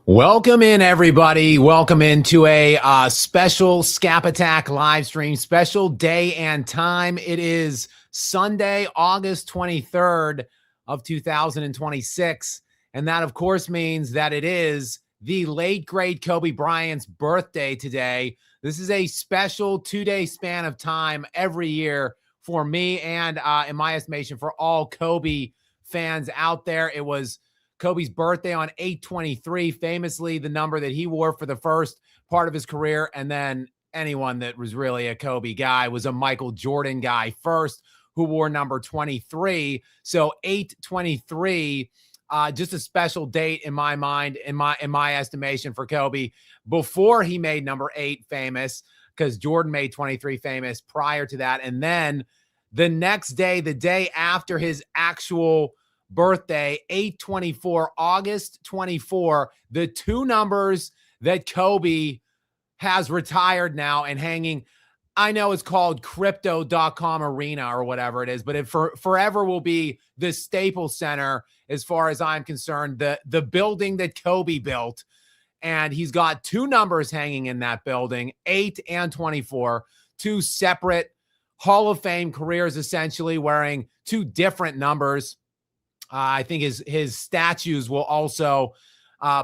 Welcome in, everybody. Welcome into a special Skap Attack live stream, special day and time. It is Sunday, August 23rd of 2026. And that, of course, means that it is the late, great Kobe Bryant's birthday today. This is a special 2-day span of time every year for me and, in my estimation, for all Kobe fans out there. It was Kobe's birthday on 8/23, famously the number that he wore for the first part of his career. And then anyone that was really a Kobe guy was a Michael Jordan guy first, who wore number 23. So 8/23, just a special date in my mind, in my estimation, for Kobe, before he made number 8 famous, because Jordan made 23 famous prior to that. And then the next day, the day after his actual birthday, 8/24, August 24, the two numbers that Kobe has retired now and hanging. I know it's called crypto.com arena or whatever it is, but it forever will be the Staples Center as far as I'm concerned, the building that Kobe built. And he's got two numbers hanging in that building, 8 and 24, two separate Hall of Fame careers, essentially wearing two different numbers. I think his statues will also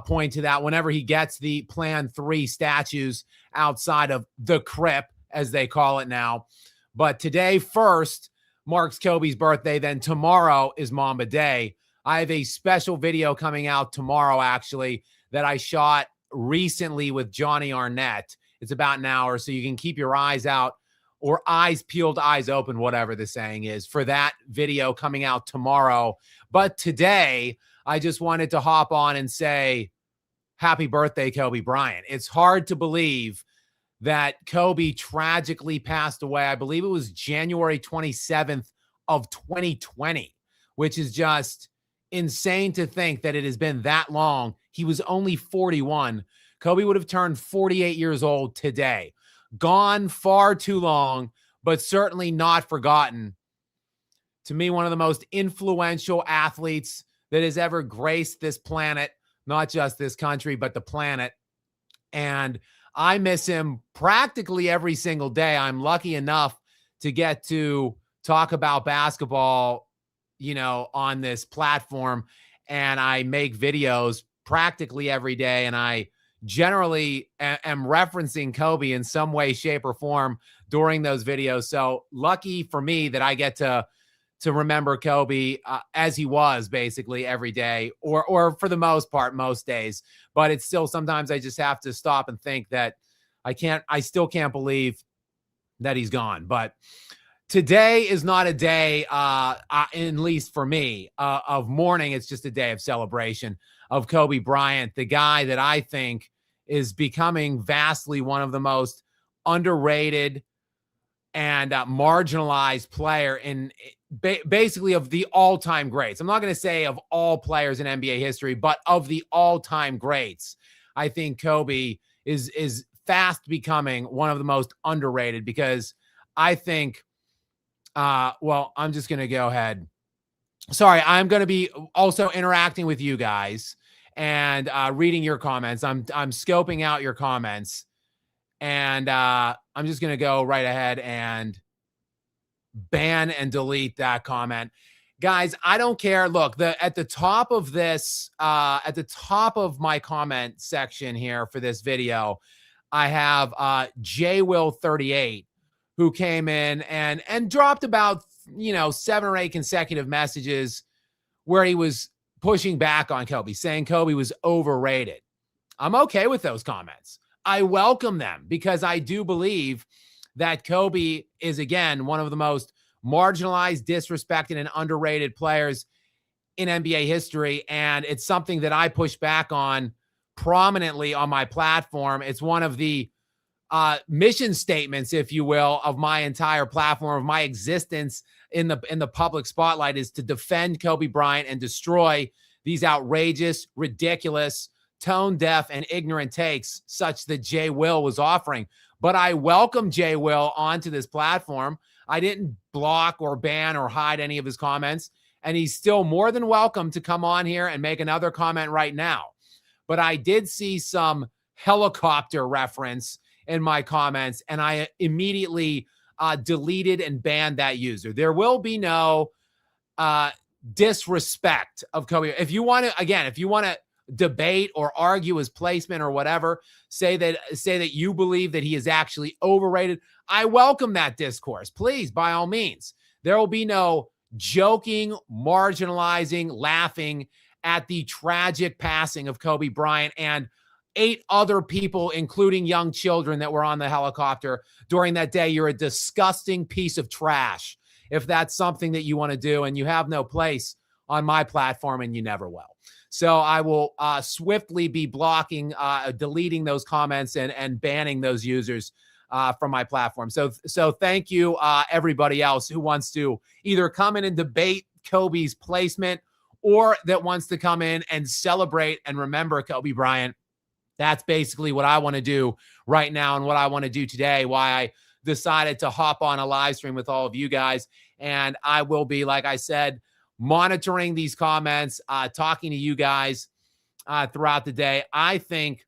point to that whenever he gets the Plan 3 statues outside of the Crypt, as they call it now. But today first marks Kobe's birthday. Then tomorrow is Mamba Day. I have a special video coming out tomorrow, actually, that I shot recently with Johnny Arnett. It's about an hour, so you can keep your eyes out, or eyes peeled, eyes open, whatever the saying is, for that video coming out tomorrow. But today, I just wanted to hop on and say, happy birthday, Kobe Bryant. It's hard to believe that Kobe tragically passed away. I believe it was January 27th of 2020, which is just insane to think that it has been that long. He was only 41. Kobe would have turned 48 years old today. Gone far too long, but certainly not forgotten. To me, one of the most influential athletes that has ever graced this planet, not just this country, but the planet. And I miss him practically every single day. I'm lucky enough to get to talk about basketball, on this platform. And I make videos practically every day. And I generally am referencing Kobe in some way, shape, or form during those videos. So lucky for me that I get to remember Kobe as he was basically every day, or for the most part, most days. But it's still, sometimes I just have to stop and think that I still can't believe that he's gone. But today is not a day, at least for me, of mourning. It's just a day of celebration of Kobe Bryant, the guy that I think is becoming vastly one of the most underrated and marginalized player in basically of the all-time greats. I'm not going to say of all players in NBA history, but of the all-time greats. I think Kobe is fast becoming one of the most underrated, because I think, I'm just going to go ahead. Sorry, I'm going to be also interacting with you guys and reading your comments. I'm scoping out your comments, and I'm just going to go right ahead and ban and delete that comment. Guys, I don't care. Look, at the top of this, at the top of my comment section here for this video, I have JWill38, who came in and dropped about 7 or 8 consecutive messages where he was pushing back on Kobe, saying Kobe was overrated. I'm okay with those comments. I welcome them, because I do believe that Kobe is, again, one of the most marginalized, disrespected, and underrated players in NBA history. And it's something that I push back on prominently on my platform. It's one of the mission statements, if you will, of my entire platform, of my existence in the public spotlight, is to defend Kobe Bryant and destroy these outrageous, ridiculous, tone deaf, and ignorant takes such that Jay Will was offering. But I welcome Jay Will onto this platform. I didn't block or ban or hide any of his comments, and he's still more than welcome to come on here and make another comment right now. but I did see some helicopter reference in my comments, and I immediately deleted and banned that user. There will be no disrespect of Kobe. If you want to debate or argue his placement or whatever, say that you believe that he is actually overrated, I welcome that discourse. Please, by all means. There will be no joking, marginalizing, laughing at the tragic passing of Kobe Bryant and 8 other people, including young children that were on the helicopter during that day. You're a disgusting piece of trash if that's something that you want to do, and you have no place on my platform, and you never will. So I will swiftly be blocking, deleting those comments and banning those users from my platform. So thank you, everybody else who wants to either come in and debate Kobe's placement or that wants to come in and celebrate and remember Kobe Bryant. That's basically what I want to do right now and what I want to do today, why I decided to hop on a live stream with all of you guys. And I will be, like I said, monitoring these comments, talking to you guys throughout the day. I think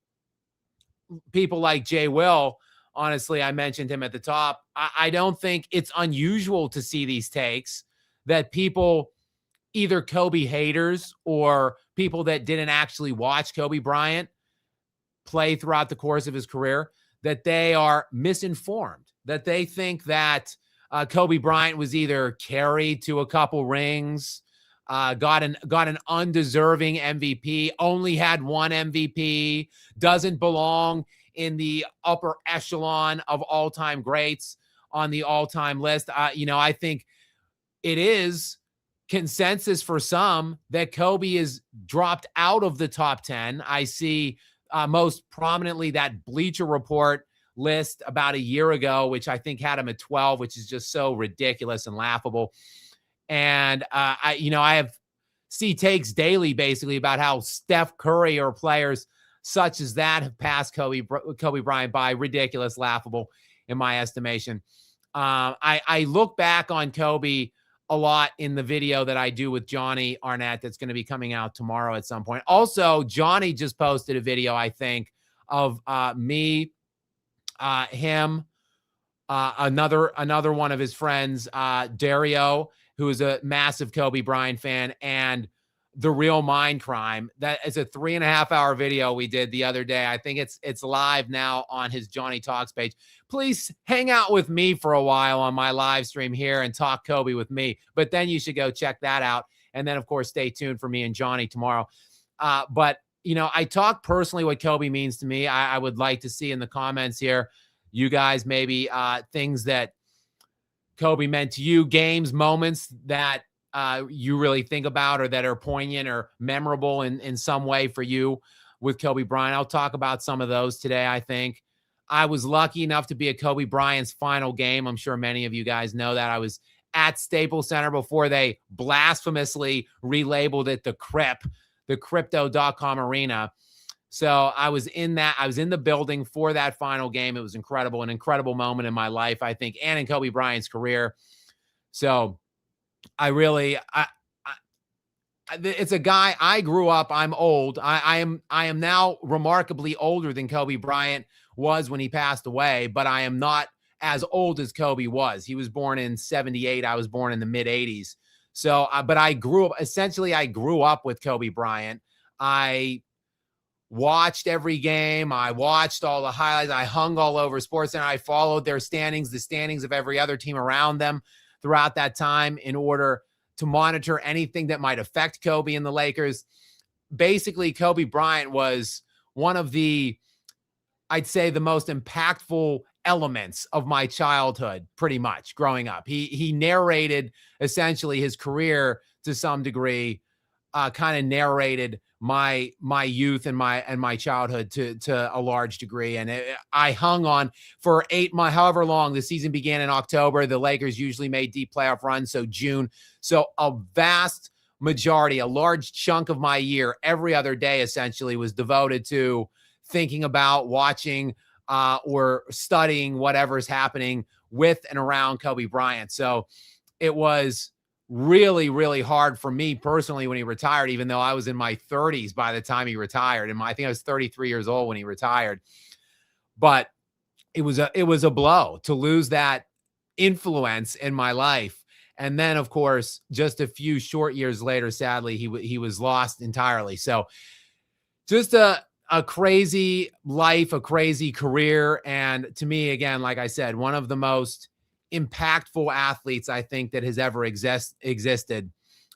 people like Jay Will, honestly, I mentioned him at the top. I don't think it's unusual to see these takes that people, either Kobe haters or people that didn't actually watch Kobe Bryant play throughout the course of his career, that they are misinformed, that they think that Kobe Bryant was either carried to a couple rings, got an undeserving MVP, only had one MVP, doesn't belong in the upper echelon of all-time greats on the all-time list. I think it is consensus for some that Kobe is dropped out of the top 10. I see most prominently that Bleacher Report list about a year ago, which I think had him at 12, which is just so ridiculous and laughable. And I see takes daily basically about how Steph Curry or players such as that have passed Kobe Bryant by. Ridiculous, laughable in my estimation. I look back on Kobe a lot in the video that I do with Johnny Arnett that's going to be coming out tomorrow at some point. Also, Johnny just posted a video, I think, of me, him, another one of his friends, Dario, who is a massive Kobe Bryant fan, and The Real Mind Crime. That is a 3.5-hour video we did the other day. I think it's live now on his Johnny Talks page. Please hang out with me for a while on my live stream here and talk Kobe with me. But then you should go check that out. And then, of course, stay tuned for me and Johnny tomorrow. But I talk personally what Kobe means to me. I would like to see in the comments here, you guys, maybe things that Kobe meant to you, games, moments that you really think about or that are poignant or memorable in some way for you with Kobe Bryant. I'll talk about some of those today, I think. I was lucky enough to be at Kobe Bryant's final game. I'm sure many of you guys know that. I was at Staples Center before they blasphemously relabeled it the CRIP, the Crypto.com Arena. So I was in the building for that final game. It was incredible, an incredible moment in my life, I think, and in Kobe Bryant's career. So it's a guy I grew up. I'm old. I am now remarkably older than Kobe Bryant was when he passed away, but I am not as old as Kobe was. He was born in 78. I was born in the mid 80s. So, but I grew up with Kobe Bryant. I watched every game. I watched all the highlights. I hung all over SportsCenter. I followed their standings, the standings of every other team around them throughout that time in order to monitor anything that might affect Kobe and the Lakers. Basically, Kobe Bryant was one of the, I'd say, the most impactful elements of my childhood, pretty much growing up. He narrated essentially his career to some degree, kind of narrated my youth and my childhood to a large degree. And I hung on for 8 months, however long. The season began in October. The Lakers usually made deep playoff runs, so June. So a vast majority, a large chunk of my year, every other day essentially, was devoted to thinking about, watching, or studying whatever's happening with and around Kobe Bryant. So it was really, really hard for me personally when he retired, even though I was in my 30s by the time he retired. And I think I was 33 years old when he retired. But it was a blow to lose that influence in my life. And then, of course, just a few short years later, sadly, he was lost entirely. So just a crazy life, a crazy career. And to me, again, like I said, one of the most impactful athletes I think that has ever existed.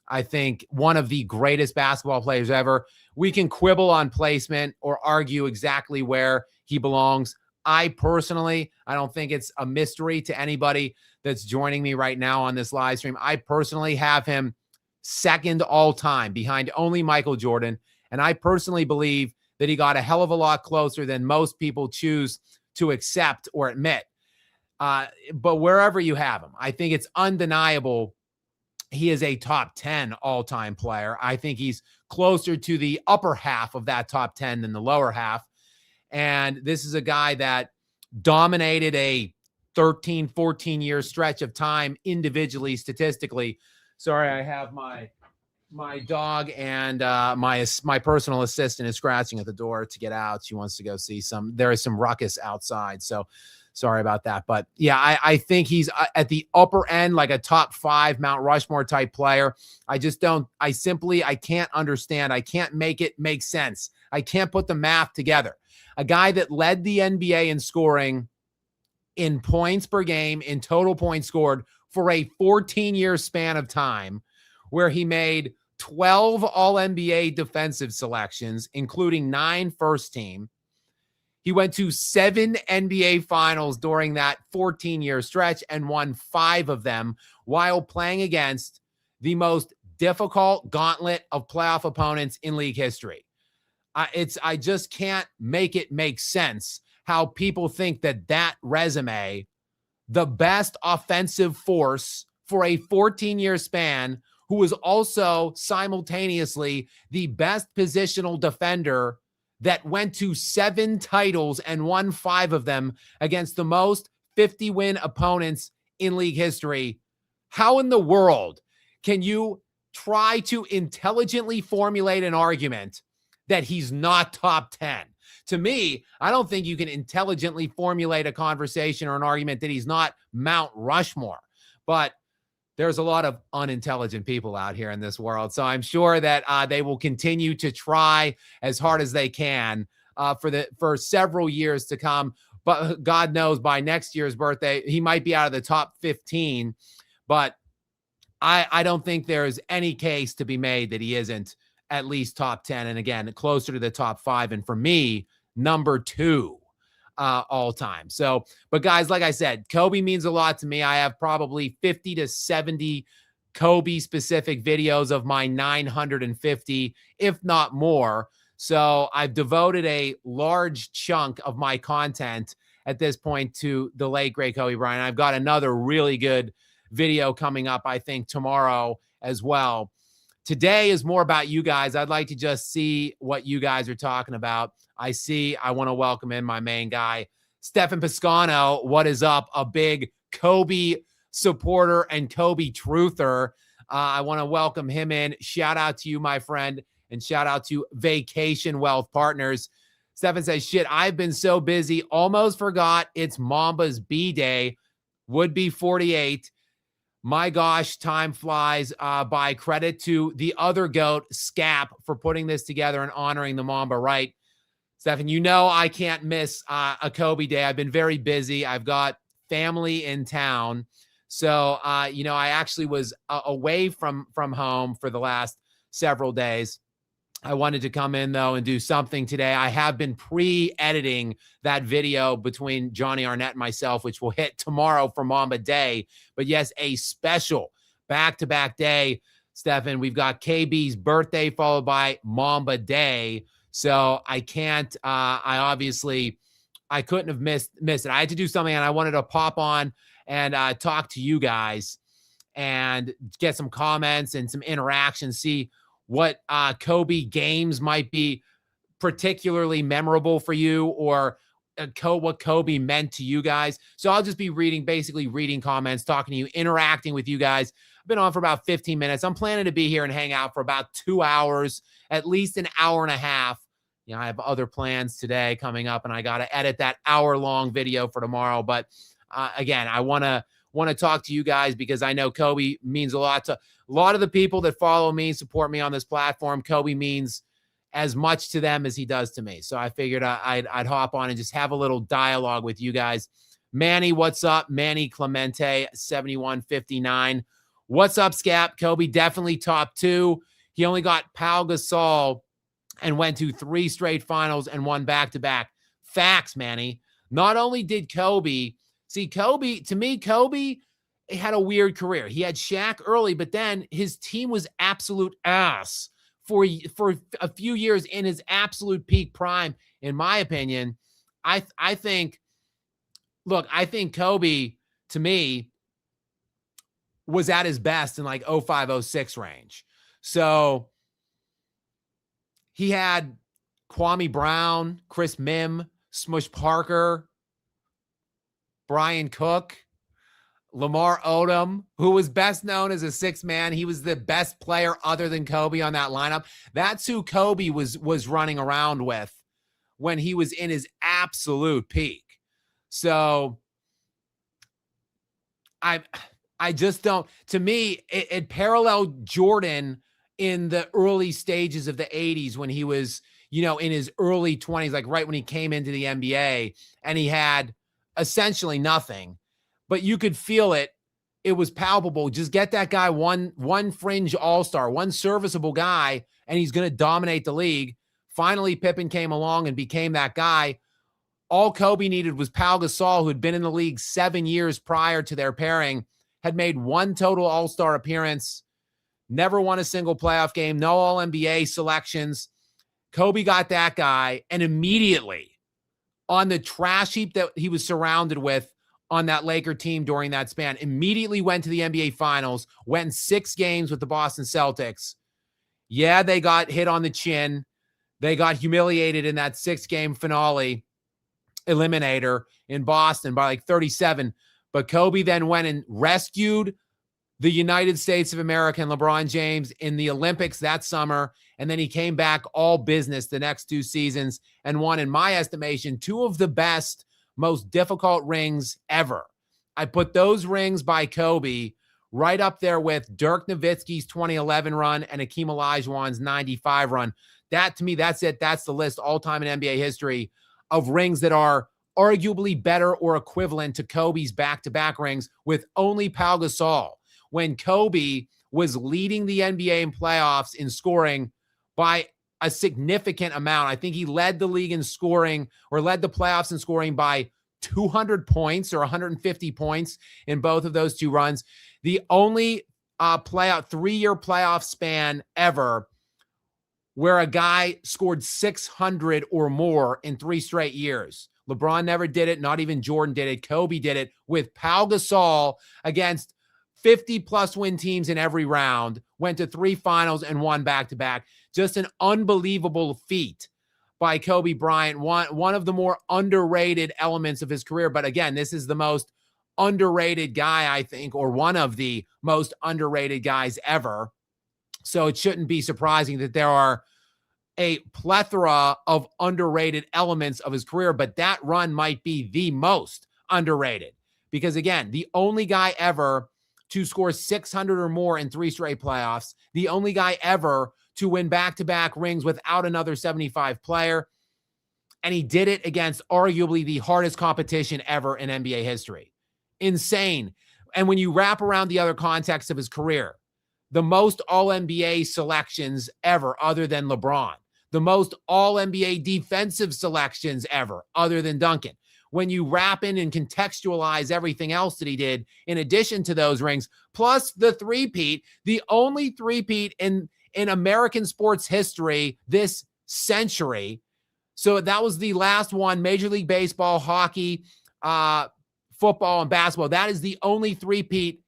I think one of the greatest basketball players ever. We can quibble on placement or argue exactly where he belongs. I don't think it's a mystery to anybody that's joining me right now on this live stream. I personally have him second all time behind only Michael Jordan. And I personally believe that he got a hell of a lot closer than most people choose to accept or admit. But wherever you have him, I think it's undeniable he is a top 10 all-time player. I think he's closer to the upper half of that top 10 than the lower half. And this is a guy that dominated a 13, 14-year stretch of time individually, statistically. Sorry, I have my dog and my personal assistant is scratching at the door to get out. She wants to go see there is some ruckus outside. So sorry about that. But yeah, I think he's at the upper end, like a top 5 Mount Rushmore type player. I can't understand. I can't make it make sense. I can't put the math together. A guy that led the NBA in scoring, in points per game, in total points scored for a 14-year span of time, where he made 12 All-NBA defensive selections, including 9 first team. He went to 7 NBA finals during that 14-year stretch and won 5 of them while playing against the most difficult gauntlet of playoff opponents in league history. I just can't make it make sense how people think that resume, the best offensive force for a 14-year span, who was also simultaneously the best positional defender that went to 7 titles and won 5 of them against the most 50-win opponents in league history. How in the world can you try to intelligently formulate an argument that he's not top 10? To me, I don't think you can intelligently formulate a conversation or an argument that he's not Mount Rushmore. But there's a lot of unintelligent people out here in this world. So I'm sure that they will continue to try as hard as they can for several years to come. But God knows by next year's birthday, he might be out of the top 15. But I don't think there's any case to be made that he isn't at least top 10. And again, closer to the top 5. And for me, number 2 all time. So, but guys, like I said, Kobe means a lot to me. I have probably 50 to 70 Kobe specific videos of my 950, if not more. So I've devoted a large chunk of my content at this point to the late, great Kobe Bryant. I've got another really good video coming up, I think, tomorrow as well. Today is more about you guys. I'd like to just see what you guys are talking about. I want to welcome in my main guy, Stefan Piscano. What is up? A big Kobe supporter and Kobe truther. I want to welcome him in. Shout out to you, my friend, and shout out to Vacation Wealth Partners. Stefan says, shit, I've been so busy, almost forgot it's Mamba's B-Day. Would be 48. My gosh, time flies by. Credit to the other GOAT, Skap, for putting this together and honoring the Mamba, right? Stefan, you know I can't miss a Kobe day. I've been very busy. I've got family in town. So, I actually was away from home for the last several days. I wanted to come in, though, and do something today. I have been pre-editing that video between Johnny Arnett and myself, which will hit tomorrow for Mamba Day. But yes, a special back-to-back day, Stefan. We've got KB's birthday followed by Mamba Day. So I can't, I couldn't have missed it. I had to do something, and I wanted to pop on and talk to you guys and get some comments and some interaction, see what Kobe games might be particularly memorable for you, or what Kobe meant to you guys. So I'll just be basically reading comments, talking to you, interacting with you guys. I've been on for about 15 minutes. I'm planning to be here and hang out for about 2 hours, at least an hour and a half. I have other plans today coming up, and I got to edit that hour-long video for tomorrow. But again, I want to talk to you guys because I know Kobe means a lot to a lot of the people that follow me, support me on this platform. Kobe means as much to them as he does to me. So I figured I'd hop on and just have a little dialogue with you guys. Manny, what's up? Manny Clemente, 7159. What's up, Skap? Kobe definitely top 2. He only got Pau Gasol and went to 3 straight finals and won back-to-back. Facts, Manny. Not only did Kobe, to me, Kobe had a weird career. He had Shaq early, but then his team was absolute ass for a few years in his absolute peak prime, in my opinion. I think Kobe, to me, was at his best in like 05, 06 range. So he had Kwame Brown, Chris Mim, Smush Parker, Brian Cook, Lamar Odom, who was best known as a 6-man. He was the best player other than Kobe on that lineup. That's who Kobe was running around with when he was in his absolute peak. So I just don't, to me, it paralleled Jordan in the early stages of the 80s when he was, in his early 20s, like right when he came into the NBA, and he had essentially nothing, but you could feel it. It was palpable. Just get that guy one fringe all-star, one serviceable guy, and he's going to dominate the league. Finally, Pippen came along and became that guy. All Kobe needed was Pau Gasol, who had been in the league 7 years prior to their pairing, had made 1 total all-star appearance, never won a single playoff game, no All-NBA selections. Kobe got that guy, and immediately on the trash heap that he was surrounded with on that Laker team during that span, immediately went to the NBA Finals, went in 6 games with the Boston Celtics. Yeah, they got hit on the chin. They got humiliated in that 6-game finale eliminator in Boston by like 37. But Kobe then went and rescued the United States of America and LeBron James in the Olympics that summer. And then he came back all business the next 2 seasons and won, in my estimation, 2 of the best, most difficult rings ever. I put those rings by Kobe right up there with Dirk Nowitzki's 2011 run and Hakeem Olajuwon's 95 run. That, to me, that's it. That's the list all-time in NBA history of rings that are arguably better or equivalent to Kobe's back-to-back rings with only Pau Gasol. When Kobe was leading the NBA in playoffs in scoring by a significant amount. I think he led the league in scoring, or led the playoffs in scoring, by 200 points or 150 points in both of those 2 runs. The only 3-year playoff span ever where a guy scored 600 or more in 3 straight years. LeBron never did it. Not even Jordan did it. Kobe did it with Pau Gasol against 50-plus win teams in every round, went to 3 finals and won back-to-back. Just an unbelievable feat by Kobe Bryant, one of the more underrated elements of his career. But again, this is the most underrated guy, I think, or one of the most underrated guys ever. So it shouldn't be surprising that there are a plethora of underrated elements of his career, but that run might be the most underrated because, again, the only guy ever to score 600 or more in 3 straight playoffs, the only guy ever to win back-to-back rings without another 75 player, and he did it against arguably the hardest competition ever in NBA history. Insane. And when you wrap around the other context of his career, the most All-NBA selections ever other than LeBron, the most All-NBA defensive selections ever other than Duncan. When you wrap in and contextualize everything else that he did in addition to those rings, plus the three-peat, the only three-peat in American sports history this century. So that was the last one: Major League Baseball, hockey, football, and basketball. That is the only three-peat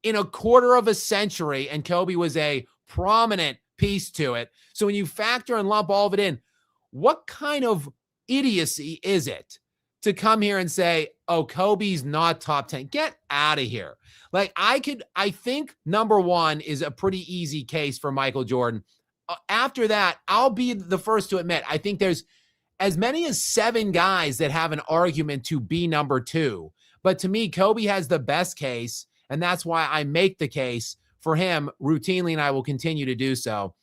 in a quarter of a century, and Kobe was a prominent piece to it. So when you factor and lump all of it in, what kind of idiocy is it to come here and say, oh, Kobe's not top 10. Get out of here. Like I think number one is a pretty easy case for Michael Jordan. After that, I'll be the first to admit, I think there's as many as 7 guys that have an argument to be number 2. But to me, Kobe has the best case, and that's why I make the case for him routinely, and I will continue to do so.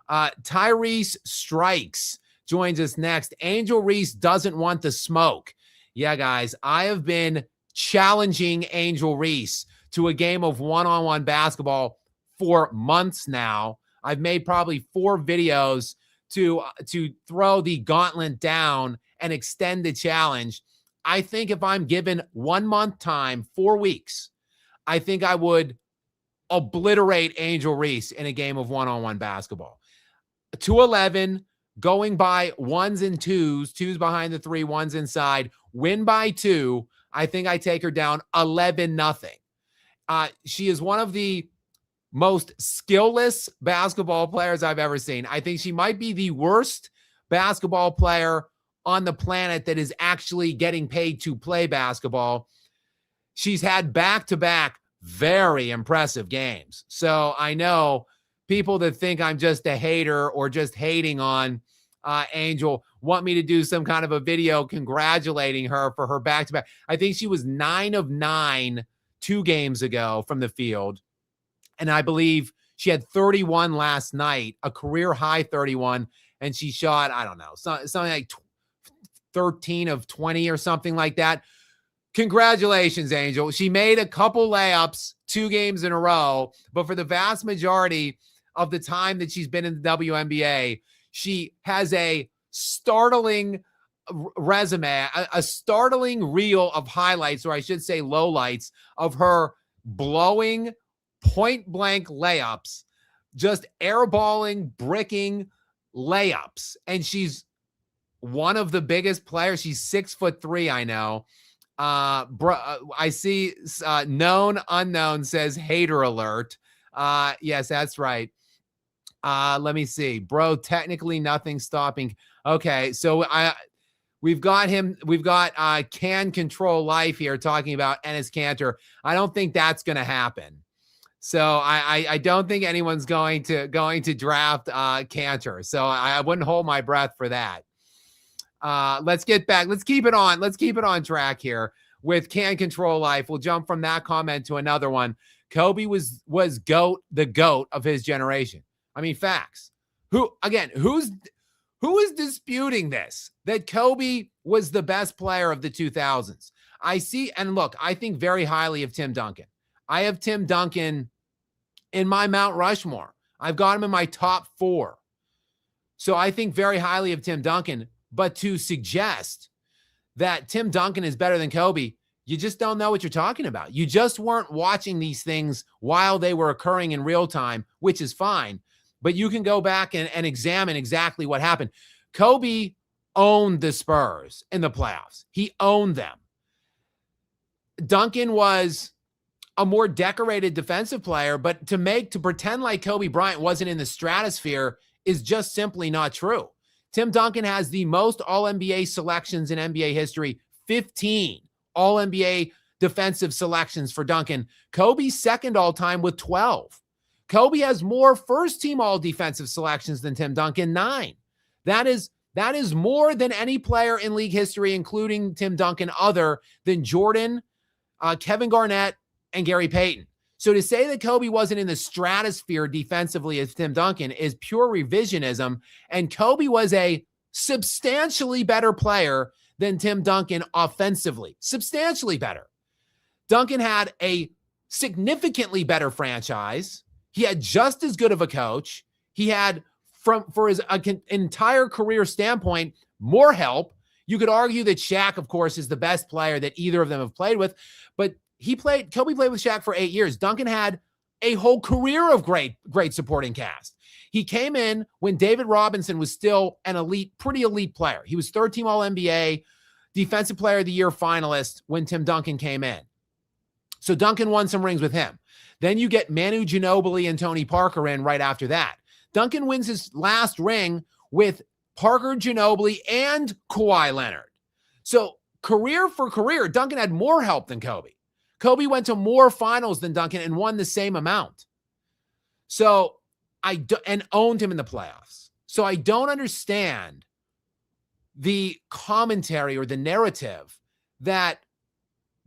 Tyrese Strikes joins us next. Angel Reese doesn't want the smoke. Yeah, guys, I have been challenging Angel Reese to a game of one-on-one basketball for months now. I've made probably 4 videos to throw the gauntlet down and extend the challenge. I think if I'm given 1 month time, 4 weeks, I think I would obliterate Angel Reese in a game of one-on-one basketball. 211, going by 1s and 2s, 2s behind the 3, 1s inside, win by 2. I think I take her down 11-0. She is one of the most skillless basketball players I've ever seen. I think she might be the worst basketball player on the planet that is actually getting paid to play basketball. She's had back-to-back very impressive games. So I know people that think I'm just a hater or just hating on Angel want me to do some kind of a video congratulating her for her back-to-back. I think she was 9 of 9 2 games ago from the field. And I believe she had 31 last night, a career high 31. And she shot, I don't know, something like 13 of 20 or something like that. Congratulations, Angel. She made a couple layups 2 games in a row, but for the vast majority of the time that she's been in the WNBA, she has a startling resume, a startling reel of highlights, or I should say lowlights, of her blowing point-blank layups, just airballing, bricking layups. And she's one of the biggest players. She's 6'3", I know. I see known unknown says hater alert. Yes, that's right. Let me see. Bro, technically nothing stopping. Okay, so we've got Can Control Life here talking about Enes Kanter. I don't think that's going to happen. So I don't think anyone's going to draft Kanter. So I wouldn't hold my breath for that. Let's get back. Let's keep it on track here with Can Control Life. We'll jump from that comment to another one. Kobe was the GOAT of his generation. I mean, facts. Who is disputing this? That Kobe was the best player of the 2000s. I think very highly of Tim Duncan. I have Tim Duncan in my Mount Rushmore. I've got him in my top 4. So I think very highly of Tim Duncan. But to suggest that Tim Duncan is better than Kobe, you just don't know what you're talking about. You just weren't watching these things while they were occurring in real time, which is fine. But you can go back and examine exactly what happened. Kobe owned the Spurs in the playoffs. He owned them. Duncan was a more decorated defensive player, but to pretend like Kobe Bryant wasn't in the stratosphere is just simply not true. Tim Duncan has the most All-NBA selections in NBA history, 15 All-NBA defensive selections for Duncan. Kobe's second all-time with 12. Kobe has more first-team all-defensive selections than Tim Duncan, 9. That is more than any player in league history, including Tim Duncan, other than Jordan, Kevin Garnett, and Gary Payton. So to say that Kobe wasn't in the stratosphere defensively as Tim Duncan is pure revisionism, and Kobe was a substantially better player than Tim Duncan offensively. Substantially better. Duncan had a significantly better franchise. He had just as good of a coach. He had, for his entire career standpoint, more help. You could argue that Shaq, of course, is the best player that either of them have played with, but Kobe played with Shaq for 8 years. Duncan had a whole career of great supporting cast. He came in when David Robinson was still an pretty elite player. He was third team All-NBA, Defensive Player of the Year finalist when Tim Duncan came in. So Duncan won some rings with him. Then you get Manu Ginobili and Tony Parker in right after that. Duncan wins his last ring with Parker, Ginobili, and Kawhi Leonard. So career for career, Duncan had more help than Kobe. Kobe went to more finals than Duncan and won the same amount. So and owned him in the playoffs. So I don't understand the commentary or the narrative that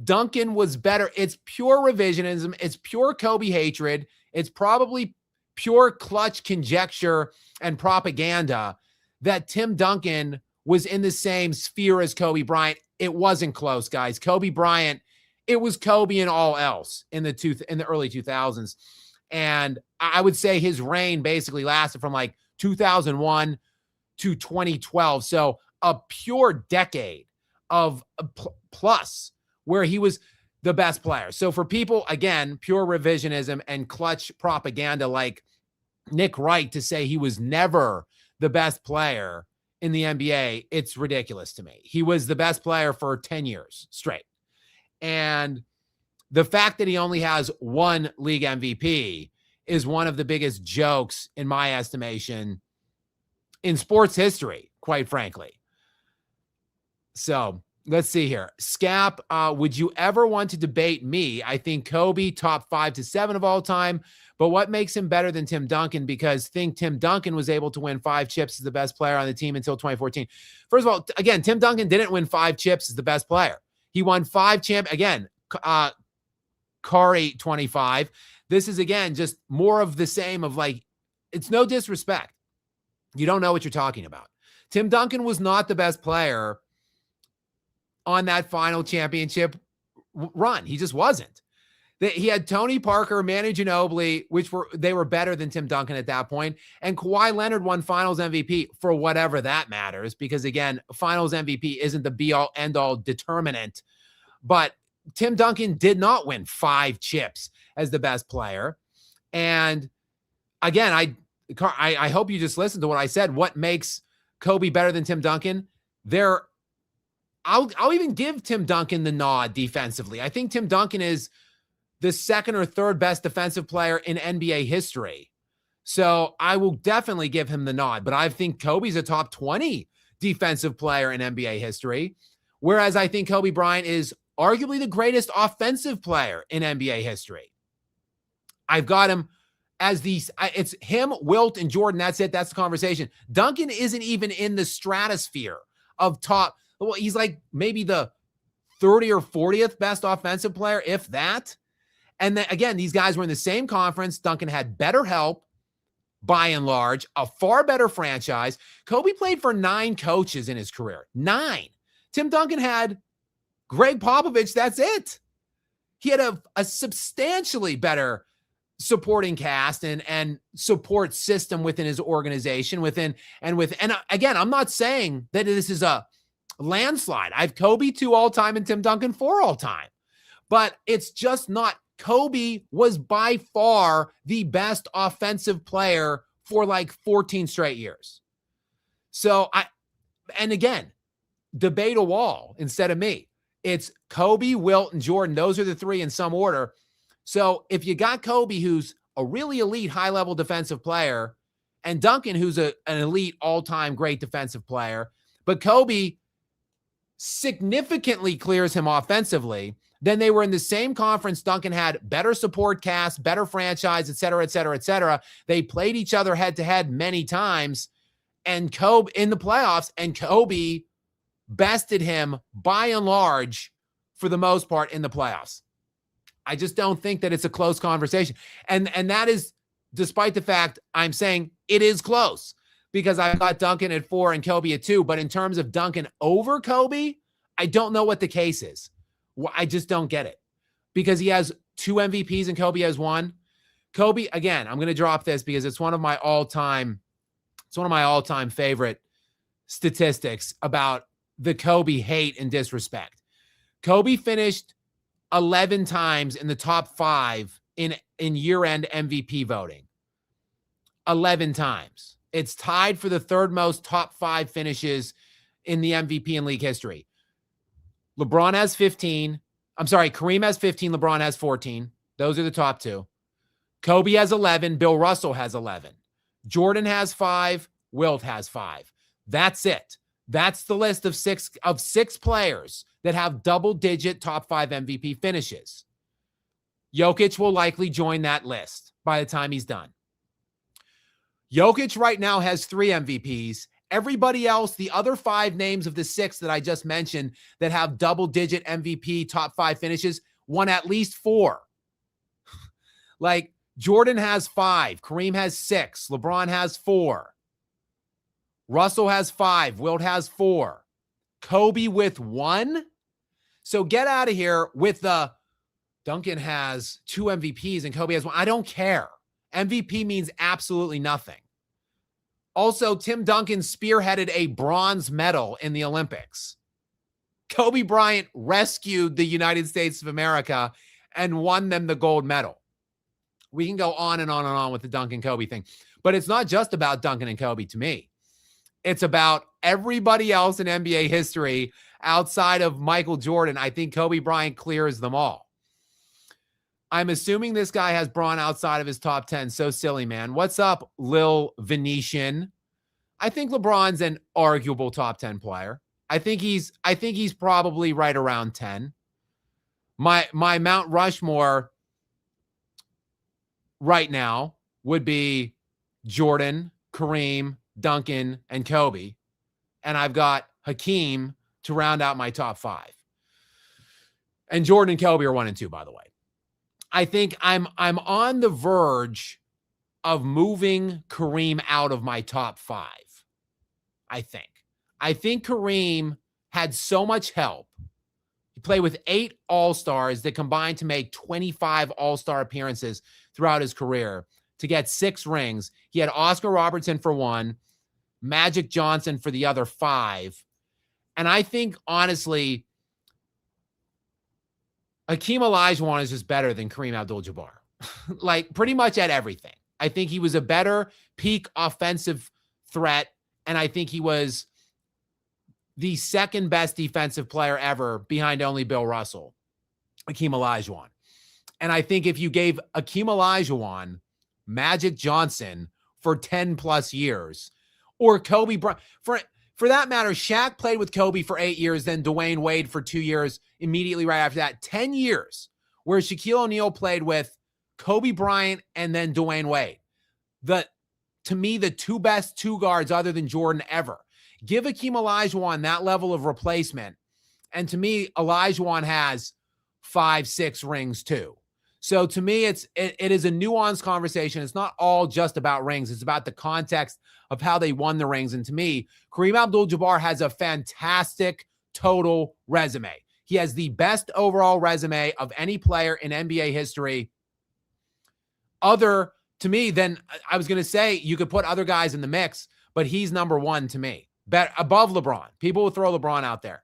Duncan was better. It's pure revisionism. It's pure Kobe hatred. It's probably pure clutch conjecture and propaganda that Tim Duncan was in the same sphere as Kobe Bryant. It wasn't close, guys. Kobe Bryant, it was Kobe and all else in the early 2000s. And I would say his reign basically lasted from like 2001 to 2012. So a pure decade of plus where he was the best player. So for people, again, pure revisionism and clutch propaganda like Nick Wright to say he was never the best player in the NBA, it's ridiculous to me. He was the best player for 10 years straight. And the fact that he only has one league MVP is one of the biggest jokes, in my estimation, in sports history, quite frankly. So let's see here. Skap, would you ever want to debate me? I think Kobe, top 5 to 7 of all time. But what makes him better than Tim Duncan? Because think Tim Duncan was able to win 5 chips as the best player on the team until 2014. First of all, again, Tim Duncan didn't win 5 chips as the best player. He won 5 again, Kari 25. This is, again, just more of the same of like, it's no disrespect. You don't know what you're talking about. Tim Duncan was not the best player on that final championship run. He just wasn't. He had Tony Parker, Manu Ginobili, they were better than Tim Duncan at that point. And Kawhi Leonard won Finals MVP for whatever that matters, because again, Finals MVP isn't the be-all, end-all determinant. But Tim Duncan did not win 5 chips as the best player. And again, I hope you just listened to what I said. What makes Kobe better than Tim Duncan? I'll even give Tim Duncan the nod defensively. I think Tim Duncan is the 2nd or 3rd best defensive player in NBA history. So I will definitely give him the nod. But I think Kobe's a top 20 defensive player in NBA history. Whereas I think Kobe Bryant is arguably the greatest offensive player in NBA history. I've got him as it's him, Wilt, and Jordan. That's it. That's the conversation. Duncan isn't even in the stratosphere of top. Well, he's like maybe the 30 or 40th best offensive player, if that. And then again, these guys were in the same conference. Duncan had better help, by and large, a far better franchise. Kobe played for 9 coaches in his career. 9. Tim Duncan had Greg Popovich. That's it. He had a substantially better supporting cast and support system within his organization. And again, I'm not saying that this is a landslide. I have Kobe 2 all-time and Tim Duncan 4 all-time. But it's just not. Kobe was by far the best offensive player for like 14 straight years. So and again, debate a wall instead of me. It's Kobe, Wilt, and Jordan. Those are the 3 in some order. So if you got Kobe, who's a really elite high-level defensive player, and Duncan, who's an elite all-time great defensive player, but Kobe significantly clears him offensively, then they were in the same conference. Duncan had better support cast, better franchise, et cetera, et cetera, et cetera. They played each other head-to-head many times, and Kobe in the playoffs, and Kobe bested him by and large for the most part in the playoffs. I just don't think that it's a close conversation. And that is despite the fact I'm saying it is close, because I've got Duncan at 4 and Kobe at 2. But in terms of Duncan over Kobe, I don't know what the case is. I just don't get it, because he has 2 MVPs and Kobe has 1. Kobe, again, I'm going to drop this because it's one of my all-time favorite statistics about the Kobe hate and disrespect. Kobe finished 11 times in the top 5 in year-end MVP voting. 11 times. It's tied for the 3rd most top 5 finishes in the MVP in league history. LeBron has 15. I'm sorry, Kareem has 15. LeBron has 14. Those are the top 2. Kobe has 11. Bill Russell has 11. Jordan has 5. Wilt has 5. That's it. That's the list of six players that have double-digit top 5 MVP finishes. Jokic will likely join that list by the time he's done. Jokic right now has 3 MVPs. Everybody else, the other 5 names of the 6 that I just mentioned that have double-digit MVP top 5 finishes, won at least 4. Like, Jordan has 5. Kareem has 6. LeBron has 4. Russell has 5. Wilt has 4. Kobe with 1. So get out of here with the Duncan has 2 MVPs and Kobe has 1. I don't care. MVP means absolutely nothing. Also, Tim Duncan spearheaded a bronze medal in the Olympics. Kobe Bryant rescued the United States of America and won them the gold medal. We can go on and on and on with the Duncan Kobe thing, but it's not just about Duncan and Kobe to me. It's about everybody else in NBA history outside of Michael Jordan. I think Kobe Bryant clears them all. I'm assuming this guy has Braun outside of his top 10. So silly, man. What's up, Lil Venetian? I think LeBron's an arguable top 10 player. I think he's probably right around 10. My Mount Rushmore right now would be Jordan, Kareem, Duncan, and Kobe. And I've got Hakeem to round out my top 5. And Jordan and Kobe are 1 and 2, by the way. I think I'm on the verge of moving Kareem out of my top 5. I think Kareem had so much help. He played with 8 All-Stars that combined to make 25 All-Star appearances throughout his career to get 6 rings. He had Oscar Robertson for 1, Magic Johnson for the other 5. And I think, honestly, Hakeem Olajuwon is just better than Kareem Abdul-Jabbar. Like, pretty much at everything. I think he was a better peak offensive threat, and I think he was the second best defensive player ever behind only Bill Russell, Hakeem Olajuwon. And I think if you gave Hakeem Olajuwon Magic Johnson for 10 plus years, or Kobe Bryant, for that matter, Shaq played with Kobe for 8 years, then Dwayne Wade for 2 years immediately right after that. 10 years where Shaquille O'Neal played with Kobe Bryant and then Dwayne Wade. To me, the 2 best 2 guards other than Jordan ever. Give Hakeem Olajuwon that level of replacement. And to me, Olajuwon has 5, 6 rings too. So to me, it is a nuanced conversation. It's not all just about rings. It's about the context of how they won the rings. And to me, Kareem Abdul-Jabbar has a fantastic total resume. He has the best overall resume of any player in NBA history. To me, then I was going to say you could put other guys in the mix, but he's number 1 to me. Above LeBron. People will throw LeBron out there.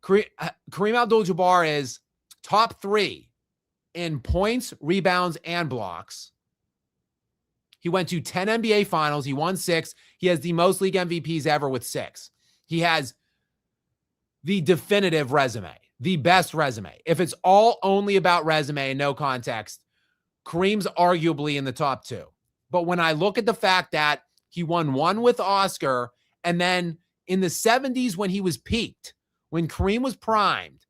Kareem Abdul-Jabbar is top 3 in points, rebounds, and blocks. He went to 10 NBA finals. He won 6. He has the most league MVPs ever with 6. He has the definitive resume, the best resume. If it's all only about resume and no context, Kareem's arguably in the top 2. But when I look at the fact that he won 1 with Oscar, and then in the 70s when he was peaked, when Kareem was primed,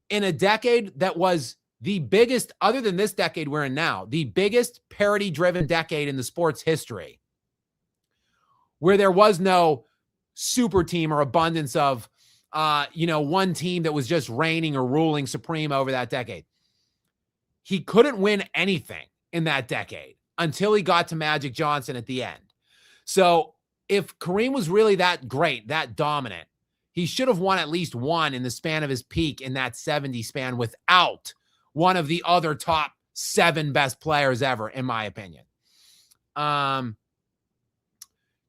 in a decade that was the biggest, other than this decade we're in now, the biggest parity-driven decade in the sport's history, where there was no super team or abundance of, one team that was just reigning or ruling supreme over that decade. He couldn't win anything in that decade until he got to Magic Johnson at the end. So if Kareem was really that great, that dominant, he should have won at least 1 in the span of his peak in that 70 span without one of the other top 7 best players ever, in my opinion.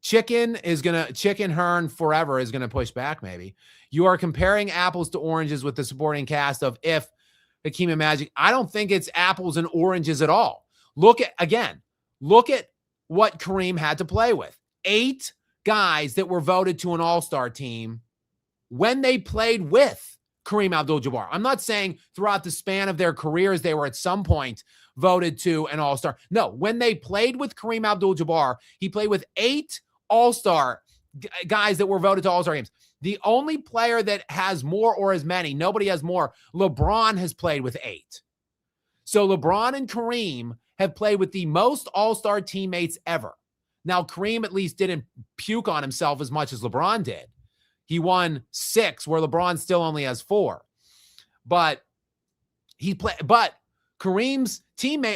Chicken Hearn Forever is going to push back maybe. You are comparing apples to oranges with the supporting cast of If, Hakeem, and Magic. I don't think it's apples and oranges at all. Look at what Kareem had to play with. 8 guys that were voted to an all-star team when they played with Kareem Abdul-Jabbar. I'm not saying throughout the span of their careers they were at some point voted to an all-star. No, when they played with Kareem Abdul-Jabbar, he played with 8 all-star guys that were voted to All-Star games. The only player that has more or as many, nobody has more. LeBron has played with 8. So LeBron and Kareem have played with the most All-Star teammates ever. Now, Kareem at least didn't puke on himself as much as LeBron did. He won 6, where LeBron still only has 4. But Kareem's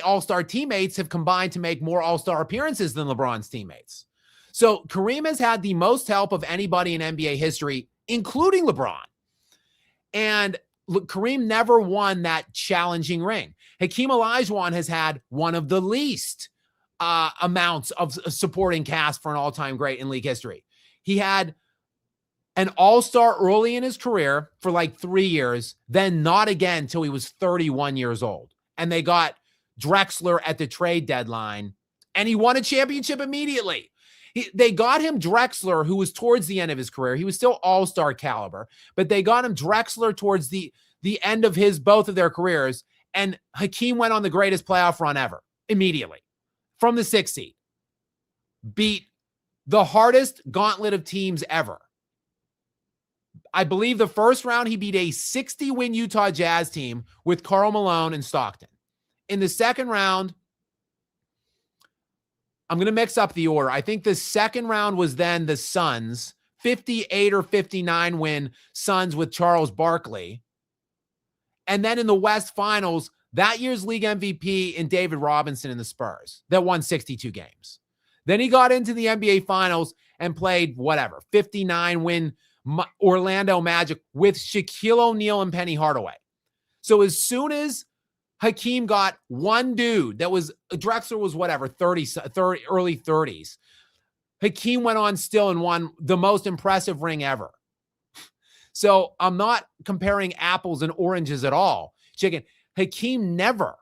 All-Star teammates have combined to make more All-Star appearances than LeBron's teammates. So Kareem has had the most help of anybody in NBA history, including LeBron. And Kareem never won that challenging ring. Hakeem Olajuwon has had one of the least amounts of supporting cast for an all-time great in league history. He had an all-star early in his career for like 3 years, then not again till he was 31 years old. And they got Drexler at the trade deadline, and he won a championship immediately. They got him Drexler, who was towards the end of his career. He was still all-star caliber, but they got him Drexler towards the end of both of their careers, and Hakeem went on the greatest playoff run ever immediately from the 6th seed. Beat the hardest gauntlet of teams ever. I believe the first round, he beat a 60-win Utah Jazz team with Karl Malone and Stockton. In the second round, I'm going to mix up the order. I think the second round was then the Suns, 58 or 59 win Suns with Charles Barkley. And then in the West Finals, that year's league MVP in David Robinson and the Spurs that won 62 games. Then he got into the NBA Finals and played 59 win Orlando Magic with Shaquille O'Neal and Penny Hardaway. So as soon as Hakeem got one dude that was, Drexler was 30, early 30s. Hakeem went on still and won the most impressive ring ever. So I'm not comparing apples and oranges at all. Hakeem never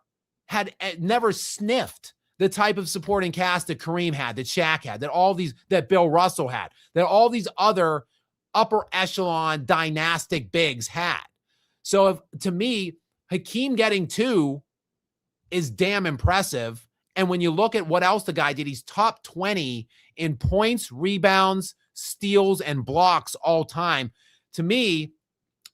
sniffed the type of supporting cast that Kareem had, that Shaq had, that Bill Russell had, that all these other upper echelon dynastic bigs had. So to me, Hakeem getting 2 is damn impressive. And when you look at what else the guy did, he's top 20 in points, rebounds, steals, and blocks all time. To me,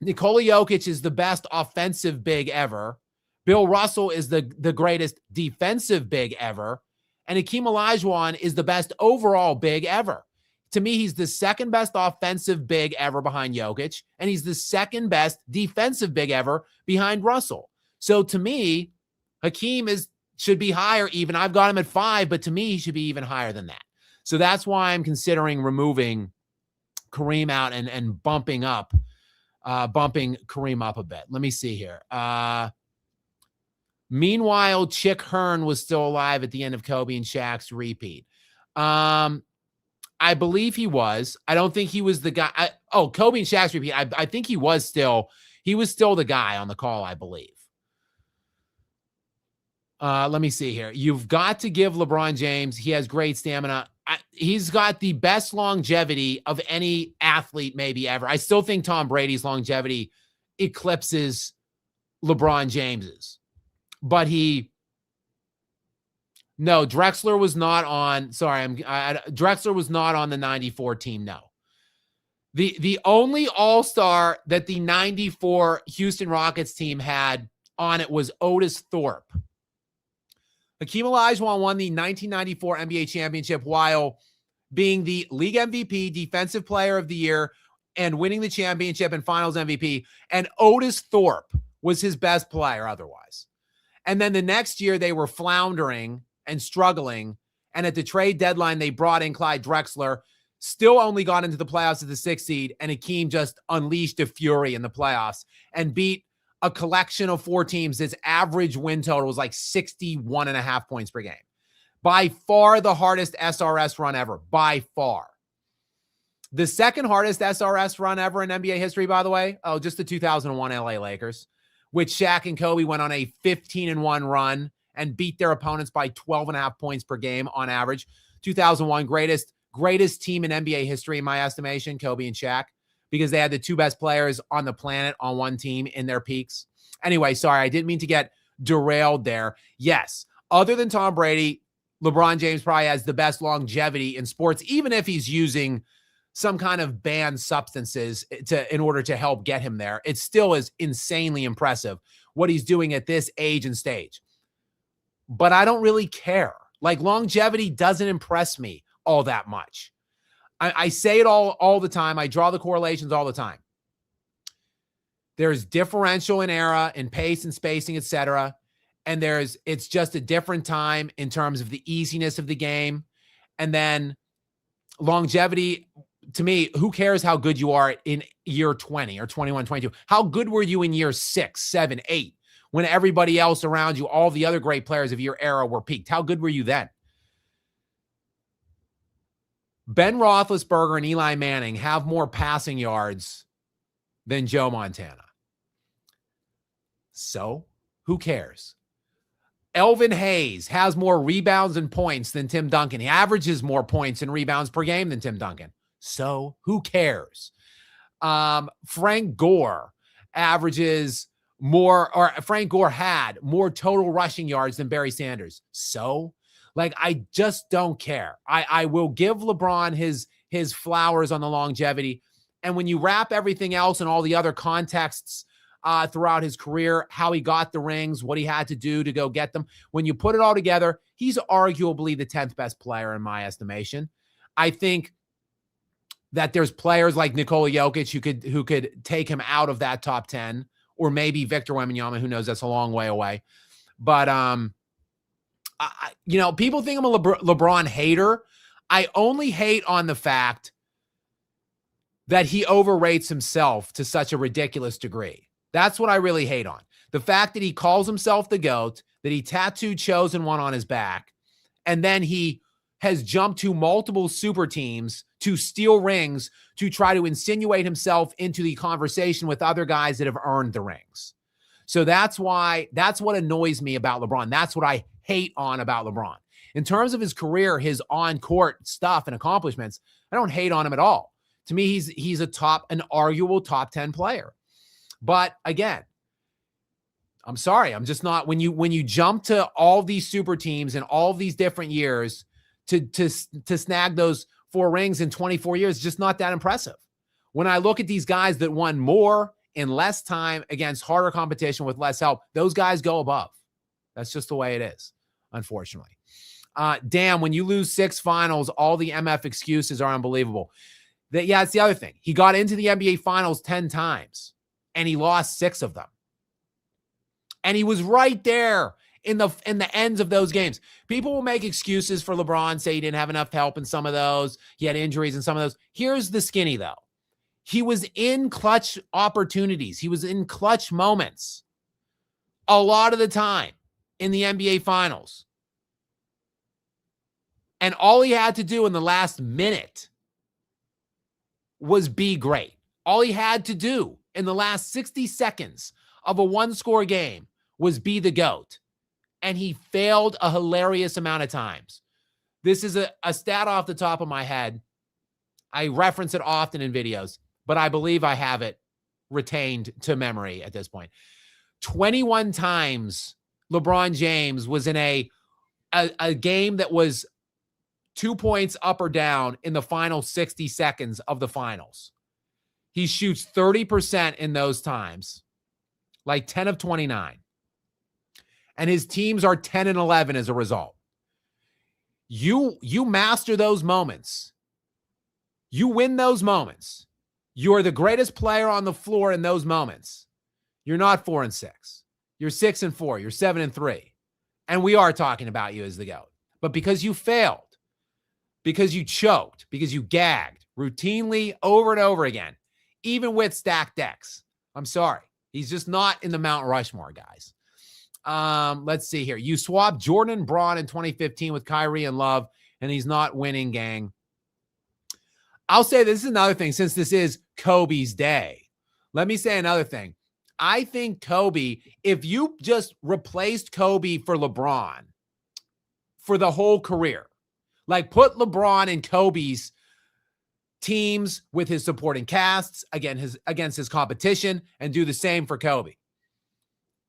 Nikola Jokic is the best offensive big ever. Bill Russell is the greatest defensive big ever. And Hakeem Olajuwon is the best overall big ever. To me, he's the second best offensive big ever behind Jokic, and he's the second best defensive big ever behind Russell. So to me, Hakeem should be higher even. I've got him at 5, but to me, he should be even higher than that. So that's why I'm considering removing Kareem out and bumping Kareem up a bit. Let me see here. Meanwhile, Chick Hearn was still alive at the end of Kobe and Shaq's repeat. I believe he was. I don't think he was the guy. Kobe and Shaq's repeat. I think he was still the guy on the call, I believe. Let me see here. You've got to give LeBron James. He has great stamina. He's got the best longevity of any athlete maybe ever. I still think Tom Brady's longevity eclipses LeBron James's. But no, Drexler was not on. Sorry, Drexler was not on the 94 team. No. The only All-Star that the 94 Houston Rockets team had on it was Otis Thorpe. Hakeem Olajuwon won the 1994 NBA championship while being the league MVP, defensive player of the year, and winning the championship and finals MVP. And Otis Thorpe was his best player otherwise. And then the next year they were floundering and struggling. And at the trade deadline, they brought in Clyde Drexler, still only got into the playoffs at the 6th seed. And Hakeem just unleashed a fury in the playoffs and beat a collection of 4 teams. Its average win total was like 61.5 points per game. By far the hardest SRS run ever. By far. The second hardest SRS run ever in NBA history, by the way, just the 2001 LA Lakers, which Shaq and Kobe went on a 15-1 run and beat their opponents by 12.5 points per game on average. 2001, greatest team in NBA history, in my estimation, Kobe and Shaq, because they had the 2 best players on the planet on one team in their peaks. Anyway, sorry, I didn't mean to get derailed there. Yes, other than Tom Brady, LeBron James probably has the best longevity in sports, even if he's using some kind of banned substances in order to help get him there. It still is insanely impressive what he's doing at this age and stage. But I don't really care. Like, longevity doesn't impress me all that much. I say it all the time. I draw the correlations all the time. There's differential in era, in pace and spacing, etc. And it's just a different time in terms of the easiness of the game. And then longevity, to me, who cares how good you are in year 20 or 21, 22? How good were you in year 6, 7, 8, when everybody else around you, all the other great players of your era were peaked? How good were you then? Ben Roethlisberger and Eli Manning have more passing yards than Joe Montana. So, who cares? Elvin Hayes has more rebounds and points than Tim Duncan. He averages more points and rebounds per game than Tim Duncan. So, who cares? Frank Gore averages more, or Frank Gore had more total rushing yards than Barry Sanders. So, like, I just don't care. I will give LeBron his flowers on the longevity. And when you wrap everything else and all the other contexts throughout his career, how he got the rings, what he had to do to go get them, when you put it all together, he's arguably the 10th best player in my estimation. I think that there's players like Nikola Jokic who could take him out of that top 10, or maybe Victor Wembanyama. Who knows? That's a long way away. But people think I'm a LeBron hater. I only hate on the fact that he overrates himself to such a ridiculous degree. That's what I really hate on. The fact that he calls himself the GOAT, that he tattooed Chosen One on his back, and then he has jumped to multiple super teams to steal rings to try to insinuate himself into the conversation with other guys that have earned the rings. So that's what annoys me about LeBron. That's what I hate on about LeBron. In terms of his career, his on-court stuff and accomplishments, I don't hate on him at all. To me, he's an arguable top 10 player. But again, I'm sorry, I'm just not. When you jump to all these super teams and all these different years to snag those 4 rings in 24 years, just not that impressive. When I look at these guys that won more in less time against harder competition with less help, those guys go above. That's just the way it is, unfortunately. Damn, when you lose 6 finals, all the MF excuses are unbelievable. It's the other thing. He got into the NBA Finals 10 times, and he lost 6 of them. And he was right there in the ends of those games. People will make excuses for LeBron, say he didn't have enough help in some of those. He had injuries in some of those. Here's the skinny, though. He was in clutch opportunities. He was in clutch moments a lot of the time in the NBA Finals. And all he had to do in the last minute was be great. All he had to do in the last 60 seconds of a 1-score game was be the GOAT. And he failed a hilarious amount of times. This is a stat off the top of my head. I reference it often in videos, but I believe I have it retained to memory at this point. 21 times LeBron James was in a game that was 2 points up or down in the final 60 seconds of the finals. He shoots 30% in those times, like 10 of 29. And his teams are 10 and 11 as a result. You master those moments. You win those moments. You're the greatest player on the floor in those moments. You're not 4 and 6. You're 6 and 4. You're 7 and 3. And we are talking about you as the GOAT. But because you failed, because you choked, because you gagged routinely over and over again, even with stacked decks, I'm sorry. He's just not in the Mount Rushmore, guys. Let's see here. You swapped Jordan and Braun in 2015 with Kyrie and Love, and he's not winning, gang. I'll say this is another thing, since this is Kobe's day. Let me say another thing. I think Kobe, if you just replaced Kobe for LeBron for the whole career, like put LeBron in Kobe's teams with his supporting casts against his competition, and do the same for Kobe,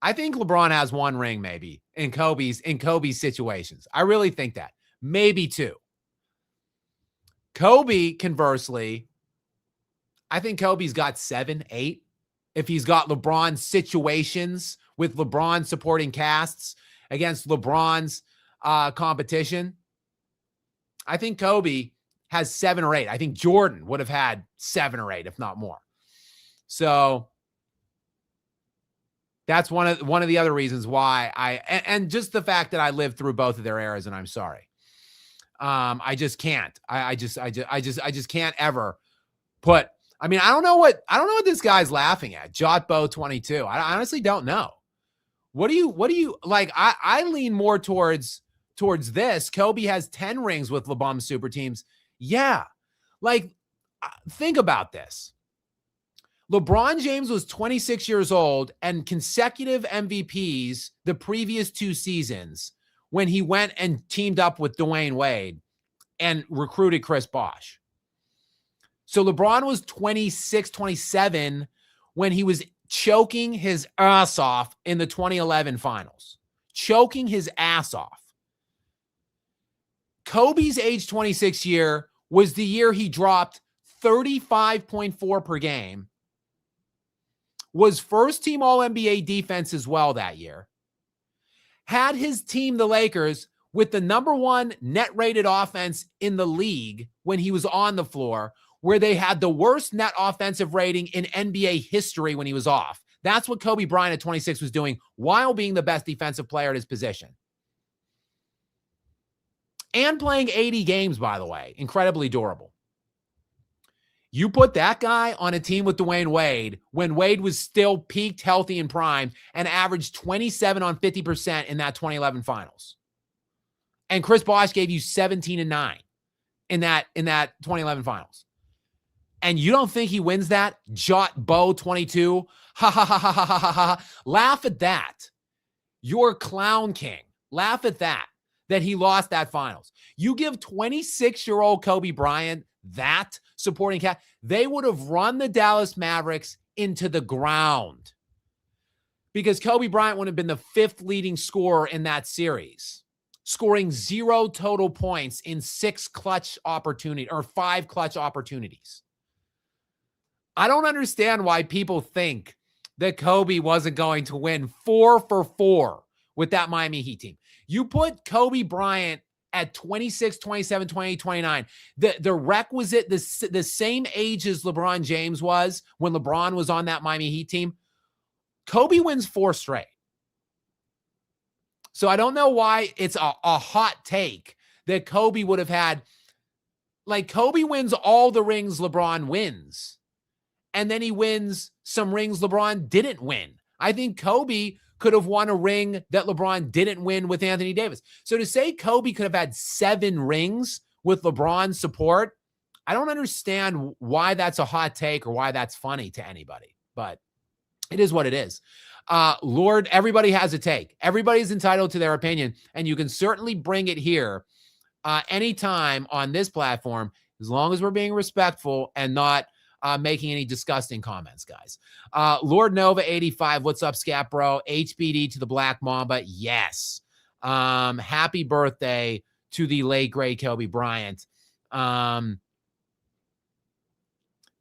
I think LeBron has 1 ring maybe in Kobe's situations. I really think that. Maybe 2. Kobe, conversely, I think Kobe's got 7, 8. If he's got LeBron situations with LeBron supporting casts against LeBron's competition, I think Kobe has 7 or 8. I think Jordan would have had 7 or 8, if not more. So that's one of the other reasons why and just the fact that I lived through both of their eras, and I'm sorry. I just can't. I just can't ever put. I mean, I don't know what this guy's laughing at. Jotbo 22. I honestly don't know. What do you like? I lean more towards this. Kobe has 10 rings with LeBron super teams. Yeah. Like, think about this. LeBron James was 26 years old and consecutive MVPs the previous 2 seasons when he went and teamed up with Dwayne Wade and recruited Chris Bosh. So LeBron was 26, 27 when he was choking his ass off in the 2011 finals. Choking his ass off. Kobe's age 26 year was the year he dropped 35.4 per game, was first team All-NBA defense as well that year, had his team, the Lakers, with the number 1 net rated offense in the league when he was on the floor, where they had the worst net offensive rating in NBA history when he was off. That's what Kobe Bryant at 26 was doing while being the best defensive player at his position. And playing 80 games, by the way. Incredibly durable. You put that guy on a team with Dwayne Wade when Wade was still peaked, healthy, and primed, and averaged 27 on 50% in that 2011 finals. And Chris Bosh gave you 17 and 9 in that 2011 finals. And you don't think he wins that? Jot Bo 22. Ha ha ha ha ha ha ha. Laugh at that. You're clown king. Laugh at that he lost that finals. You give 26-year-old Kobe Bryant that supporting cast, they would have run the Dallas Mavericks into the ground because Kobe Bryant would have been the 5th leading scorer in that series, scoring 0 total points in 5 clutch opportunities. I don't understand why people think that Kobe wasn't going to win 4 for 4 with that Miami Heat team. You put Kobe Bryant at 26, 27, 28, 29, the requisite, the same age as LeBron James was when LeBron was on that Miami Heat team, Kobe wins 4 straight. So I don't know why it's a hot take that Kobe would have had. Like, Kobe wins all the rings LeBron wins, and then he wins some rings LeBron didn't win. I think Kobe could have won a ring that LeBron didn't win with Anthony Davis. So to say Kobe could have had 7 rings with LeBron's support, I don't understand why that's a hot take or why that's funny to anybody, but it is what it is. Lord, everybody has a take. Everybody's entitled to their opinion, and you can certainly bring it here anytime on this platform, as long as we're being respectful and not making any disgusting comments, guys. Lord Nova 85, what's up, Skap bro? HBD to the Black Mamba, yes. Happy birthday to the late great Kobe Bryant.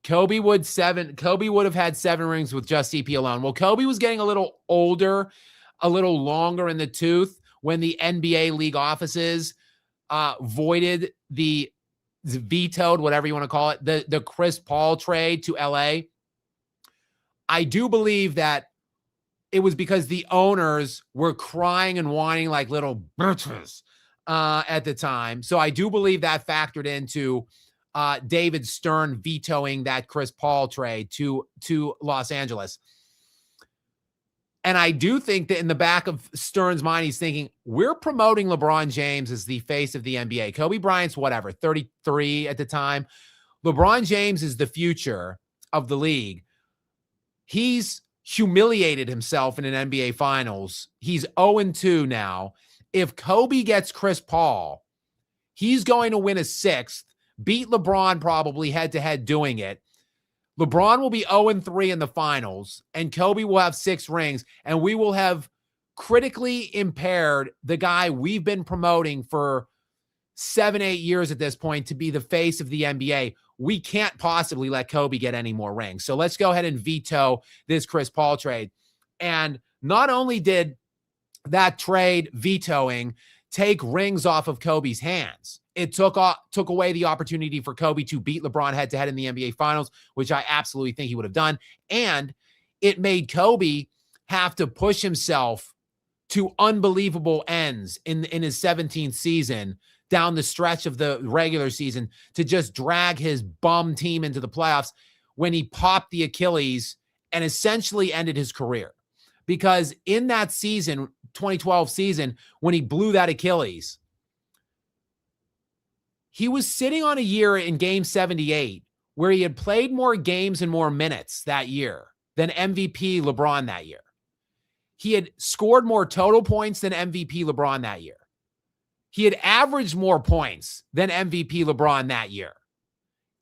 Kobe would have had 7 rings with just CP alone. Well, Kobe was getting a little older, a little longer in the tooth when the NBA league offices vetoed, whatever you want to call it, the Chris Paul trade to LA. I do believe that it was because the owners were crying and whining like little bitches at the time. So I do believe that factored into David Stern vetoing that Chris Paul trade to Los Angeles. And I do think that in the back of Stern's mind, he's thinking, we're promoting LeBron James as the face of the NBA. Kobe Bryant's 33 at the time. LeBron James is the future of the league. He's humiliated himself in an NBA Finals. He's 0-2 now. If Kobe gets Chris Paul, he's going to win a 6th, beat LeBron probably head-to-head doing it. LeBron will be 0-3 in the finals, and Kobe will have 6 rings, and we will have critically impaired the guy we've been promoting for 7-8 years at this point to be the face of the NBA. we can't possibly let Kobe get any more rings. So let's go ahead and veto this Chris Paul trade. And not only did that trade vetoing take rings off of Kobe's hands, it took away the opportunity for Kobe to beat LeBron head-to-head in the NBA Finals, which I absolutely think he would have done. And it made Kobe have to push himself to unbelievable ends in his 17th season down the stretch of the regular season to just drag his bum team into the playoffs when he popped the Achilles and essentially ended his career. Because in that season, 2012 season, when he blew that Achilles, he was sitting on a year in game 78 where he had played more games and more minutes that year than MVP LeBron that year. He had scored more total points than MVP LeBron that year. He had averaged more points than MVP LeBron that year.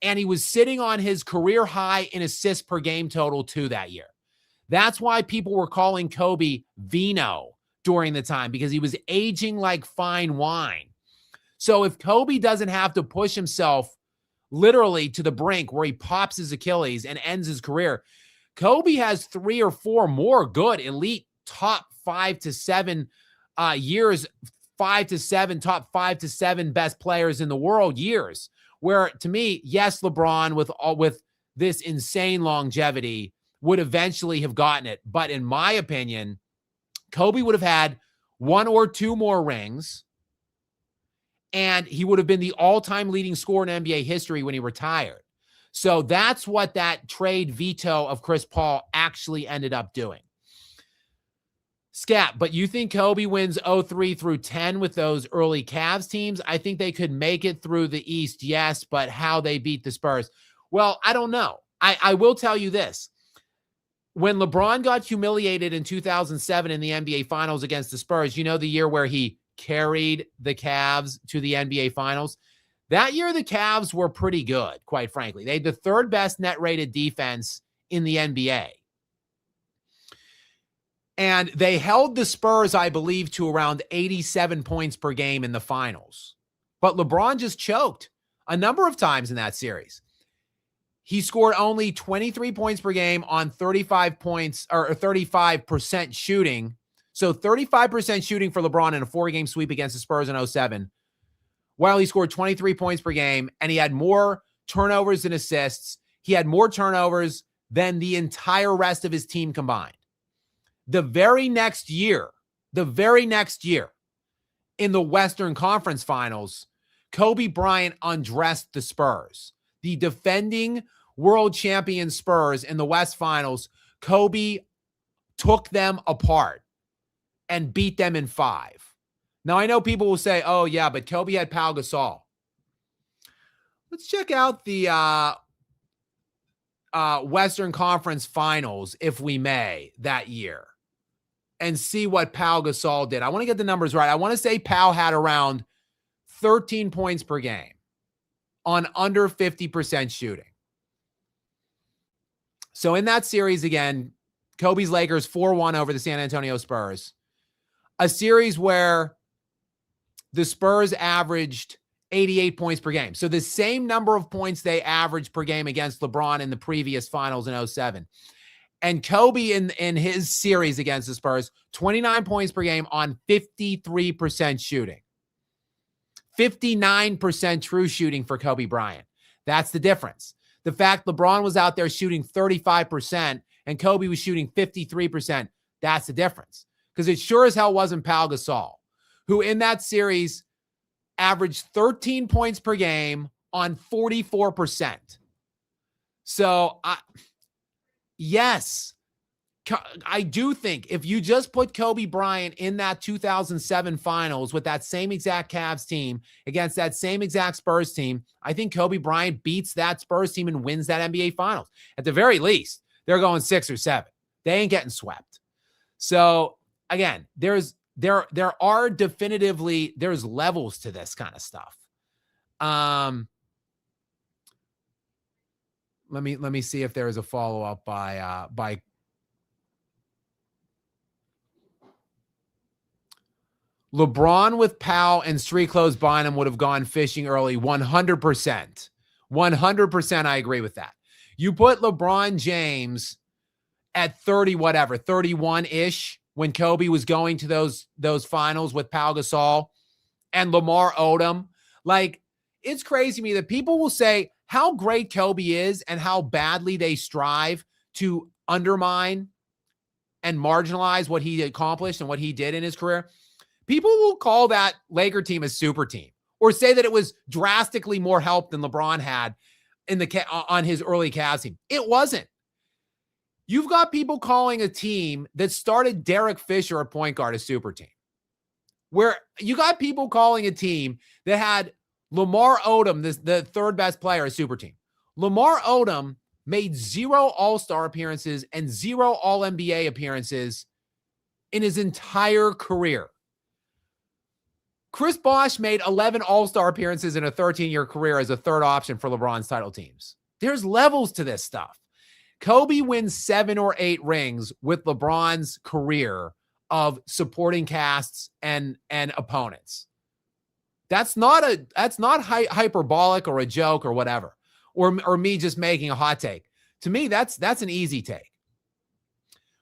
And he was sitting on his career high in assists per game total too that year. That's why people were calling Kobe Vino during the time, because he was aging like fine wine. So if Kobe doesn't have to push himself literally to the brink where he pops his Achilles and ends his career, Kobe has 3 or 4 more good elite top 5 to 7 years, 5 to 7, top 5 to 7 best players in the world years, where to me, yes, LeBron with this insane longevity would eventually have gotten it. But in my opinion, Kobe would have had 1 or 2 more rings, and he would have been the all-time leading scorer in NBA history when he retired. So that's what that trade veto of Chris Paul actually ended up doing. Skap, but you think Kobe wins 03 through 10 with those early Cavs teams? I think they could make it through the East, yes, but how they beat the Spurs? Well, I don't know. I will tell you this. When LeBron got humiliated in 2007 in the NBA Finals against the Spurs, you know, the year where he carried the Cavs to the NBA Finals? That year, the Cavs were pretty good, quite frankly. They had the 3rd best net rated defense in the NBA. And they held the Spurs, I believe, to around 87 points per game in the finals. But LeBron just choked a number of times in that series. He scored only 23 points per game on 35 points or 35% shooting. So 35% shooting for LeBron in a 4-game sweep against the Spurs in 07, while he scored 23 points per game, and he had more turnovers than assists. He had more turnovers than the entire rest of his team combined. The very next year, in the Western Conference Finals, Kobe Bryant undressed the Spurs. The defending world champion Spurs in the West Finals, Kobe took them apart and beat them in 5. Now, I know people will say, oh, yeah, but Kobe had Pau Gasol. Let's check out the Western Conference Finals, if we may, that year, and see what Pau Gasol did. I want to get the numbers right. I want to say Pau had around 13 points per game on under 50% shooting. So in that series, again, Kobe's Lakers 4-1 over the San Antonio Spurs. A series where the Spurs averaged 88 points per game. So the same number of points they averaged per game against LeBron in the previous finals in 07. And Kobe in his series against the Spurs, 29 points per game on 53% shooting. 59% true shooting for Kobe Bryant. That's the difference. The fact LeBron was out there shooting 35% and Kobe was shooting 53%, that's the difference. Because it sure as hell wasn't Pau Gasol, who in that series averaged 13 points per game on 44%. So, yes, I do think if you just put Kobe Bryant in that 2007 finals with that same exact Cavs team against that same exact Spurs team, I think Kobe Bryant beats that Spurs team and wins that NBA Finals. At the very least, they're going 6 or 7. They ain't getting swept. So, again, there are definitively, there's levels to this kind of stuff. Let me see if there is a follow-up by LeBron with Pau and street clothes Bynum would have gone fishing early. 100%. 100% I agree with that. You put LeBron James at 30, whatever, 31-ish when Kobe was going to those finals with Pau Gasol and Lamar Odom. Like, it's crazy to me that people will say how great Kobe is and how badly they strive to undermine and marginalize what he accomplished and what he did in his career. People will call that Laker team a super team or say that it was drastically more help than LeBron had on his early Cavs team. It wasn't. You've got people calling a team that started Derek Fisher at point guard a super team, where you got people calling a team that had Lamar Odom, the third best player, a super team. Lamar Odom made 0 All-Star appearances and 0 All-NBA appearances in his entire career. Chris Bosh made 11 All-Star appearances in a 13-year career as a third option for LeBron's title teams. There's levels to this stuff. Kobe wins 7 or 8 rings with LeBron's career of supporting casts and opponents. That's not hyperbolic or a joke or whatever, or me just making a hot take. To me, that's an easy take.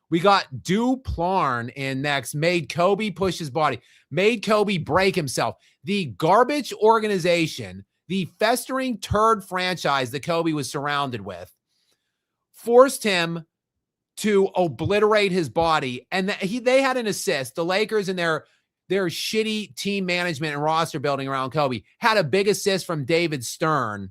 We got Duplarn in next. Made Kobe push his body. Made Kobe break himself. The garbage organization, the festering turd franchise that Kobe was surrounded with, forced him to obliterate his body. And they had an assist. The Lakers and their shitty team management and roster building around Kobe had a big assist from David Stern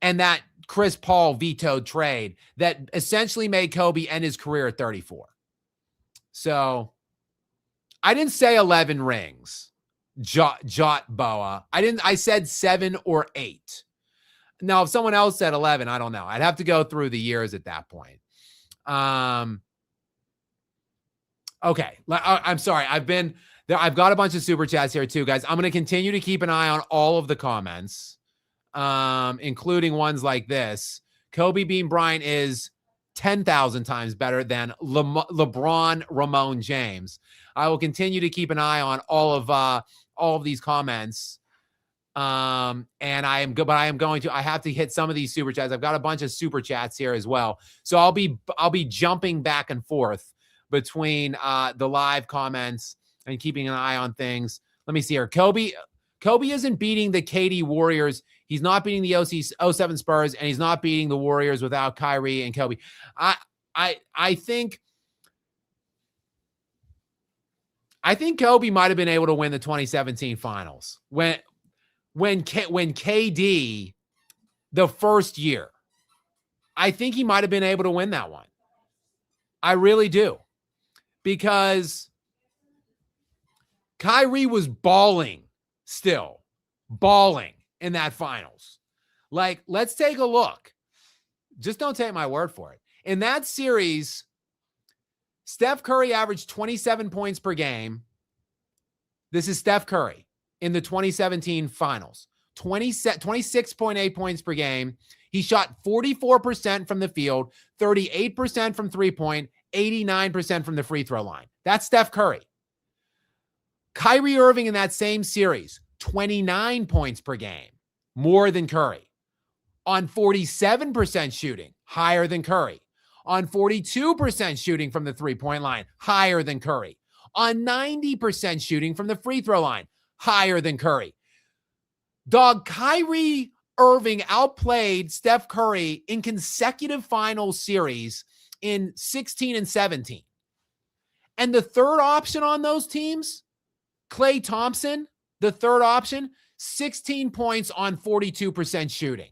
and that Chris Paul vetoed trade that essentially made Kobe end his career at 34. So I didn't say 11 rings, Jot Boa. I said 7 or 8. Now, if someone else said 11, I don't know. I'd have to go through the years at that point. Okay. I'm sorry. I've got a bunch of super chats here too, guys. I'm going to continue to keep an eye on all of the comments, including ones like this. Kobe Bean Bryant is 10,000 times better than LeBron Ramon James. I will continue to keep an eye on all of these comments. And I am good, but I have to hit some of these super chats. I've got a bunch of super chats here as well. So I'll be jumping back and forth between the live comments and keeping an eye on things. Let me see here. Kobe isn't beating the KD Warriors. He's not beating the 07 Spurs, and he's not beating the Warriors without Kyrie and Kobe. I think Kobe might have been able to win the 2017 finals when KD, the first year, I think he might have been able to win that one. I really do. Because Kyrie was balling in that finals. Like, let's take a look. Just don't take my word for it. In that series, Steph Curry averaged 27 points per game. This is Steph Curry in the 2017 finals. 26.8 points per game. He shot 44% from the field, 38% from three-point, 89% from the free throw line. That's Steph Curry. Kyrie Irving in that same series, 29 points per game, more than Curry. On 47% shooting, higher than Curry. On 42% shooting from the three-point line, higher than Curry. On 90% shooting from the free throw line, higher than Curry. Dog, Kyrie Irving outplayed Steph Curry in consecutive final series in 16 and 17. And the third option on those teams, Klay Thompson, the third option, 16 points on 42% shooting.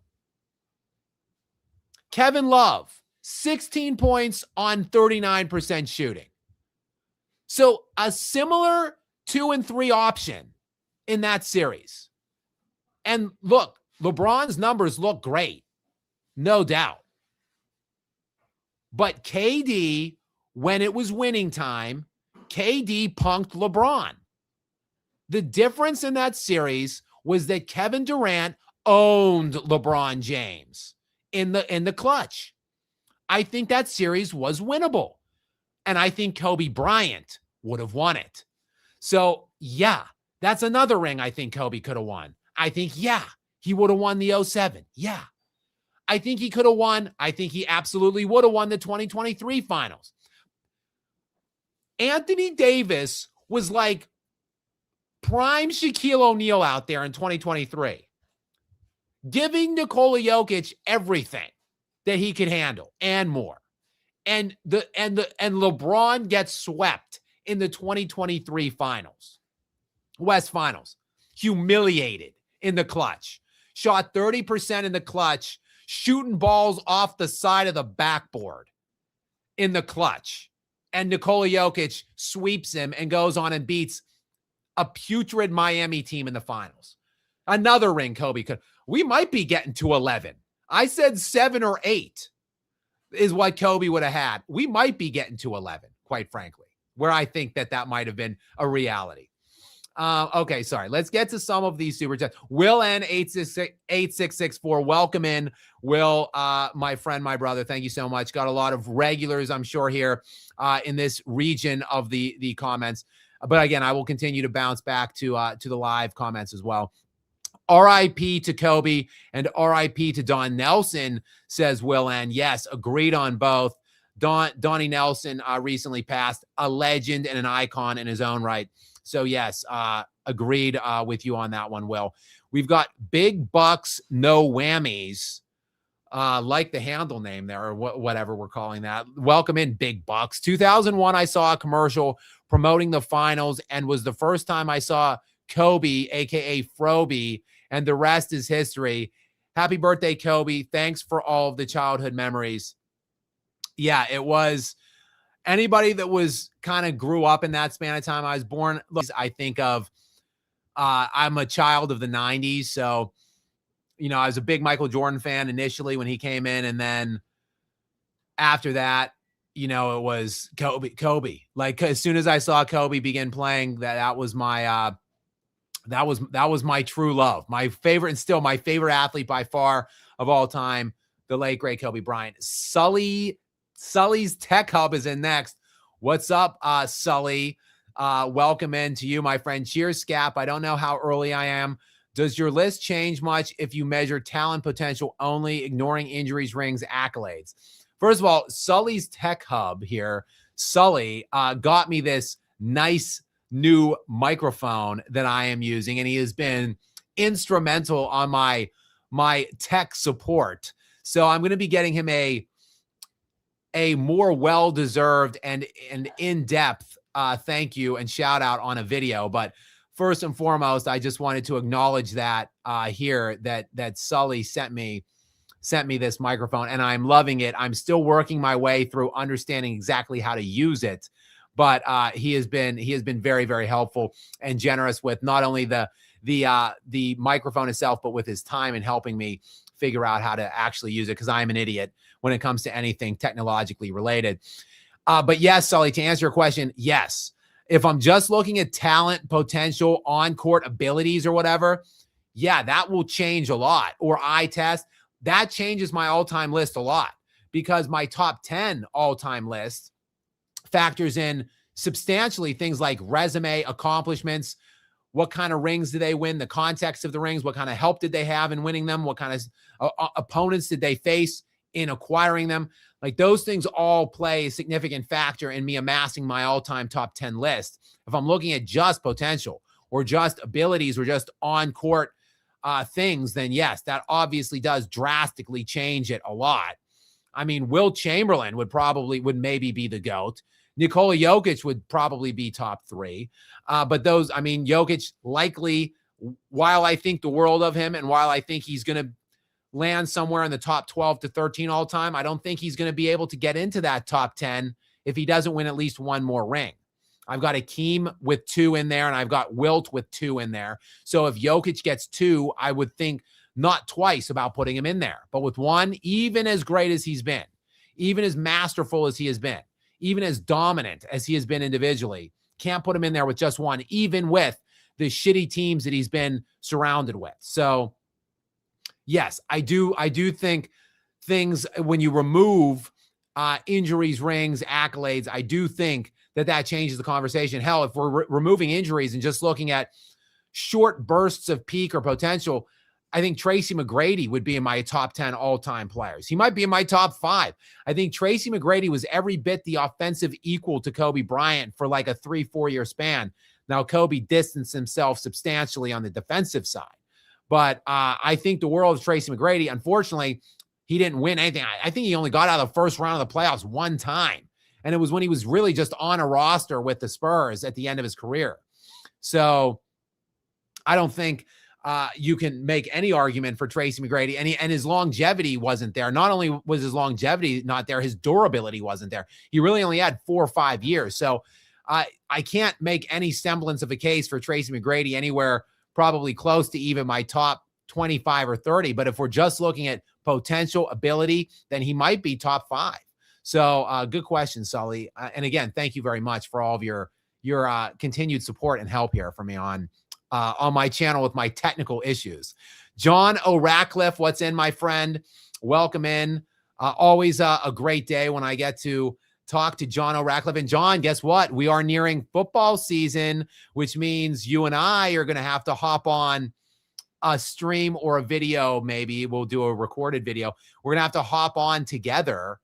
Kevin Love, 16 points on 39% shooting. So a similar 2 and 3 option in that series. And look, LeBron's numbers look great, no doubt. But KD, when it was winning time, KD punked LeBron. The difference in that series was that Kevin Durant owned LeBron James in the clutch. I think that series was winnable. And I think Kobe Bryant would have won it. So, yeah, that's another ring I think Kobe could have won. I think, yeah, he would have won the 07. Yeah. I think he could have won. I think he absolutely would have won the 2023 finals. Anthony Davis was like prime Shaquille O'Neal out there in 2023, giving Nikola Jokic everything that he could handle and more. And LeBron gets swept in the 2023 finals, West Finals, humiliated in the clutch, shot 30% in the clutch, shooting balls off the side of the backboard in the clutch. And Nikola Jokic sweeps him and goes on and beats a putrid Miami team in the finals. Another ring Kobe could. We might be getting to 11. I said 7 or 8 is what Kobe would have had. We might be getting to 11, quite frankly, where I think that might have been a reality. Okay, sorry. Let's get to some of these super chats. Will N 8664. Welcome in, Will, my friend, my brother. Thank you so much. Got a lot of regulars, I'm sure, here in this region of the comments. But again, I will continue to bounce back to the live comments as well. R.I.P. to Kobe and R.I.P. to Don Nelson, says Will N. Yes, agreed on both. Donnie Nelson recently passed, a legend and an icon in his own right. So yes, agreed with you on that one, Will. We've got Big Bucks, no whammies. Like the handle name there, or whatever we're calling that. Welcome in, Big Bucks. 2001, I saw a commercial promoting the finals, and was the first time I saw Kobe, aka Froby, and the rest is history. Happy birthday, Kobe. Thanks for all of the childhood memories. Yeah, it was. Anybody that was kind of grew up in that span of time, I was born, I think of, I'm a child of the 90s. So, you know, I was a big Michael Jordan fan initially when he came in. And then after that, you know, it was Kobe. Like as soon as I saw Kobe begin playing, that was my, that was my true love. My favorite, and still my favorite athlete by far of all time, the late, great Kobe Bryant. Sully's Tech Hub is in next. What's up, Sully? Welcome in to you, my friend. Cheers, Skap. I don't know how early I am. Does your list change much if you measure talent potential only, ignoring injuries, rings, accolades? First of all, Sully's Tech Hub here. Sully got me this nice new microphone that I am using, and he has been instrumental on my tech support. So I'm going to be getting him a more well-deserved and in-depth thank you and shout out on a video. But first and foremost, I just wanted to acknowledge that here that Sully sent me this microphone, and I'm loving it. I'm still working my way through understanding exactly how to use it, but he has been very, very helpful and generous with not only the microphone itself, but with his time and helping me figure out how to actually use it, because I'm an idiot when it comes to anything technologically related. But yes, Sully, to answer your question, yes. If I'm just looking at talent, potential, on-court abilities or whatever, yeah, that will change a lot. Or eye test, that changes my all-time list a lot, because my top 10 all-time list factors in substantially things like resume, accomplishments, what kind of rings did they win, the context of the rings, what kind of help did they have in winning them, what kind of opponents did they face in acquiring them. Like those things all play a significant factor in me amassing my all-time top 10 list. If I'm looking at just potential or just abilities or just on-court things, then yes, that obviously does drastically change it a lot. I mean, Will Chamberlain would maybe be the GOAT. Nikola Jokic would probably be top 3. But those, I mean, Jokic likely, while I think the world of him and while I think he's going to land somewhere in the top 12 to 13 all time, I don't think he's going to be able to get into that top 10 if he doesn't win at least one more ring. I've got Akeem with 2 in there, and I've got Wilt with 2 in there. So if Jokic gets 2, I would think not twice about putting him in there. But with 1, even as great as he's been, even as masterful as he has been, even as dominant as he has been individually, can't put him in there with just 1, even with the shitty teams that he's been surrounded with. So yes, I do think things, when you remove injuries, rings, accolades, I do think that changes the conversation. Hell, if we're removing injuries and just looking at short bursts of peak or potential, I think Tracy McGrady would be in my top 10 all-time players. He might be in my top 5. I think Tracy McGrady was every bit the offensive equal to Kobe Bryant for like a 3-4 year span. Now, Kobe distanced himself substantially on the defensive side. But I think the world of Tracy McGrady, unfortunately, he didn't win anything. I think he only got out of the first round of the playoffs one time. And it was when he was really just on a roster with the Spurs at the end of his career. So I don't think you can make any argument for Tracy McGrady, and his longevity wasn't there. Not only was his longevity not there, his durability wasn't there. He really only had 4 or 5 years. So I can't make any semblance of a case for Tracy McGrady anywhere probably close to even my top 25 or 30. But if we're just looking at potential ability, then he might be top 5. So good question, Sully. And again, thank you very much for all of your continued support and help here for me on my channel with my technical issues. John O'Rackliffe, what's in, my friend? Welcome in. Always a great day when I get to talk to John O'Rackliffe. And John, guess what? We are nearing football season, which means you and I are going to have to hop on a stream or a video. Maybe we'll do a recorded video. We're going to have to hop on together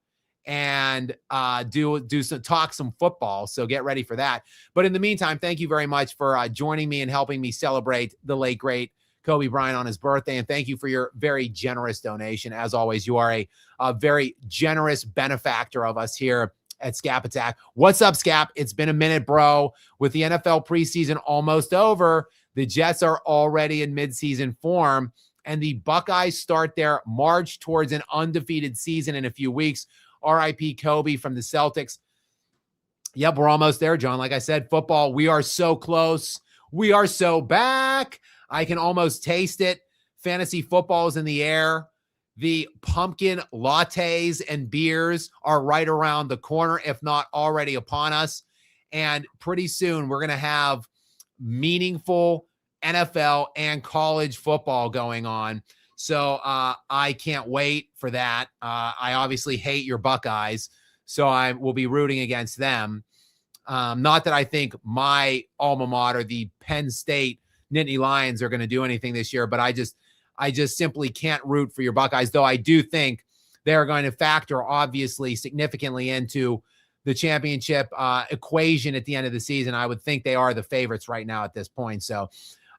and talk some football. So get ready for that. But in the meantime, thank you very much for joining me and helping me celebrate the late, great Kobe Bryant on his birthday. And thank you for your very generous donation. As always, you are a very generous benefactor of us here at Skap Attack. What's up, Skap? It's been a minute, bro. With the NFL preseason almost over, the Jets are already in midseason form, and the Buckeyes start their march towards an undefeated season in a few weeks. RIP Kobe from the Celtics. Yep, we're almost there, John. Like I said, football, we are so close. We are so back. I can almost taste it. Fantasy football is in the air. The pumpkin lattes and beers are right around the corner, if not already upon us. And pretty soon we're going to have meaningful NFL and college football going on. So I can't wait for that. I obviously hate your Buckeyes, so I will be rooting against them. Not that I think my alma mater, the Penn State Nittany Lions, are going to do anything this year, but I just simply can't root for your Buckeyes, though I do think they're going to factor obviously significantly into the championship equation at the end of the season. I would think they are the favorites right now at this point. So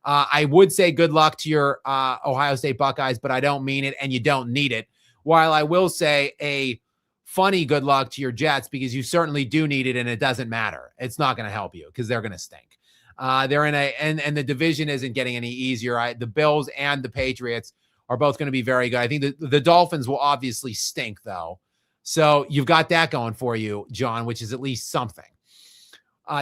I would say good luck to your Ohio State Buckeyes, but I don't mean it, and you don't need it. While I will say a funny good luck to your Jets, because you certainly do need it, and it doesn't matter. It's not going to help you because they're going to stink. They're in and the division isn't getting any easier. The Bills and the Patriots are both going to be very good. I think the Dolphins will obviously stink, though. So you've got that going for you, John, which is at least something.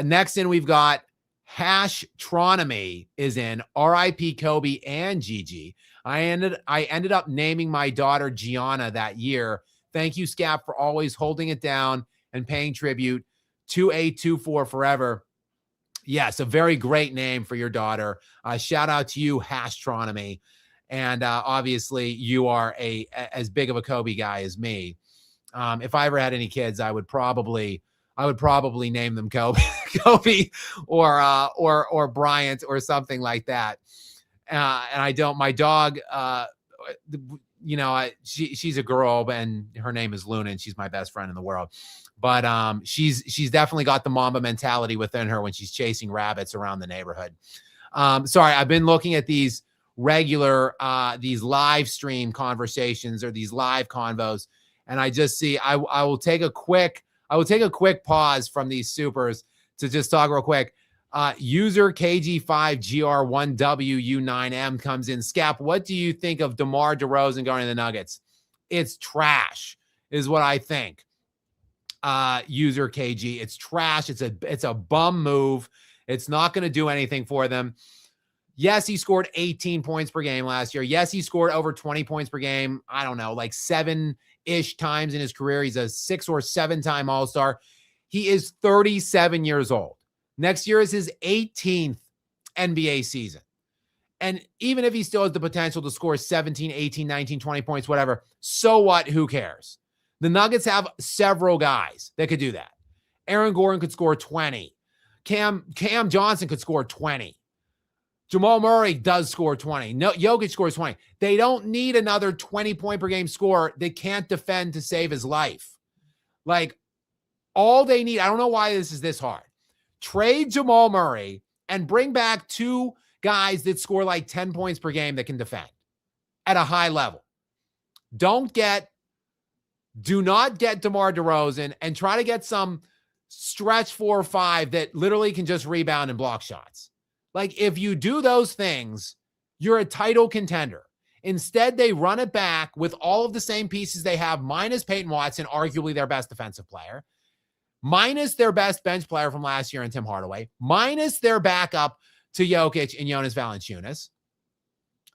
Next in, we've got Hashtronomy is in. RIP Kobe and Gigi. I ended up naming my daughter Gianna that year. Thank you, Skap, for always holding it down and paying tribute. 2824 forever. Yes, a very great name for your daughter. Shout out to you, Hashtronomy. And obviously, you are as big of a Kobe guy as me. If I ever had any kids, I would probably name them Kobe, Kobe, or Bryant or something like that. And I don't. My dog, she's a girl, and her name is Luna, and she's my best friend in the world. But she's definitely got the Mamba mentality within her when she's chasing rabbits around the neighborhood. Sorry, I've been looking at these regular these live stream conversations or these live convos, and I just see I will take a quick pause from these supers to just talk real quick. User KG5GR1WU9M comes in. Skap, what do you think of DeMar DeRozan going to the Nuggets? It's trash, is what I think. User KG, it's trash. It's a bum move. It's not going to do anything for them. Yes, he scored 18 points per game last year. Yes, he scored over 20 points per game. I don't know, like 7-ish times in his career. He's a 6 or 7-time All-Star. He is 37 years old. Next year is his 18th NBA season. And even if he still has the potential to score 17, 18, 19, 20 points, whatever, so what? Who cares? The Nuggets have several guys that could do that. Aaron Gordon could score 20. Cam Johnson could score 20. Jamal Murray does score 20. No, Jokic scores 20. They don't need another 20-point per game scorer that can't defend to save his life. Like, all they need, I don't know why this is this hard. Trade Jamal Murray and bring back 2 guys that score like 10 points per game that can defend at a high level. Do not get DeMar DeRozan, and try to get some stretch 4 or 5 that literally can just rebound and block shots. Like, if you do those things, you're a title contender. Instead, they run it back with all of the same pieces they have, minus Peyton Watson, arguably their best defensive player, minus their best bench player from last year in Tim Hardaway, minus their backup to Jokic and Jonas Valanciunas.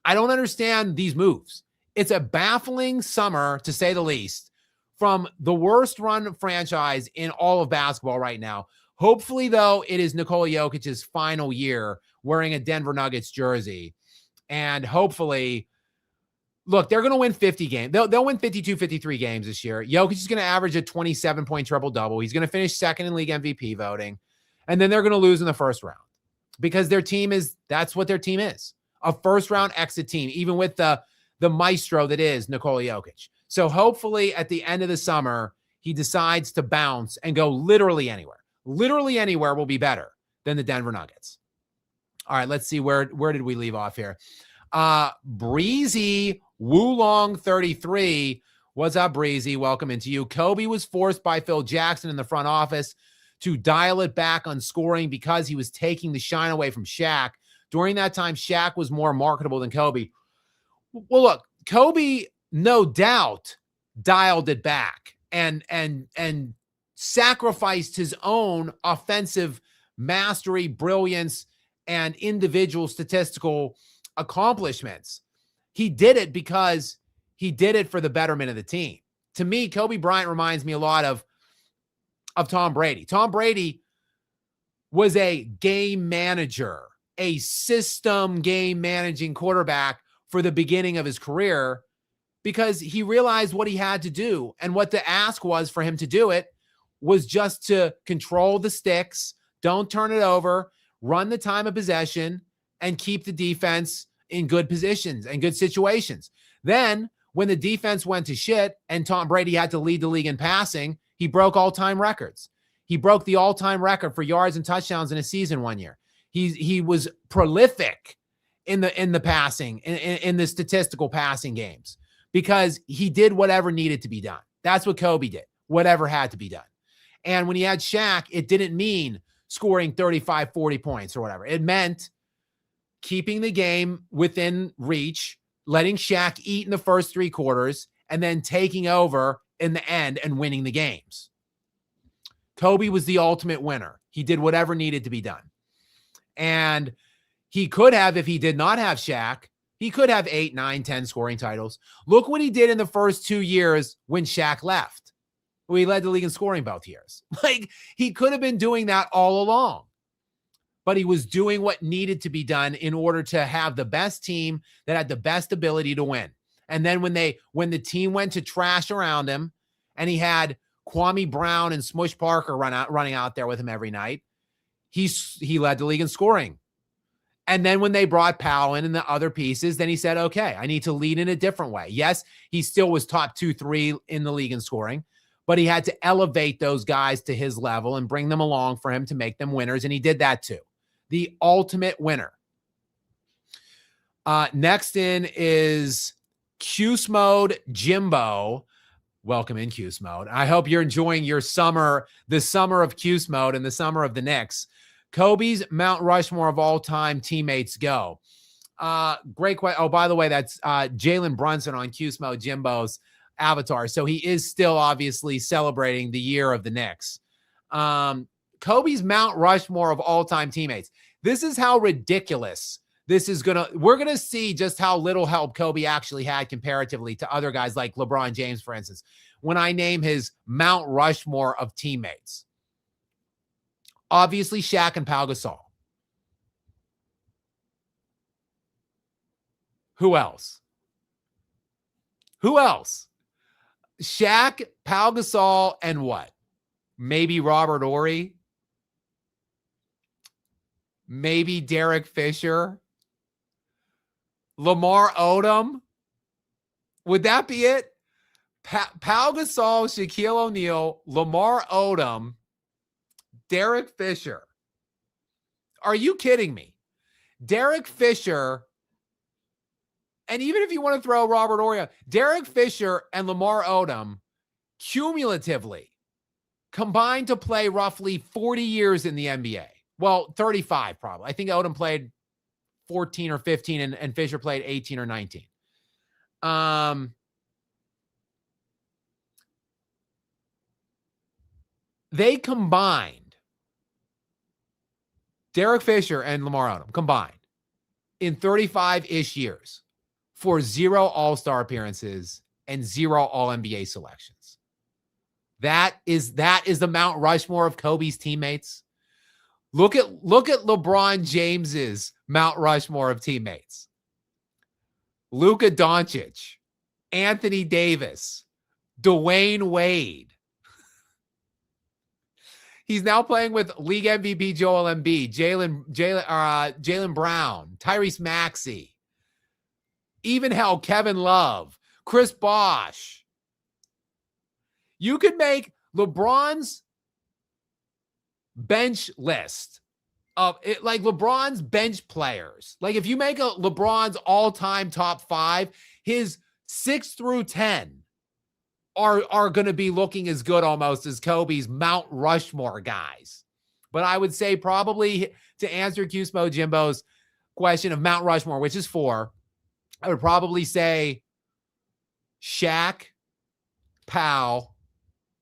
I don't understand these moves. It's a baffling summer, to say the least, from the worst run franchise in all of basketball right now. Hopefully, though, it is Nikola Jokic's final year wearing a Denver Nuggets jersey. And hopefully, look, they're going to win 50 games. They'll win 52, 53 games this year. Jokic is going to average a 27-point triple-double. He's going to finish second in league MVP voting. And then they're going to lose in the first round because that's what their team is. A first-round exit team, even with the maestro that is Nikola Jokic. So hopefully at the end of the summer, he decides to bounce and go literally anywhere. Literally anywhere will be better than the Denver Nuggets. All right, let's see. Where did we leave off here? Breezy Wulong 33. What's up, Breezy? Welcome into you. Kobe was forced by Phil Jackson in the front office to dial it back on scoring because he was taking the shine away from Shaq. During that time, Shaq was more marketable than Kobe. Well, look, Kobe, no doubt, dialed it back and sacrificed his own offensive mastery, brilliance, and individual statistical accomplishments. He did it because he did it for the betterment of the team. To me, Kobe Bryant reminds me a lot of Tom Brady. Tom Brady was a game manager, a system game managing quarterback for the beginning of his career because he realized what he had to do. And what the ask was for him to do it was just to control the sticks, don't turn it over, run the time of possession, and keep the defense in good positions and good situations. Then when the defense went to shit and Tom Brady had to lead the league in passing, he broke all-time records. He broke the all-time record for yards and touchdowns in a season one year. He was prolific in the passing, in the statistical passing games because he did whatever needed to be done. That's what Kobe did, whatever had to be done. And when he had Shaq, it didn't mean scoring 35, 40 points or whatever. It meant keeping the game within reach, letting Shaq eat in the first 3 quarters, and then taking over in the end and winning the games. Kobe was the ultimate winner. He did whatever needed to be done. And he could have, if he did not have Shaq, he could have 8, 9, 10 scoring titles. Look what he did in the first 2 years when Shaq left. He led the league in scoring both years. Like, he could have been doing that all along. But he was doing what needed to be done in order to have the best team that had the best ability to win. And then when the team went to trash around him and he had Kwame Brown and Smush Parker running out there with him every night, he led the league in scoring. And then when they brought Powell in and the other pieces, then he said, okay, I need to lead in a different way. Yes, he still was top 2, 3 in the league in scoring, but he had to elevate those guys to his level and bring them along for him to make them winners. And he did that too. The ultimate winner. Next in is Cuse Mode Jimbo. Welcome in, Cuse Mode. I hope you're enjoying your summer, the summer of Cuse Mode and the summer of the Knicks. Kobe's Mount Rushmore of all-time teammates go. Great question. Oh, by the way, that's Jalen Brunson on Cuse Mode Jimbo's avatar. So he is still obviously celebrating the year of the Knicks. Kobe's Mount Rushmore of all-time teammates. This is how ridiculous this is we're going to see just how little help Kobe actually had comparatively to other guys like LeBron James, for instance, when I name his Mount Rushmore of teammates. Obviously, Shaq and Pau Gasol. Who else? Shaq, Pau Gasol, and what? Maybe Robert Horry? Maybe Derek Fisher? Lamar Odom. Would that be it? Pau Gasol, Shaquille O'Neal, Lamar Odom, Derek Fisher. Are you kidding me? Derek Fisher, and even if you want to throw Robert Oria, Derek Fisher and Lamar Odom cumulatively combined to play roughly 40 years in the NBA. Well, 35 probably. I think Odom played 14 or 15 and Fisher played 18 or 19. They combined, Derek Fisher and Lamar Odom combined in 35-ish years for 0 All-Star appearances and 0 All-NBA selections. That is the Mount Rushmore of Kobe's teammates. Look at LeBron James's Mount Rushmore of teammates. Luka Doncic, Anthony Davis, Dwayne Wade. He's now playing with league MVP Joel Embiid, Jaylen Brown, Tyrese Maxey, even hell, Kevin Love, Chris Bosh. You could make LeBron's bench list of it, like LeBron's bench players. Like if you make a LeBron's all-time top 5, his 6 through 10 are going to be looking as good almost as Kobe's Mount Rushmore guys. But I would say probably to answer Cusmo Jimbo's question of Mount Rushmore, which is 4, I would probably say Shaq, Powell,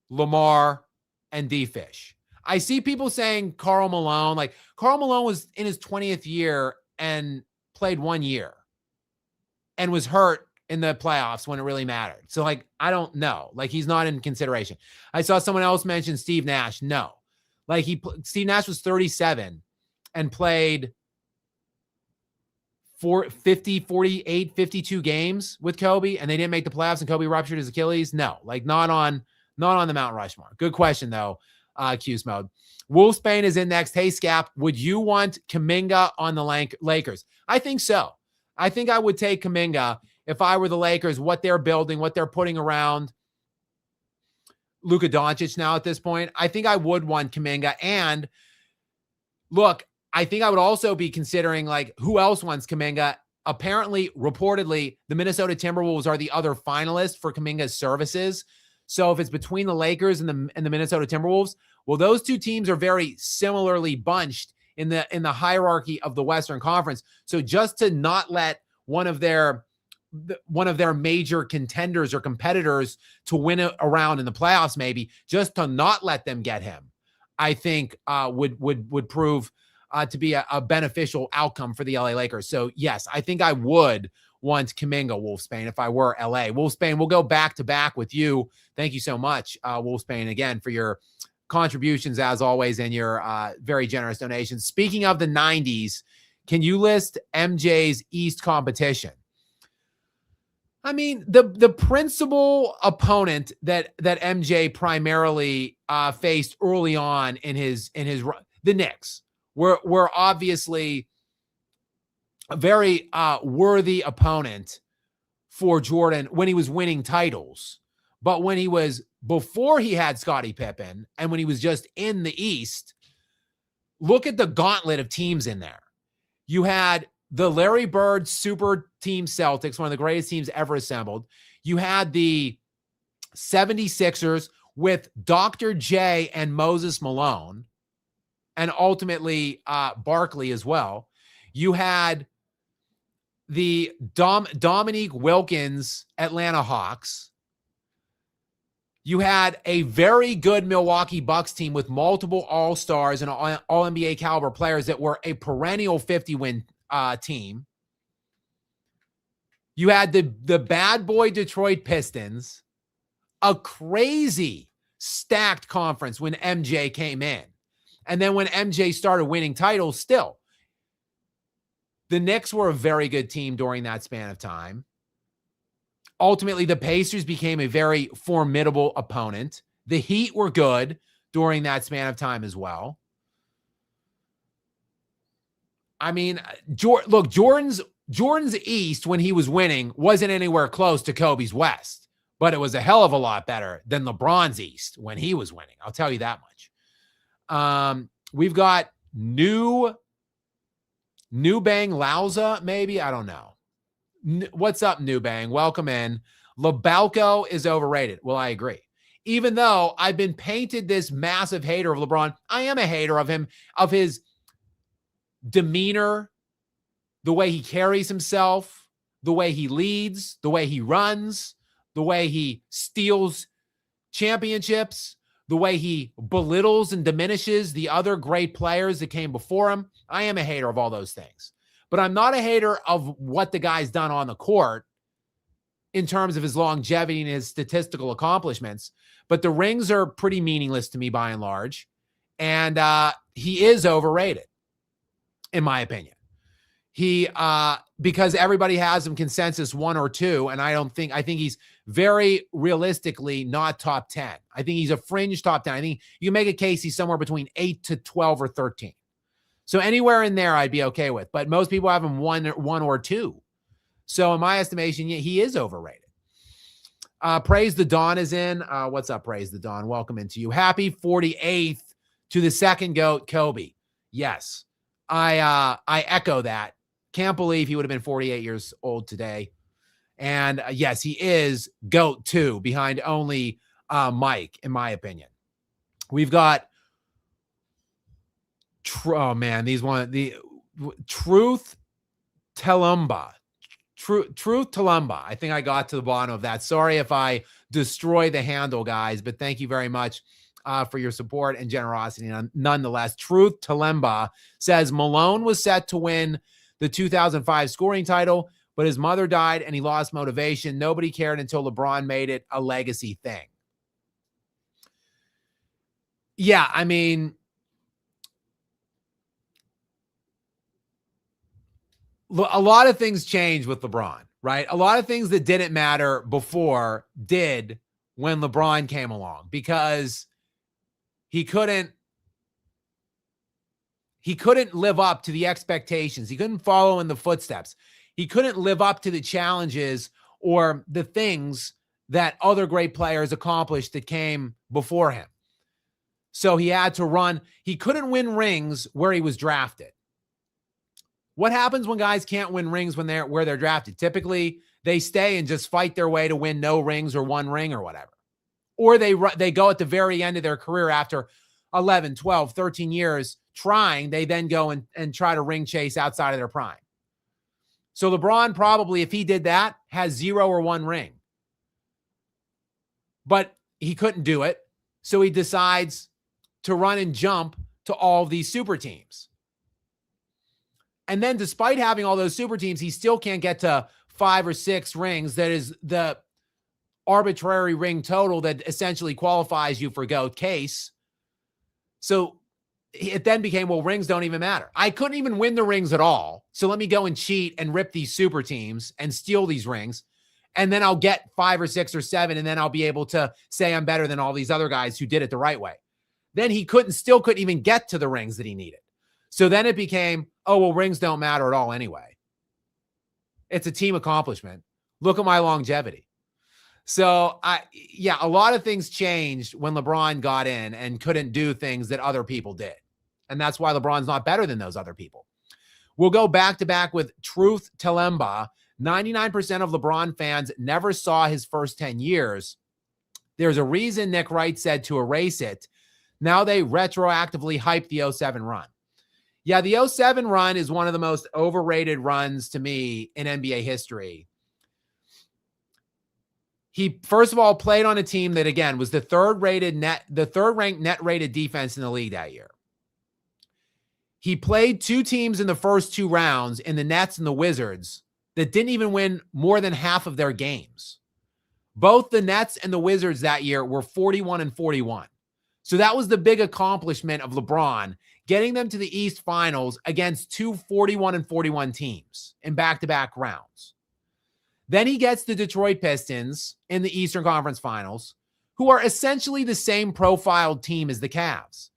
Lamar, and D-Fish. I see people saying Karl Malone. Like Karl Malone was in his 20th year and played 1 year and was hurt in the playoffs when it really mattered. So like, I don't know. Like he's not in consideration. I saw someone else mention Steve Nash. No, like Steve Nash was 37 and played 48, 52 games with Kobe and they didn't make the playoffs and Kobe ruptured his Achilles. No, like not on the Mount Rushmore. Good question though. Q's mode. Wolf Spain is in next. Hey Skap, would you want Kuminga on the Lakers? I think so. I think I would take Kuminga if I were the Lakers, what they're building, what they're putting around Luka Doncic now at this point. I think I would want Kuminga. And look, I think I would also be considering like who else wants Kuminga. Apparently, reportedly, the Minnesota Timberwolves are the other finalists for Kuminga's services. So if it's between the Lakers and the Minnesota Timberwolves, well, those two teams are very similarly bunched in the hierarchy of the Western Conference. So just to not let one of their major contenders or competitors to win it around in the playoffs, maybe just to not let them get him, I think would prove to be a beneficial outcome for the LA Lakers. So yes, I think I would want Kuminga, Wolfsbane, if I were LA. Wolfsbane, we'll go back to back with you. Thank you so much, Wolfsbane, again, for your contributions as always and your very generous donations. Speaking of the 90s, can you list MJ's East competition? I mean, the principal opponent that MJ primarily faced early on in his the Knicks were obviously a very worthy opponent for Jordan when he was winning titles. But when he was before he had Scottie Pippen and when he was just in the East, look at the gauntlet of teams in there. You had the Larry Bird super team Celtics, one of the greatest teams ever assembled. You had the 76ers with Dr. J and Moses Malone, and ultimately Barkley as well. You had the Dominique Wilkins Atlanta Hawks. You had a very good Milwaukee Bucks team with multiple all-stars and all-NBA caliber players that were a perennial 50-win team. You had the bad boy Detroit Pistons, a crazy stacked conference when MJ came in. And then when MJ started winning titles, still, the Knicks were a very good team during that span of time. Ultimately, the Pacers became a very formidable opponent. The Heat were good during that span of time as well. I mean, look, Jordan's Jordan's East, when he was winning, wasn't anywhere close to Kobe's West, but it was a hell of a lot better than LeBron's East when he was winning. I'll tell you that much. We've got New Bang Lauza, maybe. I don't know. What's up, New Bang? Welcome in. LeBalco is overrated. Well, I agree. Even though I've been painted this massive hater of LeBron, I am a hater of him, of his demeanor, the way he carries himself, the way he leads, the way he runs, the way he steals championships, the way he belittles and diminishes the other great players that came before him. I am a hater of all those things. But I'm not a hater of what the guy's done on the court in terms of his longevity and his statistical accomplishments. But the rings are pretty meaningless to me by and large. And he is overrated, in my opinion. He, because everybody has him consensus 1 or 2, and I think he's very realistically not top 10. I think he's a fringe top 10. I think you can make a case he's somewhere between 8 to 12 or 13. So anywhere in there I'd be okay with, but most people have him 1 or 2. So in my estimation, he is overrated. Praise the Dawn is in. What's up, Praise the Dawn? Welcome into you. Happy 48th to the second GOAT, Kobe. Yes, I echo that. Can't believe he would have been 48 years old today. And yes, he is GOAT 2 behind only Mike, in my opinion. We've got, Truth Telumba. Truth Telumba. I think I got to the bottom of that. Sorry if I destroy the handle, guys, but thank you very much for your support and generosity. Nonetheless, Truth Telumba says Malone was set to win the 2005 scoring title, but his mother died and he lost motivation. Nobody cared until LeBron made it a legacy thing. Yeah, I mean, a lot of things changed with LeBron, right? A lot of things that didn't matter before did when LeBron came along, because he couldn't live up to the expectations. He couldn't follow in the footsteps. He couldn't live up to the challenges or the things that other great players accomplished that came before him. So he had to run. He couldn't win rings where he was drafted. What happens when guys can't win rings where they're drafted? Typically, they stay and just fight their way to win no rings or 1 ring or whatever. Or they go at the very end of their career after 11, 12, 13 years trying. They then go and try to ring chase outside of their prime. So LeBron probably, if he did that, has 0 or 1 ring. But he couldn't do it. So he decides to run and jump to all of these super teams. And then despite having all those super teams, he still can't get to 5 or 6 rings. That is the arbitrary ring total that essentially qualifies you for GOAT case. So it then became, well, rings don't even matter. I couldn't even win the rings at all. So let me go and cheat and rip these super teams and steal these rings. And then I'll get 5 or 6 or 7. And then I'll be able to say I'm better than all these other guys who did it the right way. Then he still couldn't even get to the rings that he needed. So then it became, oh, well, rings don't matter at all anyway. It's a team accomplishment. Look at my longevity. So, a lot of things changed when LeBron got in and couldn't do things that other people did. And that's why LeBron's not better than those other people. We'll go back to back with Truth Telumba. 99% of LeBron fans never saw his first 10 years. There's a reason Nick Wright said to erase it. Now they retroactively hype the 07 run. Yeah, the 07 run is one of the most overrated runs to me in NBA history. He, first of all, played on a team that, again, was the third-ranked net rated defense in the league that year. He played 2 teams in the first 2 rounds, in the Nets and the Wizards, that didn't even win more than half of their games. Both the Nets and the Wizards that year were 41-41. So that was the big accomplishment of LeBron, getting them to the East Finals against 2 41-41 teams in back-to-back rounds. Then he gets the Detroit Pistons in the Eastern Conference Finals, who are essentially the same profiled team as the Cavs.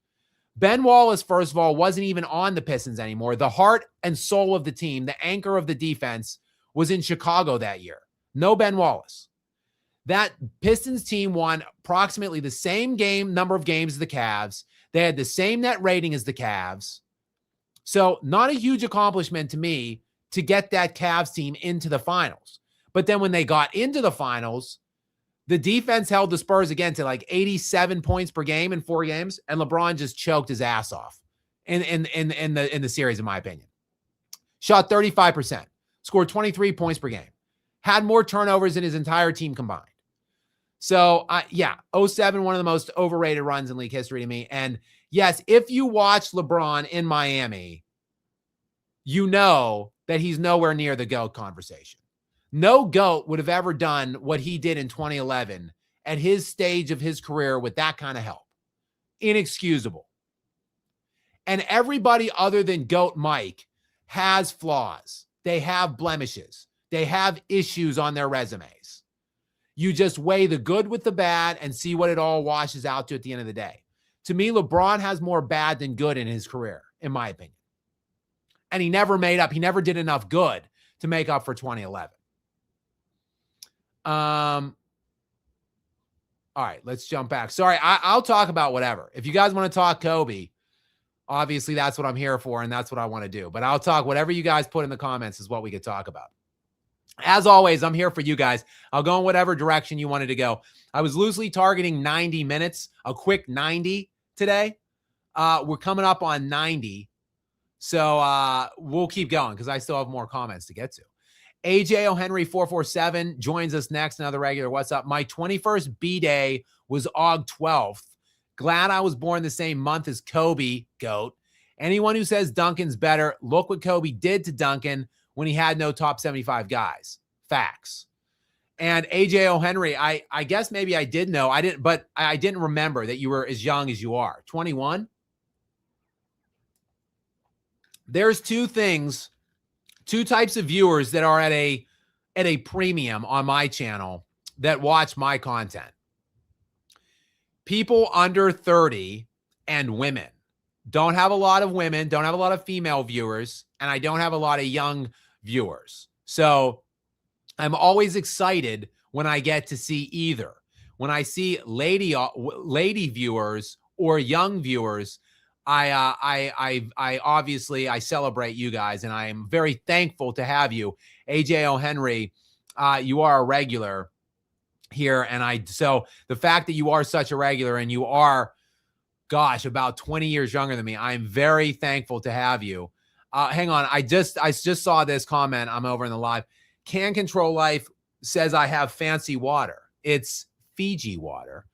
Ben Wallace, first of all, wasn't even on the Pistons anymore. The heart and soul of the team, the anchor of the defense, was in Chicago that year. No Ben Wallace. That Pistons team won approximately the same number of games as the Cavs. They had the same net rating as the Cavs. So not a huge accomplishment to me to get that Cavs team into the finals. But then when they got into the finals, the defense held the Spurs again to like 87 points per game in 4 games, and LeBron just choked his ass off in the series, in my opinion. Shot 35%, scored 23 points per game, had more turnovers than his entire team combined. So, 07, one of the most overrated runs in league history to me. And yes, if you watch LeBron in Miami, you know that he's nowhere near the GOAT conversation. No GOAT would have ever done what he did in 2011 at his stage of his career with that kind of help. Inexcusable. And everybody other than GOAT Mike has flaws. They have blemishes. They have issues on their resumes. You just weigh the good with the bad and see what it all washes out to at the end of the day. To me, LeBron has more bad than good in his career, in my opinion. And he never made up. He never did enough good to make up for 2011. All right, let's jump back. Sorry, I'll talk about whatever. If you guys want to talk Kobe, obviously that's what I'm here for, and that's what I want to do. But I'll talk whatever you guys put in the comments is what we could talk about. As always, I'm here for you guys. I'll go in whatever direction you wanted to go. I was loosely targeting 90 minutes, a quick 90 today. We're coming up on 90. So we'll keep going because I still have more comments to get to. AJ O'Henry 447 joins us next. Another regular. What's up? My 21st B-Day was Aug 12th. Glad I was born the same month as Kobe, GOAT. Anyone who says Duncan's better, look what Kobe did to Duncan when he had no top 75 guys. Facts. And AJ O'Henry, I guess maybe I did know. But I didn't remember that you were as young as you are. 21? There's two types of viewers that are at a premium on my channel that watch my content. People under 30 and women. Don't have a lot of women, don't have a lot of female viewers, and I don't have a lot of young viewers. So I'm always excited when I get to see either. When I see lady viewers or young viewers, I obviously celebrate you guys, and I am very thankful to have you. AJ O'Henry, you are a regular here, and so the fact that you are such a regular and you are, gosh, about 20 years younger than me, I'm very thankful to have you. Hang on, I just saw this comment. I'm over in the live. Can Control Life says I have fancy water. It's Fiji water,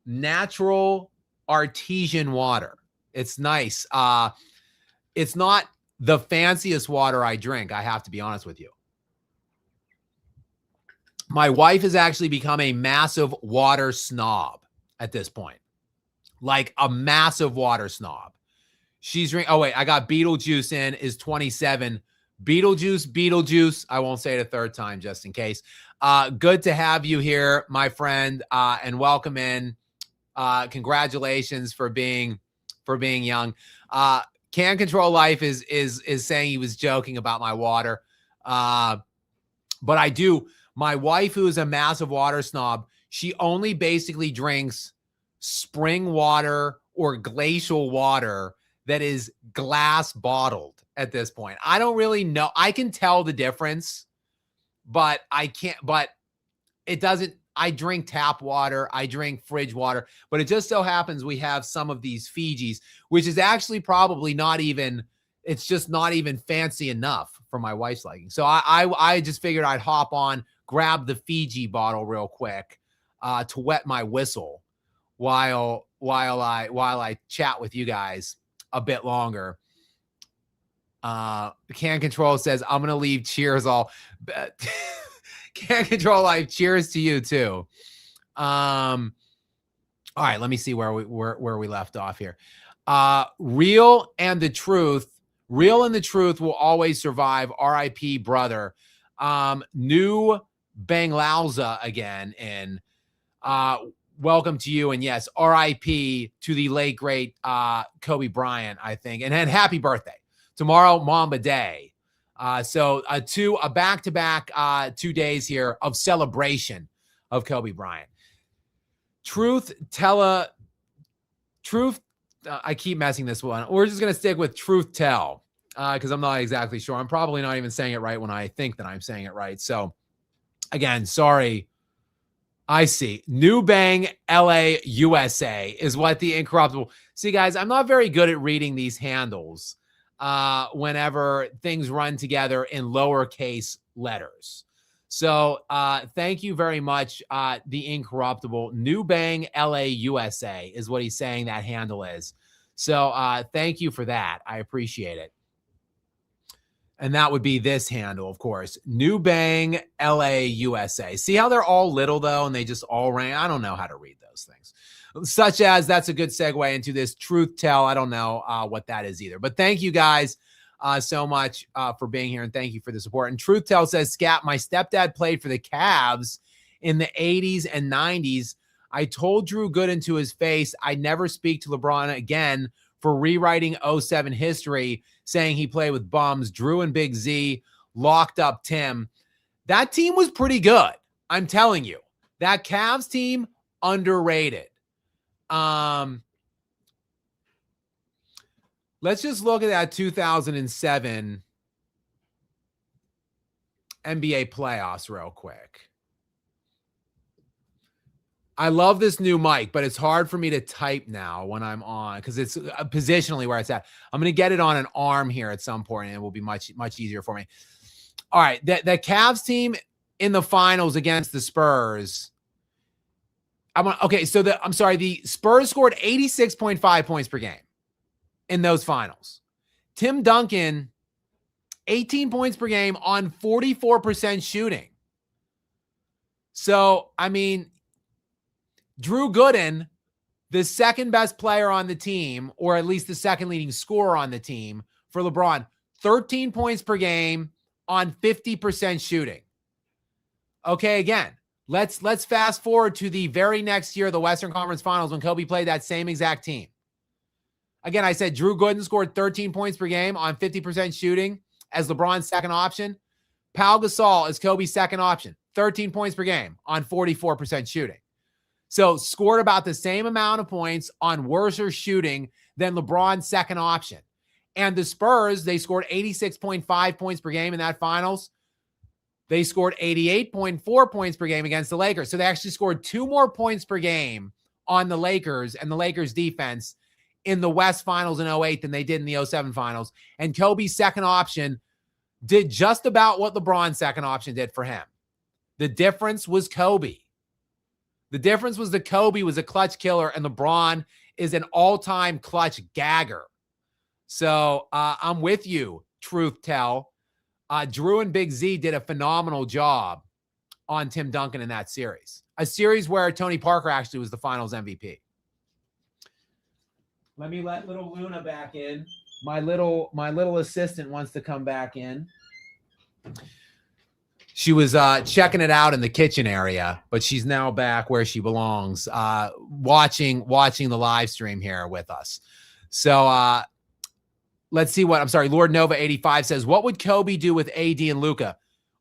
natural artesian water. It's nice. It's not the fanciest water I drink, I have to be honest with you. My wife has actually become a massive water snob at this point. Like a massive water snob. She's drinking. Oh, wait, I got Beetlejuice in, is 27. Beetlejuice. I won't say it a third time just in case. Good to have you here, my friend, and welcome in. Congratulations for being young. Can Control Life is saying he was joking about my water. But I do. My wife, who is a massive water snob, she only basically drinks spring water or glacial water that is glass bottled at this point. I don't really know. I can tell the difference, but it doesn't. I drink tap water. I drink fridge water, but it just so happens we have some of these Fijis, which is actually probably not even, it's just not even fancy enough for my wife's liking. So I just figured I'd hop on, grab the Fiji bottle real quick to wet my whistle while I chat with you guys a bit longer. Can Control says, I'm going to leave cheers all. Can Control Life, cheers to you too. All right, let me see where we left off here. Real and the truth will always survive. R.I.P. brother. New Banglauza again. And welcome to you. And yes, RIP to the late, great Kobe Bryant, I think. And happy birthday. Tomorrow, Mamba Day. So a back-to-back 2 days here of celebration of Kobe Bryant. I keep messing this one. We're just going to stick with truth tell because I'm not exactly sure. I'm probably not even saying it right when I think that I'm saying it right. So again, sorry. I see. New Bang LA USA is what the incorruptible. See, guys, I'm not very good at reading these handles whenever things run together in lowercase letters. So thank you very much. The incorruptible New Bang LA USA is what he's saying that handle is. So thank you for that. I appreciate it. And that would be this handle, of course. New Bang LA USA. See how they're all little, though, and they just all ran? I don't know how to read those things. Such as, that's a good segue into this truth tell. I don't know what that is either. But thank you guys so much for being here, and thank you for the support. And truth tell says, Skap, my stepdad played for the Cavs in the 80s and 90s. I told Drew Gooden to his face I'd never speak to LeBron again for rewriting 07 history, saying he played with bums. Drew and Big Z locked up Tim. That team was pretty good. I'm telling you. That Cavs team, underrated. Let's just look at that 2007 NBA playoffs real quick. I love this new mic, but it's hard for me to type now when I'm on because it's positionally where it's at. I'm going to get it on an arm here at some point, and it will be much easier for me. All right, the Cavs team in the finals against the Spurs. The Spurs scored 86.5 points per game in those finals. Tim Duncan, 18 points per game on 44% shooting. So, I mean, Drew Gooden, the second best player on the team, or at least the second leading scorer on the team for LeBron, 13 points per game on 50% shooting. Okay, again, let's fast forward to the very next year, the Western Conference Finals, when Kobe played that same exact team. Again, I said Drew Gooden scored 13 points per game on 50% shooting as LeBron's second option. Pau Gasol is Kobe's second option, 13 points per game on 44% shooting. So scored about the same amount of points on worse shooting than LeBron's second option. And the Spurs, they scored 86.5 points per game in that finals. They scored 88.4 points per game against the Lakers. So they actually scored 2 more points per game on the Lakers and the Lakers defense in the West Finals in 08 than they did in the 07 Finals. And Kobe's second option did just about what LeBron's second option did for him. The difference was Kobe. The difference was that Kobe was a clutch killer and LeBron is an all-time clutch gagger. So I'm with you, truth tell. Drew and Big Z did a phenomenal job on Tim Duncan in that series. A series where Tony Parker actually was the finals MVP. Let me let little Luna back in. My little assistant wants to come back in. She was checking it out in the kitchen area, but she's now back where she belongs, watching the live stream here with us. So let's see Lord Nova 85 says, what would Kobe do with AD and Luka?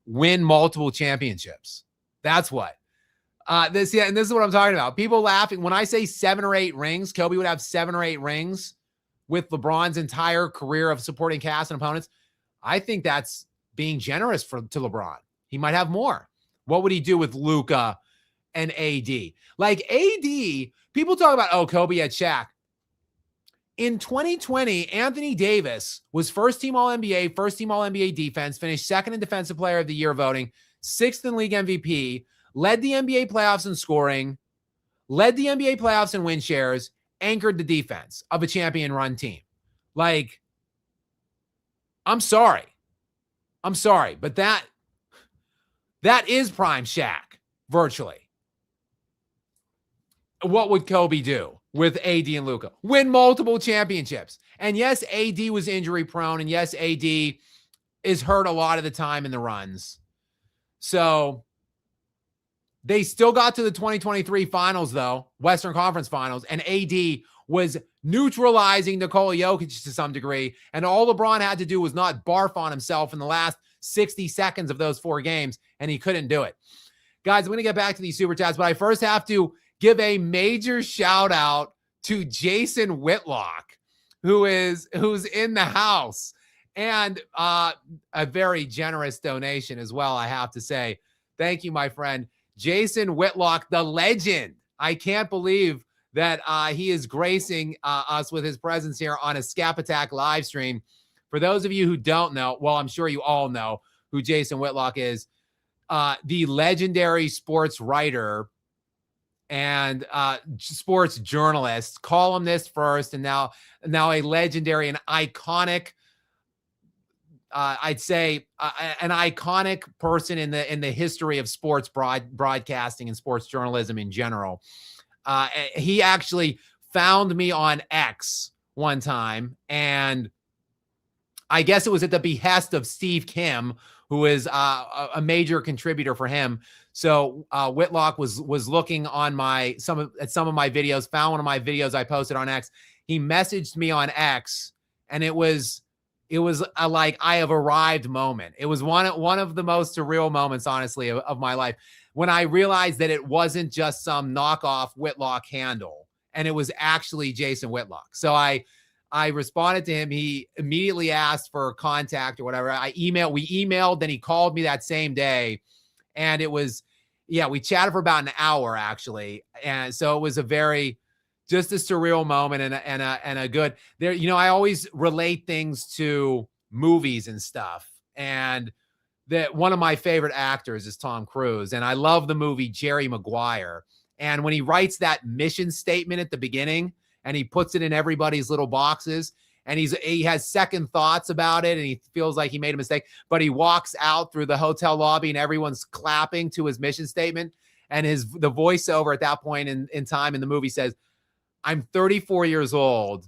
Win multiple championships. That's what. And this is what I'm talking about. People laughing. When I say 7 or 8 rings, Kobe would have 7 or 8 rings with LeBron's entire career of supporting cast and opponents. I think that's being generous to LeBron. He might have more. What would he do with Luka and AD? Like AD, people talk about, Kobe had Shaq. In 2020, Anthony Davis was first team All-NBA, first team All-NBA defense, finished second in Defensive Player of the Year voting, 6th in league MVP, led the NBA playoffs in scoring, led the NBA playoffs in win shares, anchored the defense of a champion run team. Like, I'm sorry, but that is prime Shaq, virtually. What would Kobe do with AD and Luka? Win multiple championships. And yes, AD was injury prone. And yes, AD is hurt a lot of the time in the runs. So They still got to the 2023 finals, though, Western Conference Finals, and AD was neutralizing Nikola Jokic to some degree, and all LeBron had to do was not barf on himself in the last 60 seconds of those 4 games, and he couldn't do it. Guys, I'm going to get back to these super chats, but I first have to give a major shout out to Jason Whitlock, who's in the house, and a very generous donation as well, I have to say. Thank you, my friend. Jason Whitlock, the legend. I can't believe that he is gracing us with his presence here on a Skap Attack live stream. For those of you who don't know, well, I'm sure you all know who Jason Whitlock is, the legendary sports writer and sports journalist, columnist first, and now a legendary and iconic, I'd say an iconic person in the history of sports broadcasting and sports journalism in general. He actually found me on X one time, and I guess it was at the behest of Steve Kim, who is a major contributor for him. So Whitlock was looking on some of my videos, found one of my videos I posted on X. He messaged me on X, and it was a like I have arrived moment. It was one of the most surreal moments, honestly, of my life, when I realized that it wasn't just some knockoff Whitlock handle, and it was actually Jason Whitlock. So I responded to him. He immediately asked for contact or whatever. We emailed, then he called me that same day. And it was, we chatted for about an hour actually. And so it was just a surreal moment and a good there. I always relate things to movies and stuff. And that one of my favorite actors is Tom Cruise. And I love the movie Jerry Maguire. And when he writes that mission statement at the beginning, and he puts it in everybody's little boxes, and he has second thoughts about it, and he feels like he made a mistake, but he walks out through the hotel lobby and everyone's clapping to his mission statement. And the voiceover at that point in time in the movie says, "I'm 34 years old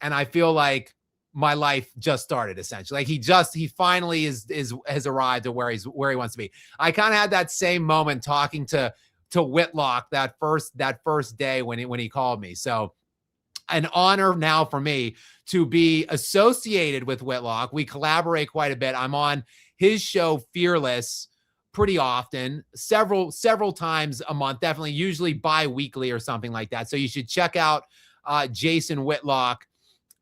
and I feel like my life just started," essentially. Like he finally has arrived at where he wants to be. I kind of had that same moment talking to Whitlock that first day when he called me. So an honor now for me to be associated with Whitlock. We collaborate quite a bit. I'm on his show Fearless pretty often, several times a month, definitely, usually bi-weekly or something like that. So you should check out Jason Whitlock,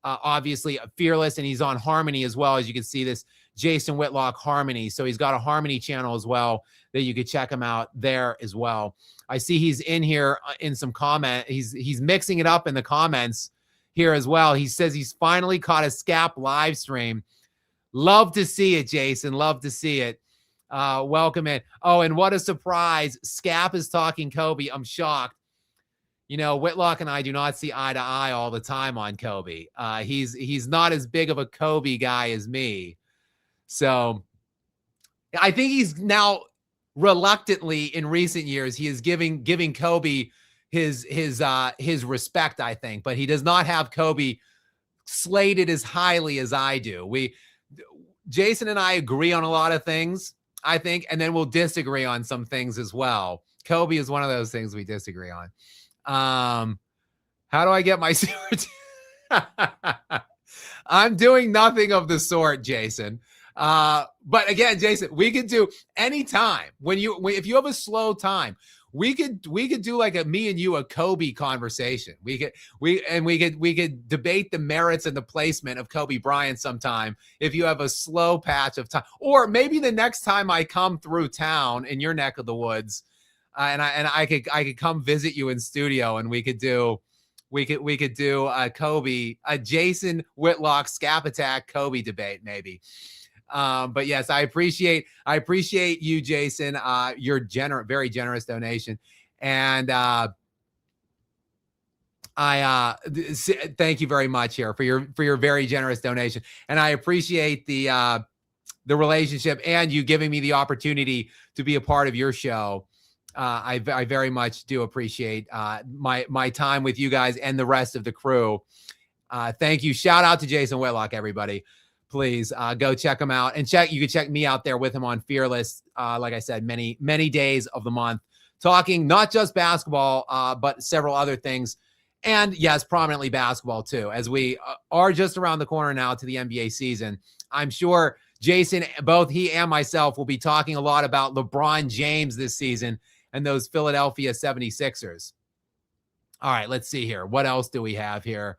obviously Fearless, and he's on Harmony as well. As you can see, this Jason Whitlock Harmony. So he's got a Harmony channel as well that you could check him out there as well. I see he's in here in some comment. He's mixing it up in the comments here as well. He says he's finally caught a Skap live stream. Love to see it, Jason. Love to see it. Welcome in. Oh, and what a surprise. Skap is talking Kobe. I'm shocked. Whitlock and I do not see eye to eye all the time on Kobe. He's not as big of a Kobe guy as me. So I think he's now reluctantly in recent years, he is giving Kobe his respect, I think, but he does not have Kobe slated as highly as I do. Jason and I agree on a lot of things, I think, and then we'll disagree on some things as well. Kobe is one of those things we disagree on. How do I get my super? I'm doing nothing of the sort, Jason. But again, Jason, we could do anytime if you have a slow time, we could do like me and you, a Kobe conversation. We could debate the merits and the placement of Kobe Bryant sometime if you have a slow patch of time, or maybe the next time I come through town in your neck of the woods, and I could come visit you in studio, and we could do a Jason Whitlock Skap Attack Kobe debate maybe. But yes, I appreciate you, Jason, your very generous donation. And, thank you very much here for your very generous donation. And I appreciate the relationship and you giving me the opportunity to be a part of your show. I very much do appreciate, my time with you guys and the rest of the crew. Thank you. Shout out to Jason Whitlock, everybody. Please go check him out, and you can check me out there with him on Fearless. Like I said, many days of the month. talking not just basketball, but several other things. And yes, prominently basketball too, as we are just around the corner now to the NBA season. I'm sure Jason, both he and myself, will be talking a lot about LeBron James this season and those Philadelphia 76ers. All right, let's see here. What else do we have here?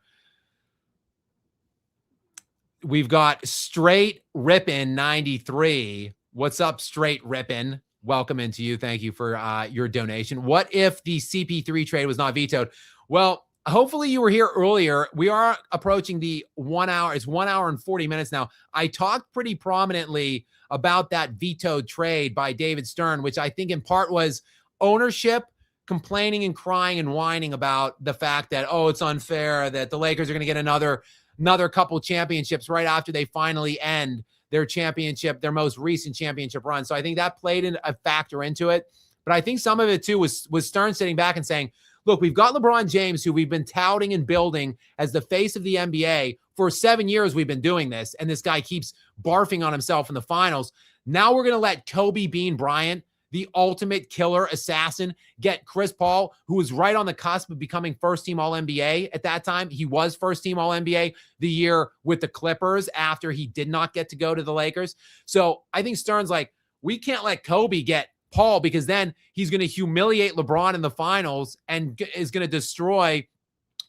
We've got Straight Rippin' 93. What's up, Straight Rippin'? Welcome into you. Thank you for your donation. What if the CP3 trade was not vetoed? Well, hopefully you were here earlier. We are approaching the 1 hour. It's 1 hour and 40 minutes now. I talked pretty prominently about that vetoed trade by David Stern, which I think in part was ownership complaining and crying and whining about the fact that, oh, it's unfair that the Lakers are going to get another couple championships right after they finally end their championship, their most recent championship run. So I think that played a factor into it. But I think some of it too was Stern sitting back and saying, look, we've got LeBron James, who we've been touting and building as the face of the NBA. For 7 years, we've been doing this, and this guy keeps barfing on himself in the finals. Now we're going to let Kobe Bryant, the ultimate killer assassin, get Chris Paul, who was right on the cusp of becoming first-team All-NBA at that time. He was first-team All-NBA the year with the Clippers after he did not get to go to the Lakers. So I think Stern's like, we can't let Kobe get Paul, because then he's going to humiliate LeBron in the finals and is going to destroy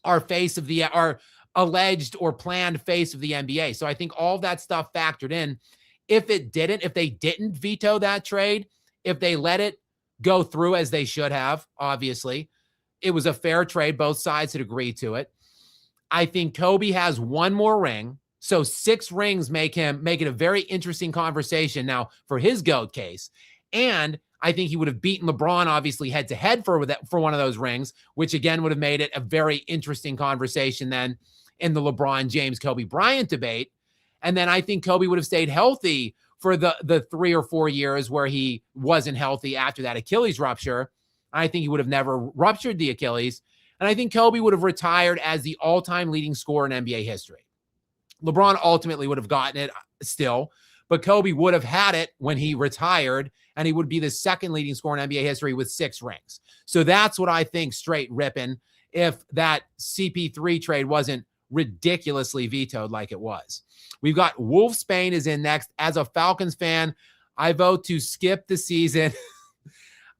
our alleged or planned face of the NBA. So I think all of that stuff factored in. If they didn't veto that trade, if they let it go through as they should have, obviously, it was a fair trade. Both sides had agreed to it. I think Kobe has one more ring. So 6 rings make it a very interesting conversation now for his GOAT case. And I think he would have beaten LeBron, obviously, head-to-head for one of those rings, which, again, would have made it a very interesting conversation then in the LeBron James, Kobe Bryant debate. And then I think Kobe would have stayed healthy for the 3 or 4 years where he wasn't healthy after that Achilles rupture. I think he would have never ruptured the Achilles. And I think Kobe would have retired as the all-time leading scorer in NBA history. LeBron ultimately would have gotten it still, but Kobe would have had it when he retired, and he would be the second leading scorer in NBA history with 6 rings. So that's what I think, Straight Rippin', if that CP3 trade wasn't ridiculously vetoed like it was. We've got Wolf Spain is in next. As a Falcons fan, I vote to skip the season.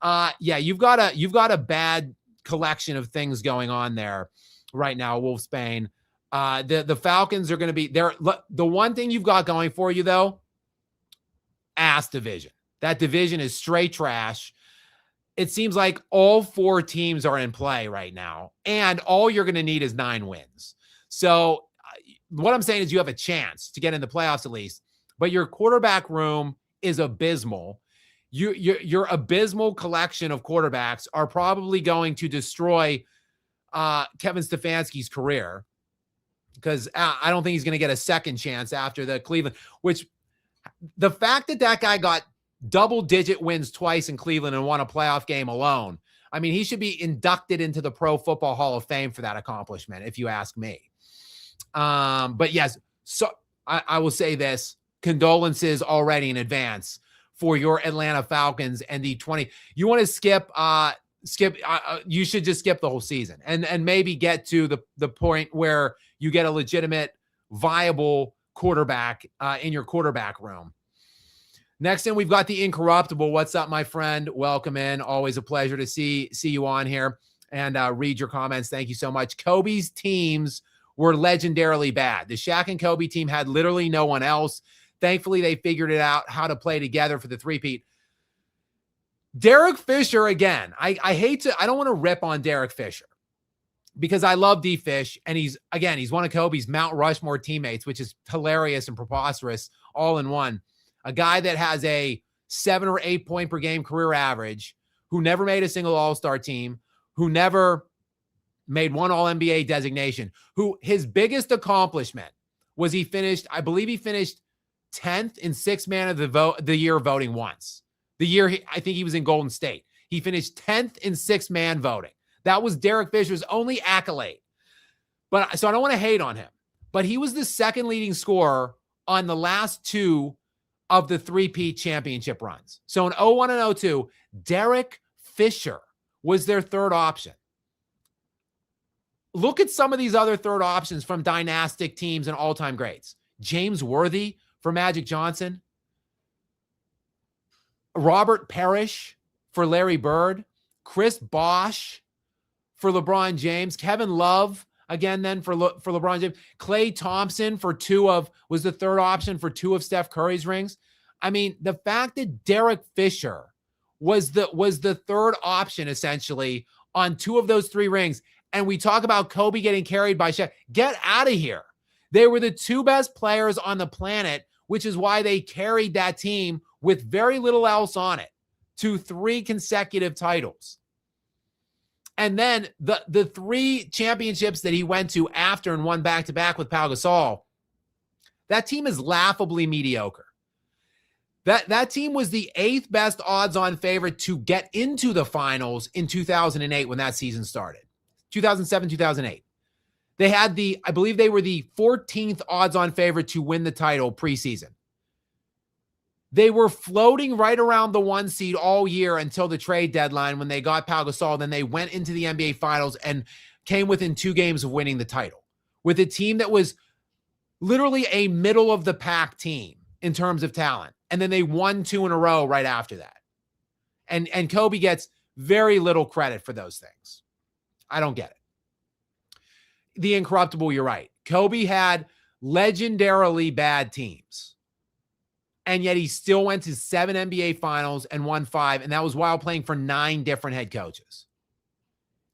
Yeah, you've got a bad collection of things going on there right now, Wolf Spain. The Falcons are going to be there. The one thing you've got going for you, though, ass division. That division is straight trash. It seems like all 4 teams are in play right now, and all you're going to need is 9 wins. So what I'm saying is you have a chance to get in the playoffs at least, but your quarterback room is abysmal. Your abysmal collection of quarterbacks are probably going to destroy Kevin Stefanski's career, because I don't think he's going to get a second chance after the Cleveland, which the fact that guy got double-digit wins twice in Cleveland and won a playoff game alone, I mean, he should be inducted into the Pro Football Hall of Fame for that accomplishment, if you ask me. But yes, so I will say this, condolences already in advance for your Atlanta Falcons and the 20. You want to skip, you should just skip the whole season and maybe get to the point where you get a legitimate, viable quarterback in your quarterback room. Next in, we've got the Incorruptible. What's up, my friend? Welcome in. Always a pleasure to see you on here and read your comments. Thank you so much. Kobe's teams were legendarily bad. The Shaq and Kobe team had literally no one else. Thankfully, they figured it out how to play together for the three-peat. Derek Fisher, again, I don't want to rip on Derek Fisher because I love D-Fish, and he's one of Kobe's Mount Rushmore teammates, which is hilarious and preposterous all in one. A guy that has a 7 or 8 point per game career average, who never made a single All-Star team, who never made one All-NBA designation, who his biggest accomplishment was I believe he finished 10th in Sixth Man of the Year voting once. The year I think he was in Golden State. He finished 10th in Sixth Man voting. That was Derek Fisher's only accolade. So I don't want to hate on him, but he was the second leading scorer on the last 2 of the three-peat championship runs. So in 01 and 02, Derek Fisher was their third option. Look at some of these other third options from dynastic teams and all-time greats. James Worthy for Magic Johnson. Robert Parrish for Larry Bird. Chris Bosh for LeBron James. Kevin Love, again, then for LeBron James. Klay Thompson was the third option for 2 of Steph Curry's rings. I mean, the fact that Derek Fisher was the third option, essentially, on 2 of those 3 rings, and we talk about Kobe getting carried by Shaq. Get out of here. They were the 2 best players on the planet, which is why they carried that team with very little else on it to 3 consecutive titles. And then the 3 championships that he went to after and won back-to-back with Pau Gasol, that team is laughably mediocre. That team was the 8th best odds-on favorite to get into the finals in 2008 when that season started. 2007, 2008. I believe they were the 14th odds-on favorite to win the title preseason. They were floating right around the 1 seed all year until the trade deadline when they got Pau Gasol. Then they went into the NBA Finals and came within 2 games of winning the title with a team that was literally a middle-of-the-pack team in terms of talent. And then they won 2 in a row right after that. And Kobe gets very little credit for those things. I don't get it. The incorruptible, you're right. Kobe had legendarily bad teams. And yet he still went to 7 NBA finals and won 5. And that was while playing for 9 different head coaches.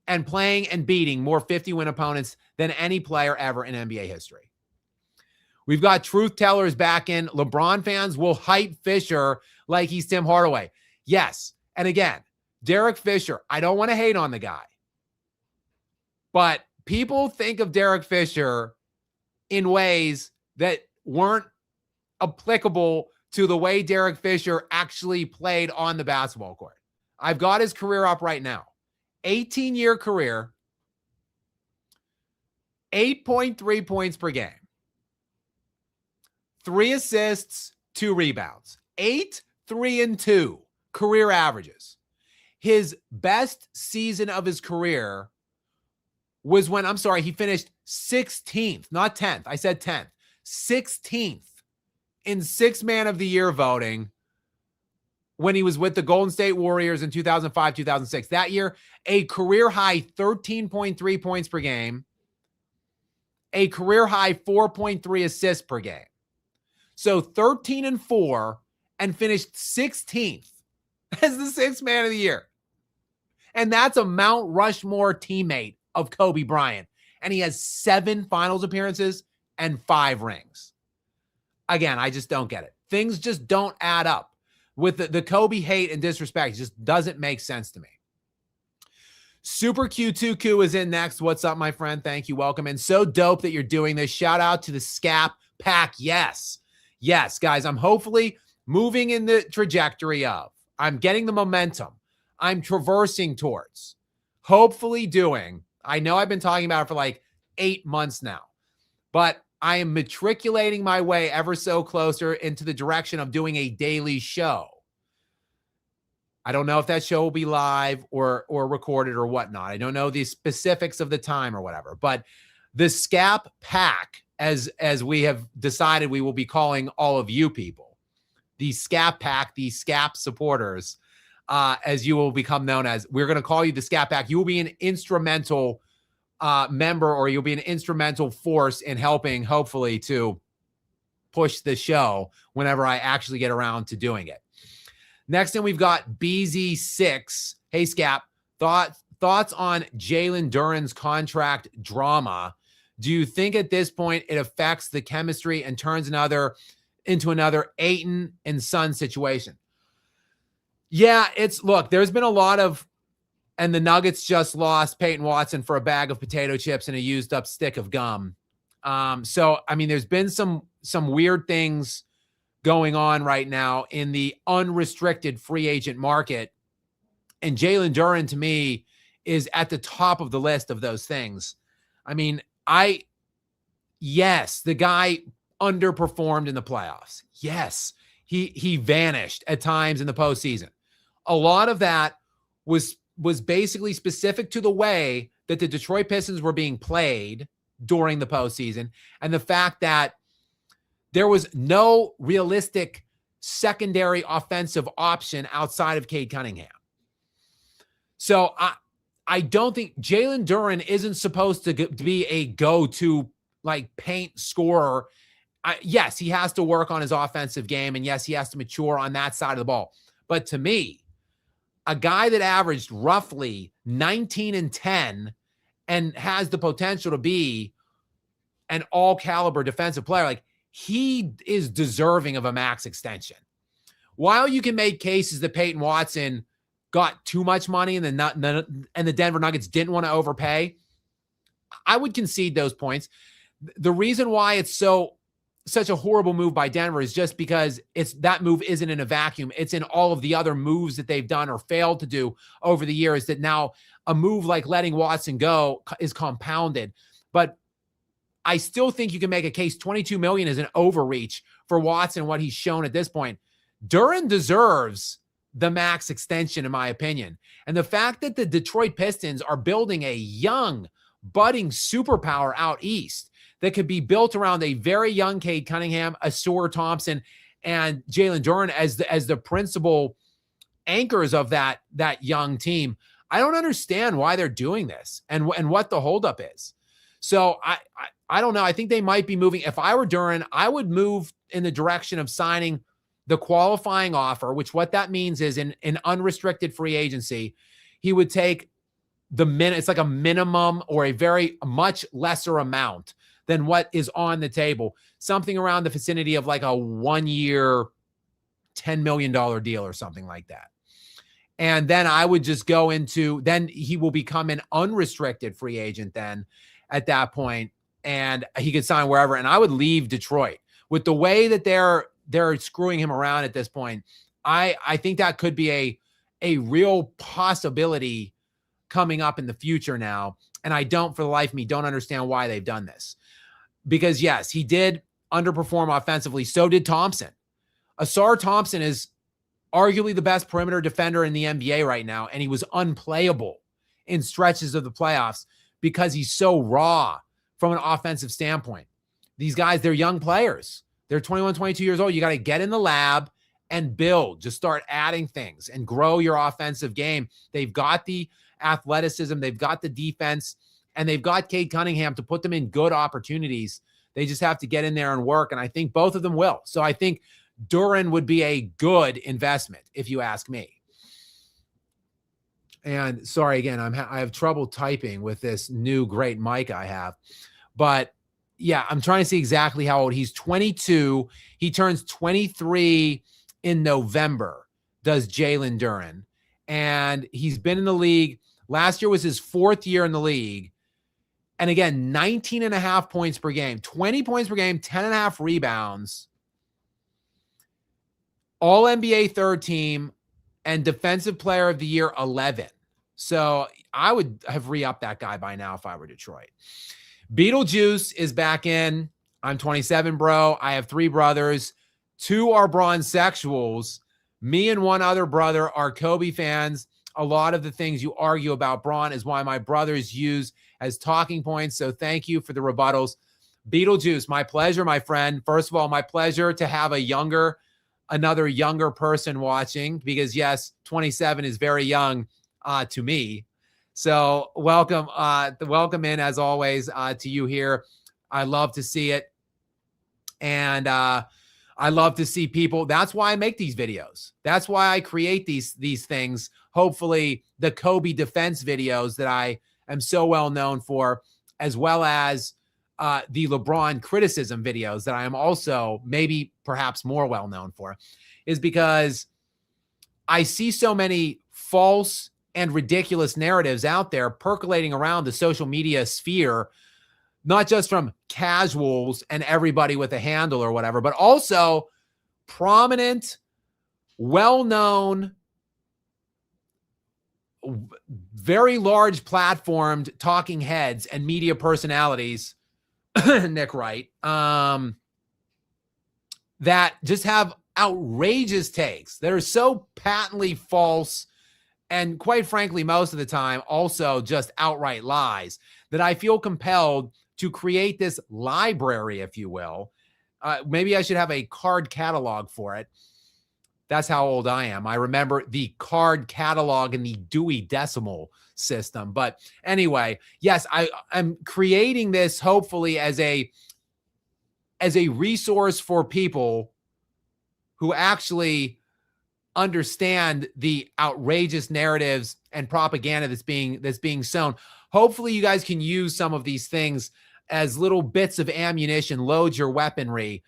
And playing and beating more 50-win opponents than any player ever in NBA history. We've got truth tellers back in. LeBron fans will hype Fisher like he's Tim Hardaway. Yes. And again, Derek Fisher, I don't want to hate on the guy. But people think of Derek Fisher in ways that weren't applicable to the way Derek Fisher actually played on the basketball court. I've got his career up right now. 18-year career, 8.3 points per game, 3 assists, 2 rebounds, 8, 3, and 2 career averages. His best season of his career was when, he finished 16th, not 10th. I said 10th. 16th in 6 Man of the Year voting when he was with the Golden State Warriors in 2005, 2006. That year, a career high 13.3 points per game, a career high 4.3 assists per game. So 13 and 4 and finished 16th as the 6th Man of the Year. And that's a Mount Rushmore teammate of Kobe Bryant. And he has 7 finals appearances and 5 rings. Again, I just don't get it. Things just don't add up. With the Kobe hate and disrespect, it just doesn't make sense to me. Super Q2Q is in next. What's up, my friend? Thank you. Welcome in. So dope that you're doing this. Shout out to the Skap pack. Yes. Yes, guys, I'm hopefully moving in the trajectory of. I'm getting the momentum. I'm traversing towards. Hopefully doing. I know I've been talking about it for like 8 months now, but I am matriculating my way ever so closer into the direction of doing a daily show. I don't know if that show will be live or recorded or whatnot. I don't know the specifics of the time or whatever, but the Skap pack, as we have decided we will be calling all of you people, the Skap pack, the Skap supporters, as you will become known as. We're going to call you the Skap pack. You will be an instrumental member, or you'll be an instrumental force in helping, hopefully, to push the show whenever I actually get around to doing it. Next thing, we've got BZ6. Hey, Skap, thoughts on Jalen Duren's contract drama. Do you think at this point it affects the chemistry and turns into another Ayton and Son situation? Yeah, look, there's been a lot of, and the Nuggets just lost Peyton Watson for a bag of potato chips and a used up stick of gum. So, I mean, there's been some weird things going on right now in the unrestricted free agent market. And Jalen Duren, to me, is at the top of the list of those things. I mean, yes, the guy underperformed in the playoffs. Yes, he vanished at times in the postseason. A lot of that was basically specific to the way that the Detroit Pistons were being played during the postseason, and the fact that there was no realistic secondary offensive option outside of Cade Cunningham. So I don't think Jalen Duren isn't supposed to be a go-to like paint scorer. Yes, he has to work on his offensive game, and yes, he has to mature on that side of the ball. But to me, a guy that averaged roughly 19 and 10 and has the potential to be an all-caliber defensive player, like he is deserving of a max extension. While you can make cases that Peyton Watson got too much money and the Denver Nuggets didn't want to overpay, I would concede those points. The reason why it's such a horrible move by Denver is just because that move isn't in a vacuum. It's in all of the other moves that they've done or failed to do over the years, that now a move like letting Watson go is compounded. But I still think you can make a case $22 million is an overreach for Watson, what he's shown at this point. Duren deserves the max extension, in my opinion. And the fact that the Detroit Pistons are building a young, budding superpower out east that could be built around a very young Cade Cunningham, Ausar Thompson, and Jalen Duren as the principal anchors of that young team. I don't understand why they're doing this and what the holdup is. So I don't know. I think they might be moving. If I were Duren, I would move in the direction of signing the qualifying offer, which what that means is in unrestricted free agency, he would take it's like a minimum or a very much lesser amount than what is on the table. Something around the vicinity of like a 1-year, $10 million deal or something like that. And then I would just go then he will become an unrestricted free agent then at that point, and he could sign wherever. And I would leave Detroit. With the way that they're screwing him around at this point, I think that could be a real possibility coming up in the future now. And I for the life of me, don't understand why they've done this. Because yes, he did underperform offensively. So did Thompson. Ausar Thompson is arguably the best perimeter defender in the NBA right now. And he was unplayable in stretches of the playoffs because he's so raw from an offensive standpoint. These guys, they're young players. They're 21, 22 years old. You got to get in the lab and build. Just start adding things and grow your offensive game. They've got the athleticism. They've got the defense. And they've got Cade Cunningham to put them in good opportunities. They just have to get in there and work. And I think both of them will. So I think Duren would be a good investment, if you ask me. And sorry, again, I have trouble typing with this new great mic I have. But yeah, I'm trying to see exactly how old. He's 22. He turns 23 in November, does Jalen Duren. And he's been in the league. Last year was his 4th year in the league. And again, 19.5 points per game, 20 points per game, 10.5 rebounds, all NBA 3rd team, and defensive player of the year 11. So I would have re-upped that guy by now if I were Detroit. Beetlejuice is back in. I'm 27, bro. I have 3 brothers. 2 are bronzesexuals. Me and 1 other brother are Kobe fans. A lot of the things you argue about Braun is why my brothers use as talking points. So thank you for the rebuttals. Beetlejuice, my pleasure, my friend. First of all, my pleasure to have another younger person watching, because yes, 27 is very young to me. So welcome in as always to you here. I love to see it. And I love to see people. That's why I make these videos. That's why I create these things. Hopefully the Kobe defense videos that I am so well known for, as well as the LeBron criticism videos that I am also maybe perhaps more well known for, is because I see so many false and ridiculous narratives out there percolating around the social media sphere, not just from casuals and everybody with a handle or whatever, but also prominent, well-known, very large platformed talking heads and media personalities, Nick Wright, that just have outrageous takes that are so patently false and quite frankly, most of the time, also just outright lies, that I feel compelled to create this library, if you will. Maybe I should have a card catalog for it. That's how old I am. I remember the card catalog in the Dewey Decimal System. But anyway, yes, I'm creating this hopefully as a resource for people who actually understand the outrageous narratives and propaganda that's being sown. Hopefully you guys can use some of these things as little bits of ammunition, load your weaponry,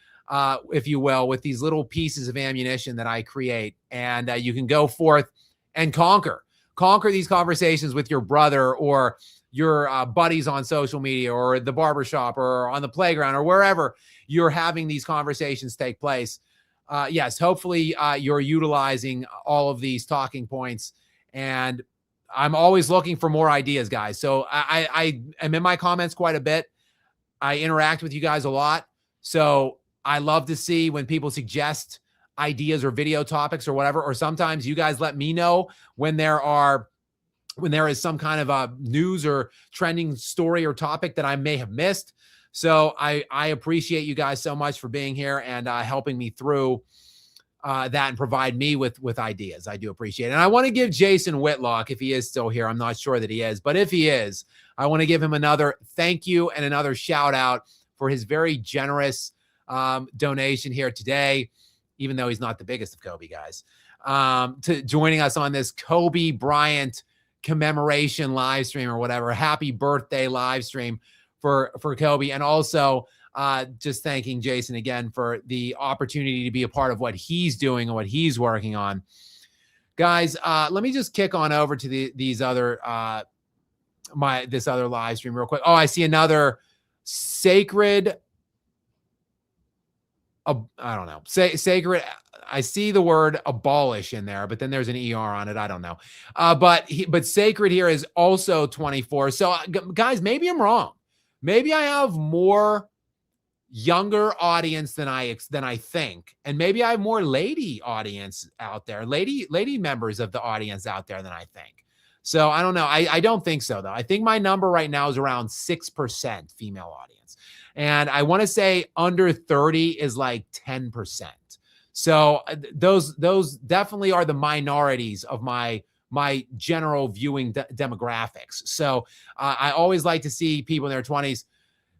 if you will, with these little pieces of ammunition that I create. And you can go forth and conquer these conversations with your brother or your buddies on social media or the barbershop or on the playground or wherever you're having these conversations take place. Yes, hopefully you're utilizing all of these talking points, and I'm always looking for more ideas, guys. So I am in my comments quite a bit. I interact with you guys a lot. So I love to see when people suggest ideas or video topics or whatever, or sometimes you guys let me know when there is some kind of a news or trending story or topic that I may have missed. So I appreciate you guys so much for being here and helping me through that and provide me with ideas. I do appreciate it. And I want to give Jason Whitlock, if he is still here, I'm not sure that he is, but if he is, I want to give him another thank you and another shout out for his very generous donation here today, even though he's not the biggest of Kobe guys, to joining us on this Kobe Bryant commemoration live stream or whatever. Happy birthday live stream for Kobe. And also just thanking Jason again for the opportunity to be a part of what he's doing and what he's working on. Guys, let me just kick on over to this other live stream real quick. Oh, I see another sacred. I don't know. Sacred. I see the word abolish in there, but then there's an ER on it. I don't know. But sacred here is also 24. So guys, maybe I'm wrong. Maybe I have more younger audience than I think, and maybe I have more lady audience out there, lady members of the audience out there than I think. So I don't know. I don't think so though. I think my number right now is around 6% female audience, and I want to say under 30 is like 10%. So those definitely are the minorities of my general viewing demographics. So I always like to see people in their 20s.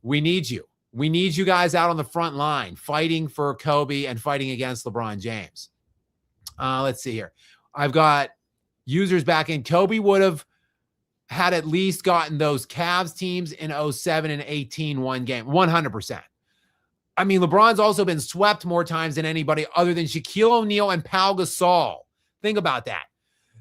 We need you. We need you guys out on the front line fighting for Kobe and fighting against LeBron James. Let's see here. I've got users back in. Kobe would have had at least gotten those Cavs teams in 07 and 18 one game, 100%. I mean, LeBron's also been swept more times than anybody other than Shaquille O'Neal and Pau Gasol. Think about that.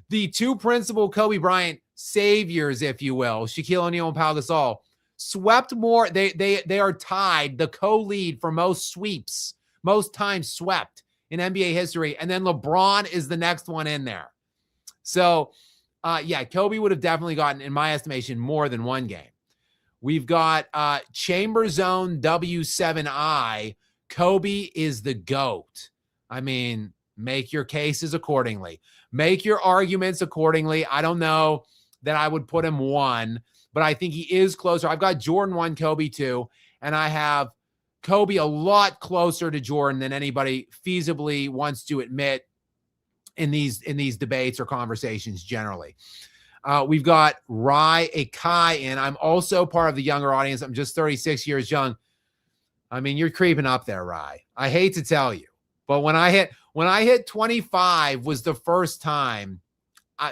The two principal Kobe Bryant saviors, if you will, Shaquille O'Neal and Pau Gasol, swept more. They are tied the co-lead for most sweeps, most times swept in NBA history. And then LeBron is the next one in there. So, yeah, Kobe would have definitely gotten, in my estimation, more than one game. We've got Chamber Zone W7I. Kobe is the GOAT. I mean, make your cases accordingly. Make your arguments accordingly. I don't know that I would put him one, but I think he is closer. I've got Jordan 1, Kobe 2, and I have Kobe a lot closer to Jordan than anybody feasibly wants to admit in these debates or conversations generally. We've got Rai Akai, and I'm also part of the younger audience. I'm just 36 years young. I mean, you're creeping up there, Rai. I hate to tell you, but when I hit 25 was the first time,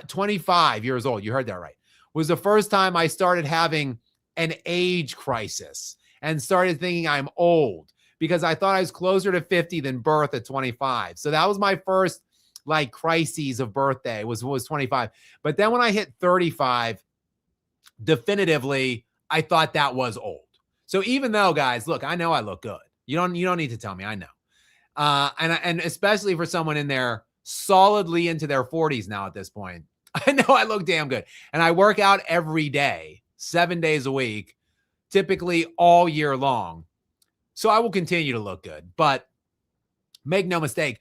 25 years old, you heard that right, was the first time I started having an age crisis and started thinking I'm old because I thought I was closer to 50 than birth at 25. So that was my first like crises of birthday was 25. But then when I hit 35, definitively, I thought that was old. So even though, guys, look, I know I look good. You don't need to tell me. I know. And especially for someone in there solidly into their 40s now at this point, I know I look damn good. And I work out every day, 7 days a week, typically all year long. So I will continue to look good. But make no mistake,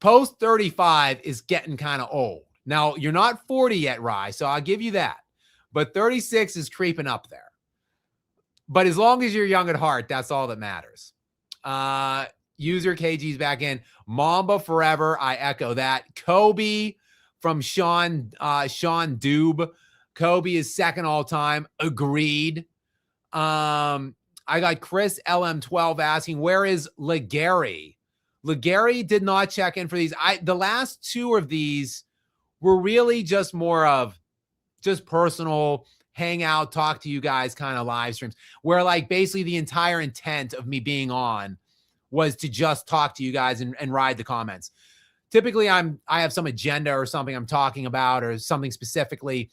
post 35 is getting kind of old. Now, you're not 40 yet, Rye, so I'll give you that. But 36 is creeping up there. But as long as you're young at heart, that's all that matters. User KG's back in. Mamba forever. I echo that. Kobe from Sean Doob. Kobe is second all time. Agreed. I got Chris LM12 asking, where is Legary? Legary did not check in for these. The last two of these were really just more of just personal hang out, talk to you guys kind of live streams, where like basically the entire intent of me being on was to just talk to you guys and ride the comments. Typically I have some agenda or something I'm talking about, or something specifically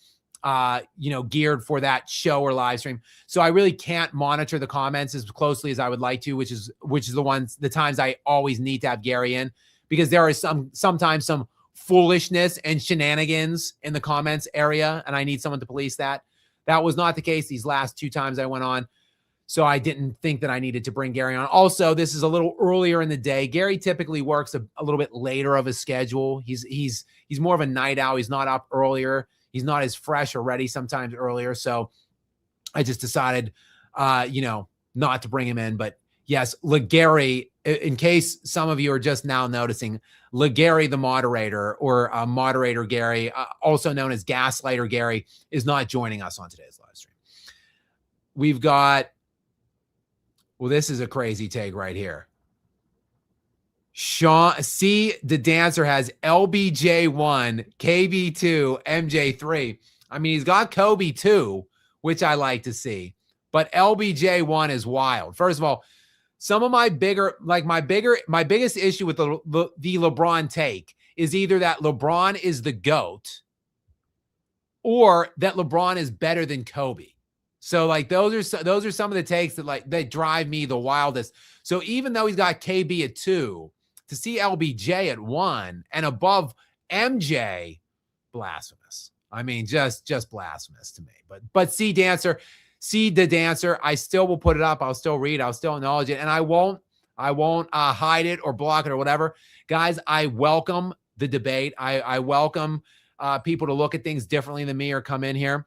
geared for that show or live stream. So I really can't monitor the comments as closely as I would like to, which is the times I always need to have Gary in, because there are sometimes some foolishness and shenanigans in the comments area, and I need someone to police that. That was not the case these last two times I went on. So I didn't think that I needed to bring Gary on. Also, this is a little earlier in the day. Gary typically works a little bit later of his schedule. He's more of a night owl. He's not up earlier. He's not as fresh or ready sometimes earlier. So I just decided, not to bring him in. But yes, Legary, in case some of you are just now noticing, Legary, the moderator, or moderator Gary, also known as Gaslighter Gary, is not joining us on today's live stream. We've got, well, this is a crazy take right here. Sean C. the Dancer has LBJ1, KB2, MJ3. I mean, he's got Kobe 2, which I like to see, but LBJ1 is wild. First of all, some of my biggest issue with the LeBron take is either that LeBron is the GOAT or that LeBron is better than Kobe. So like those are some of the takes that drive me the wildest. So even though he's got KB at 2, to see LBJ at 1 and above MJ, blasphemous. I mean, just blasphemous to me. But C the Dancer, I still will put it up. I'll still read. I'll still acknowledge it, and I won't hide it or block it or whatever. Guys, I welcome the debate. I welcome people to look at things differently than me or come in here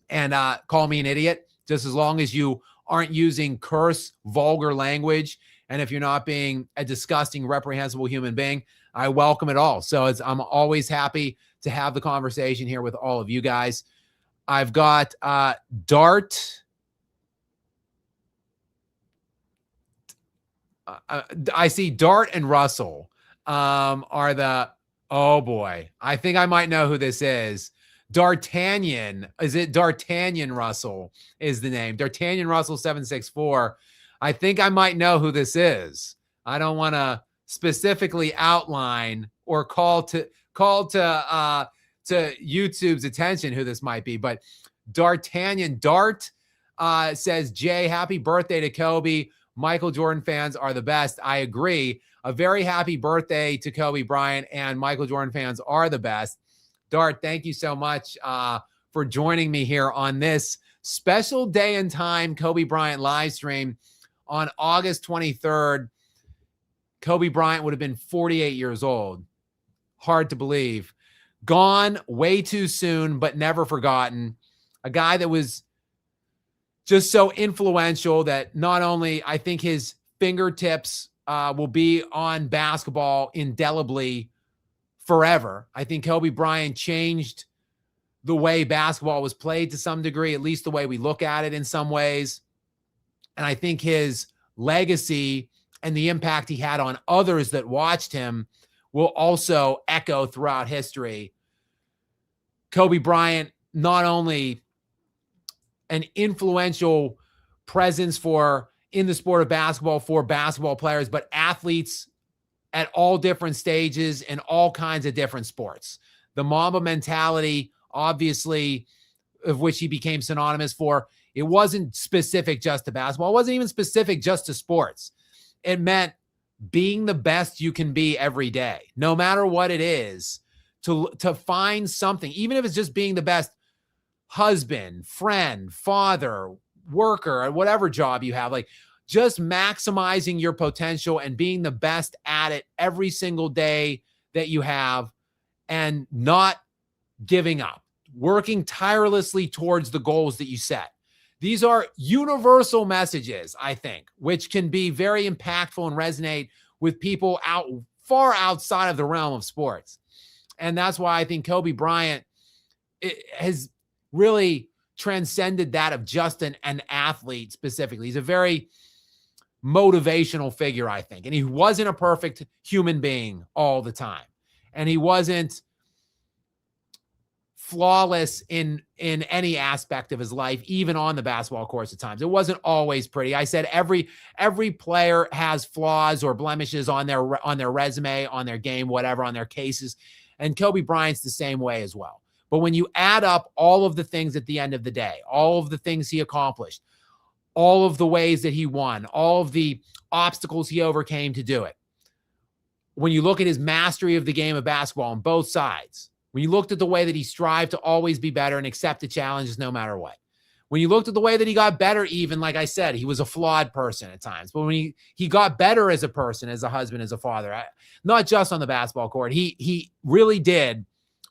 and call me an idiot, just as long as you aren't using curse, vulgar language, and if you're not being a disgusting, reprehensible human being. I welcome it all. So I'm always happy to have the conversation here with all of you guys. I've got Dart. I see Dart and Russell are the, oh boy, I think I might know who this is. D'Artagnan. Is it D'Artagnan Russell is the name? D'Artagnan Russell 764. I think I might know who this is. I don't want to specifically outline or call to YouTube's attention who this might be, but D'Artagnan Dart says, Jay, happy birthday to Kobe. Michael Jordan fans are the best. I agree. A very happy birthday to Kobe Bryant, and Michael Jordan fans are the best. Dart, thank you so much for joining me here on this special day and time Kobe Bryant live stream on August 23rd. Kobe Bryant would have been 48 years old. Hard to believe. Gone way too soon, but never forgotten. A guy that was just so influential that not only I think his fingertips will be on basketball indelibly forever. I think Kobe Bryant changed the way basketball was played to some degree, at least the way we look at it in some ways. And I think his legacy and the impact he had on others that watched him will also echo throughout history. Kobe Bryant, not only an influential presence in the sport of basketball for basketball players, but athletes at all different stages in all kinds of different sports. The Mamba mentality, obviously, of which he became synonymous for, it wasn't specific just to basketball. It wasn't even specific just to sports. It meant being the best you can be every day, no matter what it is, to find something, even if it's just being the best husband, friend, father, worker, or whatever job you have, like just maximizing your potential and being the best at it every single day that you have. and not giving up, working tirelessly towards the goals that you set. These are universal messages, I think, which can be very impactful and resonate with people far outside of the realm of sports. And that's why I think Kobe Bryant has really transcended that of just an athlete specifically. He's a very motivational figure, I think. And he wasn't a perfect human being all the time. And he wasn't flawless in any aspect of his life, even on the basketball course at times. It wasn't always pretty. I said every player has flaws or blemishes on their resume, on their game, whatever, on their cases. And Kobe Bryant's the same way as well. But when you add up all of the things at the end of the day, all of the things he accomplished, all of the ways that he won, all of the obstacles he overcame to do it, when you look at his mastery of the game of basketball on both sides, when you looked at the way that he strived to always be better and accept the challenges no matter what, when you looked at the way that he got better, even like I said, he was a flawed person at times, but when he got better as a person, as a husband, as a father, not just on the basketball court, he really did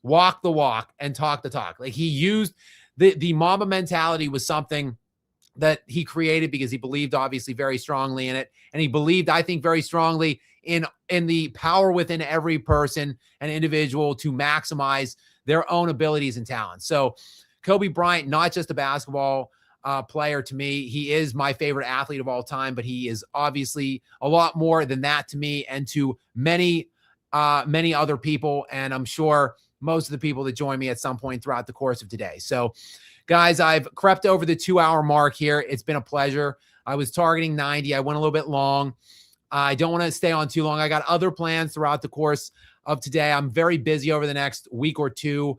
walk the walk and talk the talk. Like he used the Mamba mentality was something that he created because he believed obviously very strongly in it. And he believed, I think, very strongly in the power within every person and individual to maximize their own abilities and talents. So Kobe Bryant, not just a basketball player to me, he is my favorite athlete of all time, but he is obviously a lot more than that to me and to many other people. And I'm sure most of the people that join me at some point throughout the course of today. So guys, I've crept over the 2-hour mark here. It's been a pleasure. I was targeting 90. I went a little bit long. I don't want to stay on too long. I got other plans throughout the course of today. I'm very busy over the next week or two,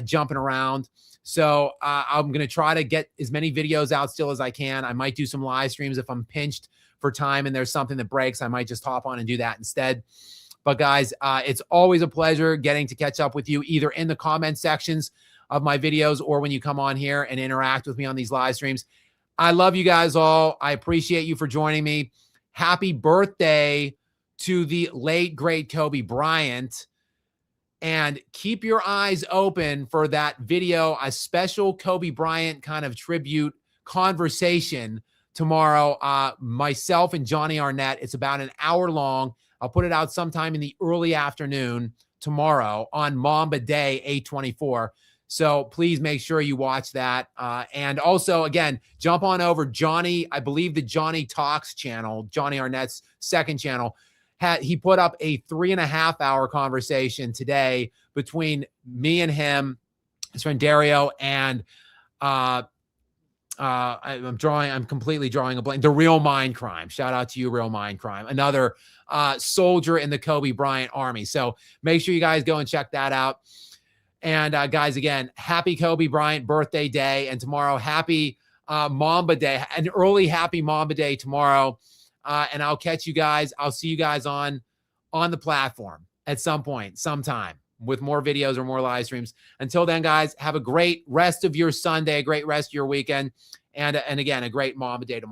jumping around. So I'm going to try to get as many videos out still as I can. I might do some live streams if I'm pinched for time and there's something that breaks. I might just hop on and do that instead. But guys, it's always a pleasure getting to catch up with you either in the comment sections of my videos or when you come on here and interact with me on these live streams. I love you guys all. I appreciate you for joining me. Happy birthday to the late, great Kobe Bryant. And keep your eyes open for that video, a special Kobe Bryant kind of tribute conversation tomorrow. Myself and Johnny Arnett. It's about an hour long. I'll put it out sometime in the early afternoon tomorrow on Mamba Day 8/24. So please make sure you watch that. And also, again, jump on over Johnny, I believe the Johnny Talks channel, Johnny Arnett's second channel, he put up a 3.5-hour conversation today between me and him, his friend Dario, and I'm completely drawing a blank. The Real Mind Crime. Shout out to you, Real Mind Crime. Another soldier in the Kobe Bryant army. So make sure you guys go and check that out. And guys, again, happy Kobe Bryant birthday day. And tomorrow, happy Mamba Day, an early happy Mamba Day tomorrow. And I'll catch you guys. I'll see you guys on the platform at some point, sometime, with more videos or more live streams. Until then, guys, have a great rest of your Sunday, a great rest of your weekend. And again, a great Mamba Day tomorrow.